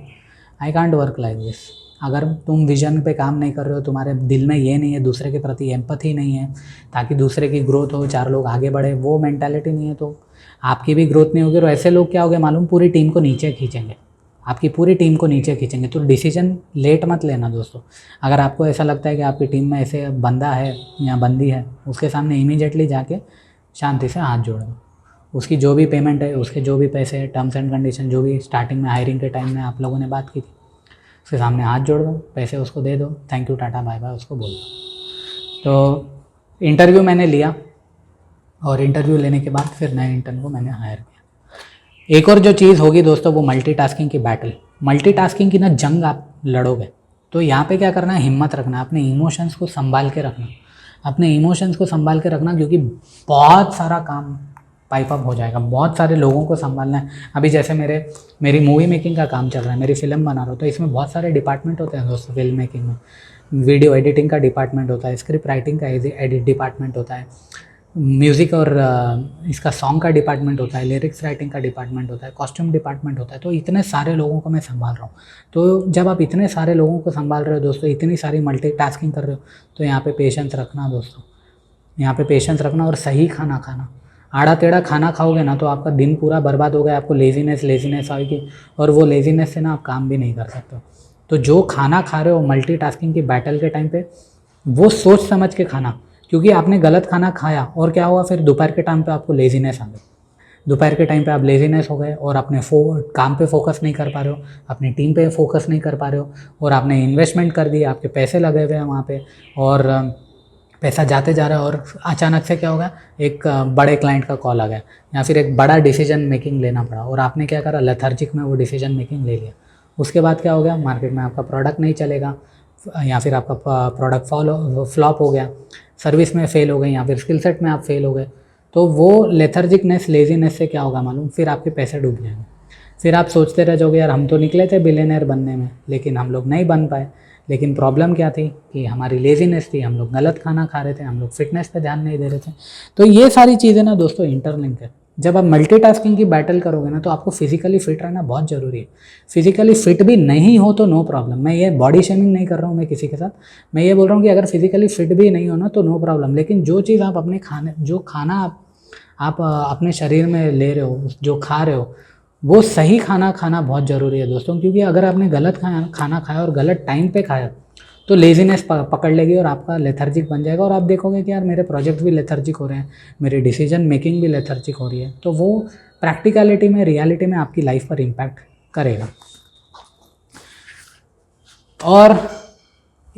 I can't work like this. अगर तुम विजन पे काम नहीं कर रहे हो, तुम्हारे दिल में ये नहीं है, दूसरे के प्रति एम्पैथी नहीं है ताकि दूसरे की ग्रोथ हो, 4 लोग आगे बढ़े, वो मेंटालिटी नहीं है, तो आपकी भी ग्रोथ नहीं होगी। और ऐसे लोग क्या होगे मालूम, पूरी टीम को नीचे खींचेंगे, आपकी पूरी टीम को नीचे खींचेंगे। तो डिसीजन लेट मत लेना दोस्तों। अगर आपको ऐसा लगता है कि आपकी टीम में ऐसे बंदा है या बंदी है, उसके सामने इमीडिएटली जाके शांति से हाथ जोड़ दो। उसकी जो भी पेमेंट है, उसके जो भी पैसे, टर्म्स एंड कंडीशन जो भी स्टार्टिंग में हायरिंग के टाइम में आप लोगों ने बात की थी, उसके सामने हाथ जोड़ दो, पैसे उसको दे दो, thank you tata bye bye उसको बोल दो। तो इंटरव्यू मैंने लिया, और इंटरव्यू लेने के बाद फिर नए इंटर्न को मैंने हायर किया। एक और जो चीज़ होगी दोस्तों वो मल्टीटास्किंग की बैटल, मल्टीटास्किंग की ना जंग आप लड़ोगे। तो यहाँ पे क्या करना है, हिम्मत रखना, अपने इमोशंस को संभाल के रखना, अपने इमोशंस को संभाल के रखना, क्योंकि बहुत सारा काम पाइप अप हो जाएगा, बहुत सारे लोगों को संभालना है। अभी जैसे मेरी मूवी मेकिंग का काम चल रहा है, मेरी फिल्म बना रहा हूँ, तो इसमें बहुत सारे डिपार्टमेंट होते हैं दोस्तों। फिल्म मेकिंग में वीडियो एडिटिंग का डिपार्टमेंट होता है, स्क्रिप्ट राइटिंग का एडिट डिपार्टमेंट होता है, म्यूज़िक और इसका सॉन्ग का डिपार्टमेंट होता है, लिरिक्स राइटिंग का डिपार्टमेंट होता है, कॉस्ट्यूम डिपार्टमेंट होता है। तो इतने सारे लोगों को मैं संभाल रहा हूँ। तो जब आप इतने सारे लोगों को संभाल रहे हो दोस्तों, इतनी सारी मल्टीटास्किंग कर रहे हो, तो यहाँ पे पेशेंस रखना दोस्तों, यहाँ पे पेशेंस रखना, और सही खाना खाना। आड़ा टेढ़ा खाना खाओगे ना तो आपका दिन पूरा बर्बाद हो गया, आपको लेजीनेस आएगी, और वो लेजीनेस से ना आप काम भी नहीं कर सकते। तो जो खाना खा रहे हो मल्टीटास्किंग की बैटल के टाइम पे, वो सोच समझ के खाना, क्योंकि आपने गलत खाना खाया और क्या हुआ, फिर दोपहर के टाइम पे आपको लेजीनेस आ गई। दोपहर के टाइम पे आप लेजीनेस हो गए और अपने काम पे फोकस नहीं कर पा रहे हो, अपनी टीम पे फोकस नहीं कर पा रहे हो, और आपने इन्वेस्टमेंट कर दी, आपके पैसे लगे हुए हैं वहाँ पे, और पैसा जाते जा रहा है, और अचानक से क्या होगा, एक बड़े क्लाइंट का कॉल आ गया, या फिर एक बड़ा डिसीजन मेकिंग लेना पड़ा, और आपने क्या करा, लेथार्जिक में वो डिसीजन मेकिंग ले लिया। उसके बाद क्या हो गया, मार्केट में आपका प्रोडक्ट नहीं चलेगा, या फिर आपका प्रोडक्ट फ्लॉप हो गया, सर्विस में फेल हो गई, या फिर स्किल सेट में आप फेल हो गए। तो वो लेथार्जिकनेस, लेजीनेस से क्या होगा मालूम, फिर आपके पैसे डूब जाएंगे। फिर आप सोचते रह जाओगे यार हम तो निकले थे बिलियनर बनने में, लेकिन हम लोग नहीं बन पाए। लेकिन प्रॉब्लम क्या थी कि हमारी लेजीनेस थी, हम लोग गलत खाना खा रहे थे, हम लोग फिटनेस पे ध्यान नहीं दे रहे थे। तो ये सारी चीज़ें ना दोस्तों इंटरलिंक है। जब आप मल्टीटास्किंग की बैटल करोगे ना, तो आपको फिजिकली फिट रहना बहुत ज़रूरी है। फिजिकली फिट भी नहीं हो तो नो प्रॉब्लम, मैं ये बॉडी शेमिंग नहीं कर रहा हूँ मैं किसी के साथ, मैं ये बोल रहा हूँ कि अगर फिजिकली फिट भी नहीं हो ना तो नो प्रॉब्लम। लेकिन जो चीज़ आप अपने खाना आप अपने शरीर में ले रहे हो, जो खा रहे हो, वो सही खाना खाना बहुत ज़रूरी है दोस्तों। क्योंकि अगर आपने गलत खाना खाया और गलत टाइम पे खाया तो लेजीनेस पकड़ लेगी और आपका लेथर्जिक बन जाएगा, और आप देखोगे कि यार मेरे प्रोजेक्ट भी लेथर्जिक हो रहे हैं, मेरी डिसीजन मेकिंग भी लेथर्जिक हो रही है। तो वो प्रैक्टिकलिटी में, रियलिटी में आपकी लाइफ पर इम्पैक्ट करेगा। और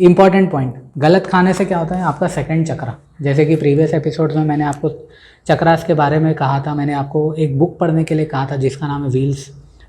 इम्पॉर्टेंट पॉइंट, गलत खाने से क्या होता है आपका सेकंड चक्रा, जैसे कि प्रीवियस एपिसोड्स में मैंने आपको चक्रास के बारे में कहा था, मैंने आपको एक बुक पढ़ने के लिए कहा था जिसका नाम है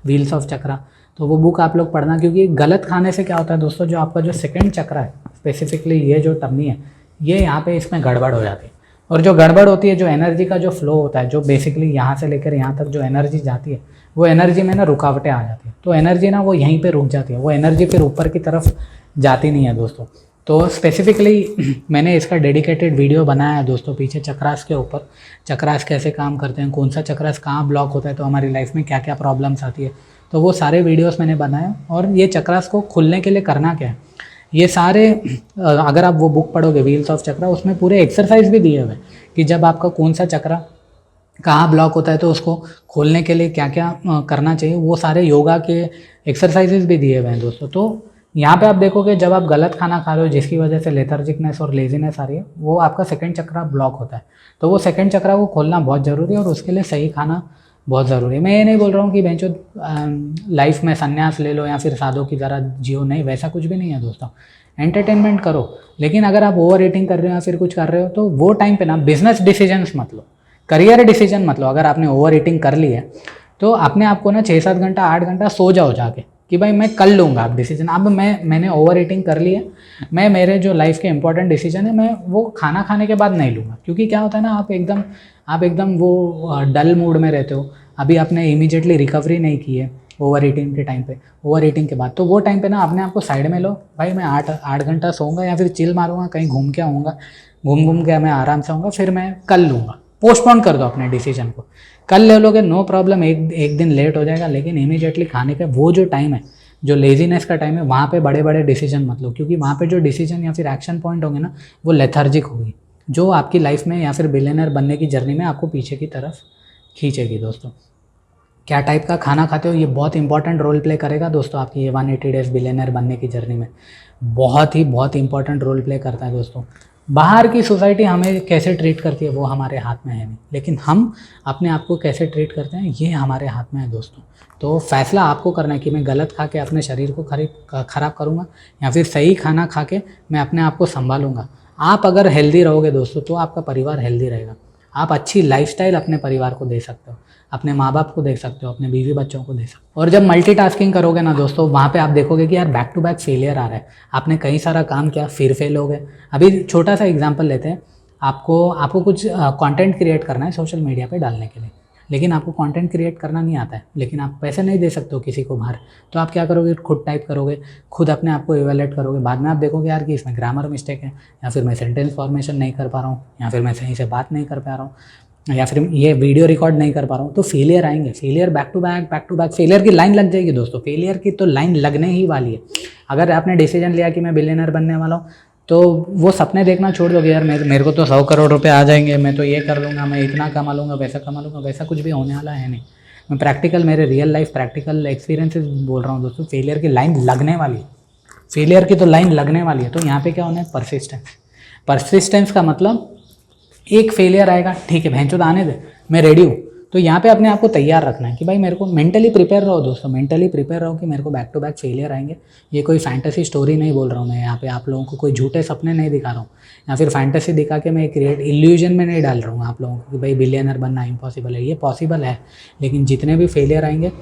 व्हील्स ऑफ चक्रा। तो वो बुक आप लोग पढ़ना, क्योंकि गलत खाने से क्या होता है दोस्तों, जो आपका जो सेकंड चक्रा है स्पेसिफिकली ये जो टर्नी है, ये यहाँ पे इसमें गड़बड़ हो जाती है। और जो गड़बड़ होती है, जो एनर्जी का जो फ्लो होता है, जो बेसिकली यहाँ से लेकर यहाँ तक जो एनर्जी जाती है, वो एनर्जी में ना रुकावटें आ जाती है। तो एनर्जी ना वो यहीं पे रुक जाती है, वो एनर्जी फिर ऊपर की तरफ जाती नहीं है दोस्तों। तो स्पेसिफिकली मैंने इसका डेडिकेटेड वीडियो बनाया है दोस्तों पीछे चक्रास के ऊपर, चक्रास कैसे काम करते हैं, कौन सा चक्रास कहाँ ब्लॉक होता है, तो हमारी लाइफ में क्या क्या प्रॉब्लम्स आती है, तो वो सारे वीडियोस मैंने बनाए। और ये चक्रास को खुलने के लिए करना क्या है, ये सारे अगर आप वो बुक पढ़ोगे व्हील्स ऑफ चक्रा, उसमें पूरे एक्सरसाइज भी दिए हुए कि जब आपका कौन सा चक्रा कहाँ ब्लॉक होता है तो उसको खोलने के लिए क्या क्या करना चाहिए, वो सारे योगा के एक्सरसाइजेज भी दिए हुए हैं दोस्तों। तो यहाँ पे आप देखोगे जब आप गलत खाना खा रहे हो जिसकी वजह से लेथर्जिकनेस और लेजीनेस आ रही है, वो आपका सेकंड चक्रा ब्लॉक होता है। तो वो सेकंड चक्रा को खोलना बहुत ज़रूरी है और उसके लिए सही खाना बहुत ज़रूरी है। मैं ये नहीं बोल रहा हूँ कि बेंचो लाइफ में संन्यास ले लो या फिर साधो की तरह जियो, नहीं, वैसा कुछ भी नहीं है दोस्तों। एंटरटेनमेंट करो, लेकिन अगर आप ओवर ईटिंग कर रहे हो या फिर कुछ कर रहे हो तो वो टाइम पे ना बिजनेस डिसीजंस मत लो, करियर डिसीजन मत लो। अगर आपने ओवर ईटिंग कर ली है तो अपने आप को ना 6-7 घंटा 8 घंटा सो जाओ जाके कि भाई मैं कल लूँगा आप डिसीजन। अब मैंने ओवर ईटिंग कर ली है, मैं मेरे जो लाइफ के इंपॉर्टेंट डिसीजन है मैं वो खाना खाने के बाद नहीं लूँगा। क्योंकि क्या होता है ना, आप एकदम वो डल मूड में रहते हो, अभी आपने इमीडिएटली रिकवरी नहीं की है ओवर ईटिंग के टाइम पे, ओवर ईटिंग के बाद, तो वो टाइम पे ना अपने आप को साइड में लो, भाई मैं 8 घंटा सोऊंगा या फिर चिल मारूंगा, कहीं घूम के आऊँगा, घूम के मैं आराम से आऊँगा, फिर मैं कल लूँगा। पोस्टपोन कर दो अपने डिसीजन को, कल ले लोगे नो प्रॉब्लम, एक दिन लेट हो जाएगा, लेकिन इमीडिएटली खाने का वो जो टाइम है, जो लेजीनेस का टाइम है, वहाँ पे बड़े बड़े डिसीजन मत लो। क्योंकि वहाँ पे जो डिसीजन या फिर एक्शन पॉइंट होंगे ना, वो लेथर्जिक होगी, जो आपकी लाइफ में या फिर बिलियनर बनने की जर्नी में आपको पीछे की तरफ खींचेगी दोस्तों। क्या टाइप का खाना खाते हो, ये बहुत इंपॉर्टेंट रोल प्ले करेगा दोस्तों आपकी ये 180 डेज बिलियनर बनने की जर्नी में, बहुत इंपॉर्टेंट रोल प्ले करता है दोस्तों। बाहर की सोसाइटी हमें कैसे ट्रीट करती है वो हमारे हाथ में है नहीं, लेकिन हम अपने आप को कैसे ट्रीट करते हैं ये हमारे हाथ में है दोस्तों। तो फैसला आपको करना है कि मैं गलत खा के अपने शरीर को ख़राब करूँगा या फिर सही खाना खा के मैं अपने आप को संभालूंगा। आप अगर हेल्दी रहोगे दोस्तों तो आपका परिवार हेल्दी रहेगा, आप अच्छी लाइफस्टाइल अपने परिवार को दे सकते हो, अपने माँ बाप को दे सकते हो, अपने बीवी बच्चों को दे सकते हो। और जब मल्टीटास्किंग करोगे ना दोस्तों, वहाँ पे आप देखोगे कि यार बैक टू बैक फेलियर आ रहा है, आपने कई सारा काम किया फिर फेल हो गए। अभी छोटा सा एग्जांपल लेते हैं, आपको कुछ कंटेंट क्रिएट करना है सोशल मीडिया पे डालने के लिए, लेकिन आपको कंटेंट क्रिएट करना नहीं आता है, लेकिन आप पैसे नहीं दे सकते हो किसी को बाहर, तो आप क्या करोगे, खुद टाइप करोगे, खुद अपने आप को इवैल्यूएट करोगे। बाद में आप देखोगे यार कि इसमें ग्रामर मिस्टेक है, या फिर मैं सेंटेंस फॉर्मेशन नहीं कर पा रहा हूँ, या फिर मैं सही से बात नहीं कर पा रहा हूँ, या फिर ये वीडियो रिकॉर्ड नहीं कर पा रहा हूँ, तो फेलियर आएंगे। Failure back to back failure की लाइन लग जाएगी दोस्तों, फेलियर की तो लाइन लगने ही वाली है। अगर आपने डिसीजन लिया कि मैं बिलियनर बनने वाला हूँ, तो वो सपने देखना छोड़ दोगे, यार मेरे को तो 100 करोड़ रुपए आ जाएंगे, मैं तो ये कर लूँगा, मैं इतना कमा लूँगा, वैसा कमा लूँगा, वैसा कुछ भी होने वाला है नहीं। मैं प्रैक्टिकल, मेरे रियल लाइफ प्रैक्टिकल एक्सपीरियंसेस बोल रहा हूँ दोस्तों, फेलियर की लाइन लगने वाली है, फेलियर की तो लाइन लगने वाली है। तो यहाँ पे क्या होना है, परसिस्टेंस का मतलब एक फेलियर आएगा, ठीक है भैंचोद आने दे, मैं रेडी हूँ। तो यहाँ पे अपने आप को तैयार रखना है कि भाई मेरे को मेंटली प्रिपेयर रहो दोस्तों, मेंटली प्रिपेयर रहो कि मेरे को बैक टू बैक फेलियर आएंगे। ये कोई फैंटेसी स्टोरी नहीं बोल रहा हूँ मैं यहाँ पे, आप लोगों को कोई झूठे सपने नहीं दिखा रहा हूँ, या फिर फैंटेसी दिखा के मैं क्रिएट इल्यूजन में नहीं डाल रहा हूँ आप लोगों को कि भाई बिलियनर बनना इम्पॉसिबल है। ये पॉसिबल है, लेकिन जितने भी फेलियर आएंगे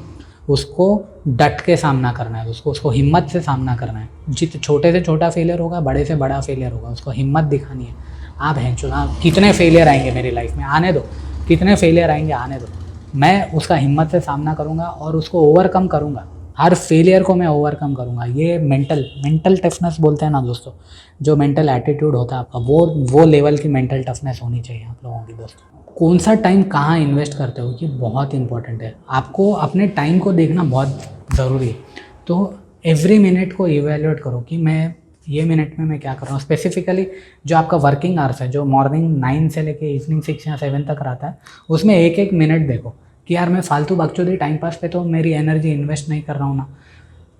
उसको डट के सामना करना है, उसको हिम्मत से सामना करना है। छोटे से छोटा फेलियर होगा, बड़े से बड़ा फेलियर होगा, उसको हिम्मत दिखानी है। आप हैं चुना, कितने फेलियर आएंगे मेरी लाइफ में आने दो, कितने फेलियर आएंगे आने दो, मैं उसका हिम्मत से सामना करूँगा और उसको ओवरकम करूँगा, हर फेलियर को मैं ओवरकम करूँगा। ये मेंटल टफनेस बोलते हैं ना दोस्तों, जो मेंटल एटीट्यूड होता है आपका, वो लेवल की मेंटल टफनेस होनी चाहिए आप लोगों की दोस्तों। कौन सा टाइम कहाँ इन्वेस्ट करते हो ये बहुत इंपॉर्टेंट है, आपको अपने टाइम को देखना बहुत ज़रूरी है। तो एवरी मिनट को इवेल्यूएट करो कि मैं ये मिनट में मैं क्या कर रहा हूँ। स्पेसिफिकली जो आपका वर्किंग आवर्स है, जो मॉर्निंग 9 से लेके इवनिंग 6 या 7 तक रहता है, उसमें एक मिनट देखो कि यार मैं फालतू बकचोदी टाइम पास पे तो मेरी एनर्जी इन्वेस्ट नहीं कर रहा हूँ ना,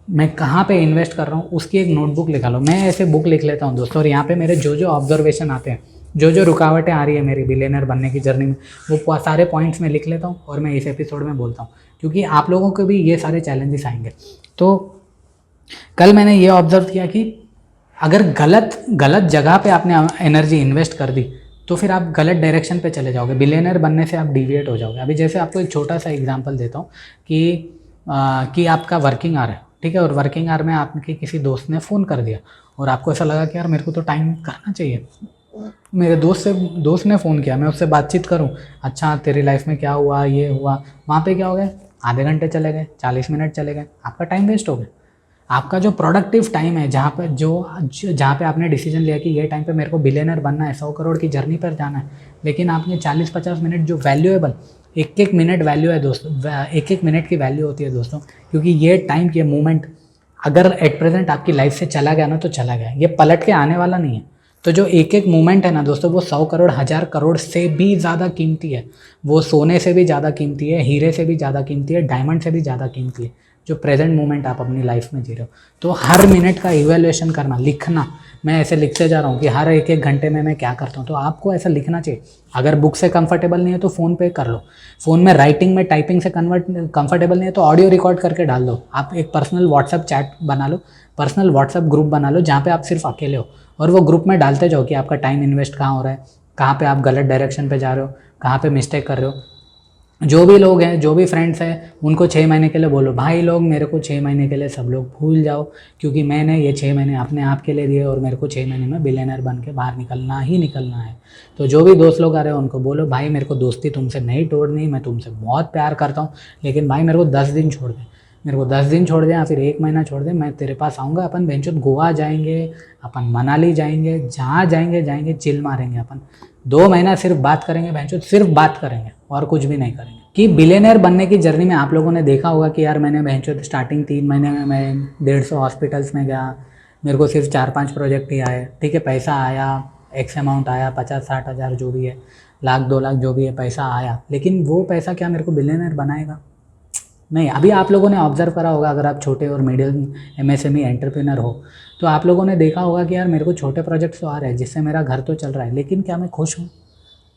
मैं कहाँ पे इन्वेस्ट कर रहा हूँ, उसकी एक नोटबुक लिखा लो। मैं ऐसे बुक लिख लेता हूँ दोस्तों, और यहाँ पे मेरे जो ऑब्जर्वेशन आते हैं, जो रुकावटें आ रही है मेरी बिलियनर बनने की जर्नी में, वो सारे पॉइंट्स में लिख लेता हूँ और मैं इस एपिसोड में बोलता हूँ, क्योंकि आप लोगों को भी ये सारे चैलेंजेस आएंगे। तो कल मैंने ये ऑब्जर्व किया कि अगर गलत गलत जगह पे आपने एनर्जी इन्वेस्ट कर दी तो फिर आप गलत डायरेक्शन पे चले जाओगे, बिलियनर बनने से आप डिविएट हो जाओगे। अभी जैसे आपको एक छोटा सा एग्जांपल देता हूँ कि आपका वर्किंग आवर है, ठीक है, और वर्किंग आवर में आपके किसी दोस्त ने फ़ोन कर दिया और आपको ऐसा लगा कि यार मेरे को तो टाइम करना चाहिए, मेरे दोस्त ने फ़ोन किया, मैं उससे बातचीत करूं, अच्छा तेरी लाइफ में क्या हुआ, ये हुआ, वहाँ पे क्या हो गया, आधे घंटे चले गए, 40 मिनट चले गए, आपका टाइम वेस्ट हो गया। आपका जो प्रोडक्टिव टाइम है, जहाँ पे आपने डिसीजन लिया कि ये टाइम पे मेरे को बिलियनर बनना है, 100 करोड़ की जर्नी पर जाना है, लेकिन आपने 40-50 मिनट जो वैल्यूएबल, एक एक मिनट वैल्यू है दोस्तों, एक एक मिनट की वैल्यू होती है दोस्तों, क्योंकि ये टाइम, ये मोमेंट अगर एट प्रेजेंट आपकी लाइफ से चला गया ना तो चला गया, ये पलट के आने वाला नहीं है। तो जो एक एक मोमेंट है ना दोस्तों, वो 100 करोड़ 1000 करोड़ से भी ज़्यादा कीमती है, वो सोने से भी ज़्यादा कीमती है, हीरे से भी ज़्यादा कीमती है, डायमंड से भी ज़्यादा कीमती है, जो प्रेजेंट मोमेंट आप अपनी लाइफ में जी रहे हो। तो हर मिनट का इवैल्यूएशन करना, लिखना, मैं ऐसे लिखते जा रहा हूँ कि हर एक एक घंटे में मैं क्या करता हूँ, तो आपको ऐसा लिखना चाहिए। अगर बुक से कंफर्टेबल नहीं है तो फ़ोन पे कर लो, फ़ोन में राइटिंग में टाइपिंग से कंफर्टेबल नहीं है तो ऑडियो रिकॉर्ड करके डाल दो। आप एक पर्सनल व्हाट्सएप चैट बना लो, पर्सनल व्हाट्सएप ग्रुप बना लो जहाँ पे आप सिर्फ अकेले हो, और वो ग्रुप में डालते जाओ कि आपका टाइम इन्वेस्ट कहाँ हो रहा है, कहाँ पे आप गलत डायरेक्शन पे जा रहे हो, कहाँ पे मिस्टेक कर रहे हो। जो भी लोग हैं, जो भी फ्रेंड्स हैं, उनको 6 महीने के लिए बोलो, भाई लोग मेरे को 6 महीने के लिए सब लोग भूल जाओ, क्योंकि मैंने ये 6 महीने अपने आप के लिए दिए और मेरे को 6 महीने में बिलियनर बन के बाहर निकलना ही निकलना है। तो जो भी दोस्त लोग आ रहे हैं उनको बोलो, भाई मेरे को दोस्ती तुमसे नहीं तोड़नी, मैं तुमसे बहुत प्यार करता हूँ, लेकिन भाई मेरे को 10 दिन छोड़ दे, मेरे को 10 दिन छोड़ दे या फिर 1 महीना छोड़ दे, मैं तेरे पास आऊँगा, अपन बेंचों गोवा जाएंगे, अपन मनाली जाएंगे, जहाँ जाएंगे चिल मारेंगे, अपन 2 महीना सिर्फ बात करेंगे, बेंचों सिर्फ बात करेंगे और कुछ भी नहीं करेंगे। कि बिलियनर बनने की जर्नी में आप लोगों ने देखा होगा कि यार मैंने बेंचों स्टार्टिंग 3 महीने में मैं 150 हॉस्पिटल्स में गया, मेरे को सिर्फ 4-5 प्रोजेक्ट ही आए, ठीक है, पैसा आया, एक्स अमाउंट आया, 50-60 हज़ार जो भी है, लाख 2 लाख जो भी है, पैसा आया, लेकिन वो पैसा क्या मेरे को बिलियनर बनाएगा? नहीं। अभी आप लोगों ने ऑब्जर्व करा होगा, अगर आप छोटे और मिडिल MSME एंटरप्रेन्योर हो तो आप लोगों ने देखा होगा कि यार मेरे को छोटे प्रोजेक्ट्स तो आ रहे हैं जिससे मेरा घर तो चल रहा है, लेकिन क्या मैं खुश हूँ?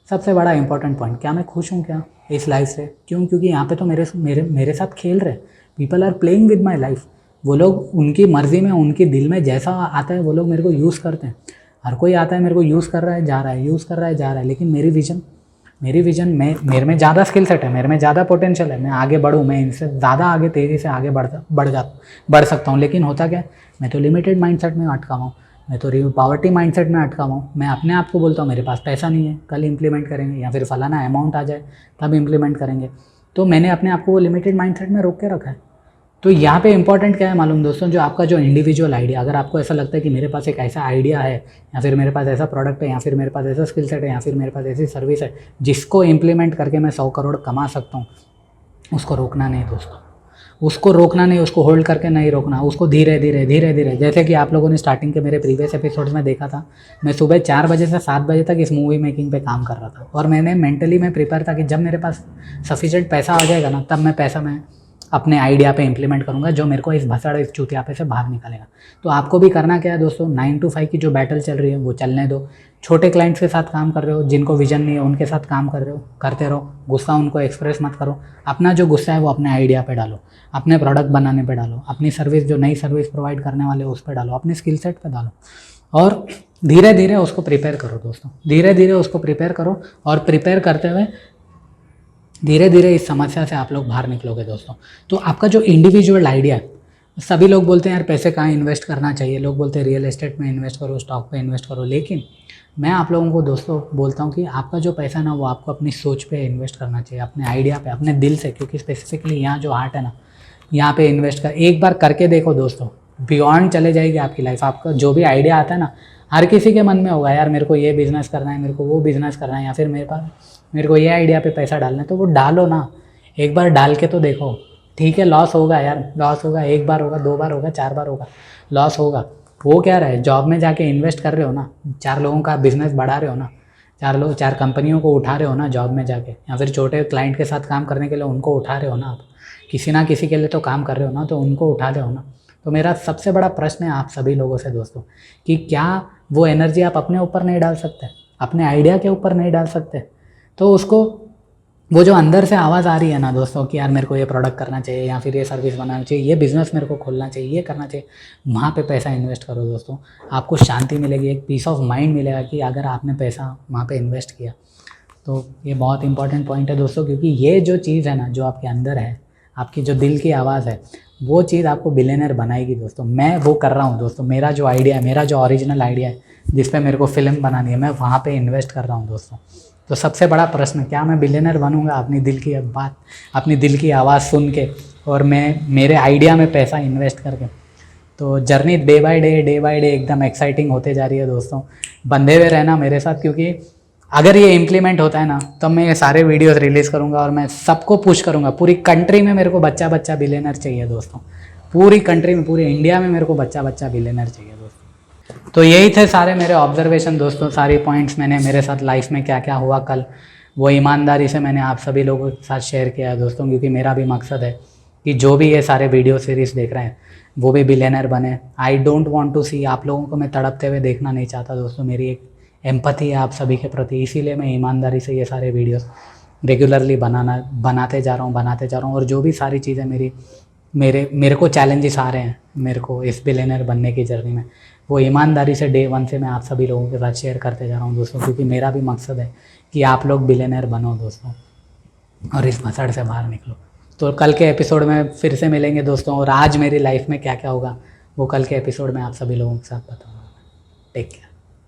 सबसे बड़ा इंपॉर्टेंट पॉइंट, क्या मैं खुश हूँ क्या इस लाइफ से? क्यों? क्योंकि यहाँ पे तो मेरे साथ खेल रहे, people are playing with my life. वो लोग उनकी मर्ज़ी में, उनके दिल में जैसा आता है वो लोग मेरे को यूज़ करते हैं। हर कोई आता है मेरे को यूज़ कर रहा है, जा रहा है, यूज़ कर रहा है, जा रहा है, लेकिन मेरी विजन मेरे में ज़्यादा स्किल सेट है, मेरे में ज़्यादा पोटेंशियल है, मैं आगे बढ़ूँ, मैं इनसे ज़्यादा आगे तेज़ी से आगे बढ़ सकता हूँ। लेकिन होता क्या है, मैं तो लिमिटेड माइंडसेट में अटका हुआ हूँ, मैं तो पॉवर्टी माइंडसेट में अटका हुआ हूँ। मैं अपने आप को बोलता हूँ मेरे पास पैसा नहीं है, कल इम्प्लीमेंट करेंगे, या फिर फलाना अमाउंट आ जाए तब इम्प्लीमेंट करेंगे। तो मैंने अपने आप को वो लिमिटेड माइंडसेट में रोक के रखा है। तो यहाँ पे इंपॉर्टेंट क्या है मालूम दोस्तों, जो आपका जो इंडिविजुअल आइडिया, अगर आपको ऐसा लगता है कि मेरे पास एक ऐसा आइडिया है, या फिर मेरे पास ऐसा प्रोडक्ट है, या फिर मेरे पास ऐसा स्किल सेट है, या फिर मेरे पास ऐसी सर्विस है जिसको इम्प्लीमेंट करके मैं 100 करोड़ कमा सकता हूँ, उसको रोकना नहीं दोस्तों, उसको रोकना नहीं, उसको होल्ड करके नहीं रोकना, उसको धीरे धीरे, जैसे कि आप लोगों ने स्टार्टिंग के मेरे प्रीवियस एपिसोड्स में देखा था, मैं सुबह 4 बजे से 7 बजे तक इस मूवी मेकिंग पे काम कर रहा था, और मैंने मेंटली मैं प्रिपेयर था कि जब मेरे पास सफिशिएंट पैसा आ जाएगा ना, तब मैं अपने आइडिया पे इंप्लीमेंट करूँगा जो मेरे को इस भसड़, इस चूतियापे से बाहर निकालेगा। तो आपको भी करना क्या है दोस्तों, 9 to 5 की जो बैटल चल रही है वो चलने दो। छोटे क्लाइंट्स के साथ काम कर रहे हो, जिनको विजन नहीं है उनके साथ काम कर रहे हो, करते रहो, गुस्सा उनको एक्सप्रेस मत करो, अपना जो गुस्सा है वो अपने आइडिया पे डालो, अपने प्रोडक्ट बनाने पे डालो, अपनी सर्विस, जो नई सर्विस प्रोवाइड करने वाले उस पर डालो, अपने स्किल सेट पे डालो, और धीरे धीरे उसको प्रिपेयर करो दोस्तों, धीरे धीरे उसको प्रिपेयर करो, और प्रिपेयर करते हुए धीरे धीरे इस समस्या से आप लोग बाहर निकलोगे दोस्तों। तो आपका जो इंडिविजुअल आइडिया है, सभी लोग बोलते हैं यार पैसे कहाँ इन्वेस्ट करना चाहिए, लोग बोलते हैं रियल एस्टेट में इन्वेस्ट करो, स्टॉक पे इन्वेस्ट करो, लेकिन मैं आप लोगों को दोस्तों बोलता हूँ कि आपका जो पैसा ना वो आपको अपनी सोच पे इन्वेस्ट करना चाहिए, अपने आइडिया पे, अपने दिल से, क्योंकि स्पेसिफिकली यहाँ जो हार्ट है ना, यहाँ पे इन्वेस्ट कर, एक बार करके देखो दोस्तों, बियॉन्ड चले जाएगी आपकी लाइफ। आपका जो भी आइडिया आता है ना, हर किसी के मन में होगा यार मेरे को ये बिज़नेस करना है, मेरे को वो बिज़नेस करना है, या फिर मेरे को ये आइडिया पे पैसा डालना है, तो वो डालो ना, एक बार डाल के तो देखो। ठीक है, लॉस होगा यार, लॉस होगा, 1 बार होगा, 2 बार होगा, 4 बार होगा, लॉस होगा। वो क्या रहा है, जॉब में जाके इन्वेस्ट कर रहे हो ना, 4 लोगों का बिजनेस बढ़ा रहे हो ना, 4 कंपनियों को उठा रहे हो ना जॉब में जाके, या फिर छोटे क्लाइंट के साथ काम करने के लिए उनको उठा रहे हो ना, आप किसी ना किसी के लिए तो काम कर रहे हो ना, तो उनको उठा रहे हो ना। तो मेरा सबसे बड़ा प्रश्न है आप सभी लोगों से दोस्तों, कि क्या वो एनर्जी आप अपने ऊपर नहीं डाल सकते, अपने आइडिया के ऊपर नहीं डाल सकते? तो उसको वो जो अंदर से आवाज़ आ रही है ना दोस्तों कि यार मेरे को ये प्रोडक्ट करना चाहिए या फिर ये सर्विस बनाना चाहिए, ये बिज़नेस मेरे को खोलना चाहिए, ये करना चाहिए, वहाँ पे पैसा इन्वेस्ट करो दोस्तों। आपको शांति मिलेगी, एक पीस ऑफ माइंड मिलेगा कि अगर आपने पैसा वहाँ पे इन्वेस्ट किया। तो ये बहुत इंपॉर्टेंट पॉइंट है दोस्तों, क्योंकि ये जो चीज़ है ना जो आपके अंदर है, आपकी जो दिल की आवाज़ है, वो चीज़ आपको बिलियनर बनाएगी दोस्तों। मैं वो कर रहा हूँ दोस्तों, मेरा जो आइडिया है, मेरा जो ओरिजिनल आइडिया है जिस पे मेरे को फ़िल्म बनानी है, मैं वहाँ पे इन्वेस्ट कर रहा हूँ दोस्तों। तो सबसे बड़ा प्रश्न, क्या मैं बिलियनर बनूँगा अपनी दिल की बात, अपनी दिल की आवाज़ सुन के और मैं मेरे आइडिया में पैसा इन्वेस्ट करके? तो जर्नी डे बाय डे एकदम एक्साइटिंग होते जा रही है दोस्तों। बंधे हुए रहना मेरे साथ, क्योंकि अगर ये इम्प्लीमेंट होता है ना तब मैं ये सारे वीडियोस रिलीज़ करूँगा और मैं सबको पुश करूँगा। पूरी कंट्री में मेरे को बच्चा बच्चा बिलियनर चाहिए दोस्तों, पूरी कंट्री में, पूरे इंडिया में मेरे को बच्चा बच्चा बिलियनर चाहिए दोस्तों। तो यही थे सारे मेरे ऑब्जर्वेशन दोस्तों, सारी पॉइंट्स मैंने मेरे साथ लाइफ में क्या क्या हुआ कल, वो ईमानदारी से मैंने आप सभी लोगों के साथ शेयर किया है दोस्तों, क्योंकि मेरा भी मकसद है कि जो भी ये सारे वीडियो सीरीज़ देख रहे हैं वो भी बिलियनर बने। आई डोंट वांट टू सी, आप लोगों को मैं तड़पते हुए देखना नहीं चाहता दोस्तों। मेरी एक एम्पैथी है आप सभी के प्रति, इसीलिए मैं ईमानदारी से ये सारे वीडियोस रेगुलरली बनाते जा रहा हूँ। और जो भी सारी चीज़ें मेरे को चैलेंजेस आ रहे हैं मेरे को इस बिलियनर बनने की जर्नी में, वो ईमानदारी से डे 1 से मैं आप सभी लोगों के साथ शेयर करते जा रहा हूँ दोस्तों, क्योंकि मेरा भी मकसद है कि आप लोग बिलियनर बनो दोस्तों और इस भसड़ से बाहर निकलो। तो कल के एपिसोड में फिर से मिलेंगे दोस्तों, और आज मेरी लाइफ में क्या क्या होगा वो कल के एपिसोड में आप सभी लोगों के साथ बताऊँगा। Take care.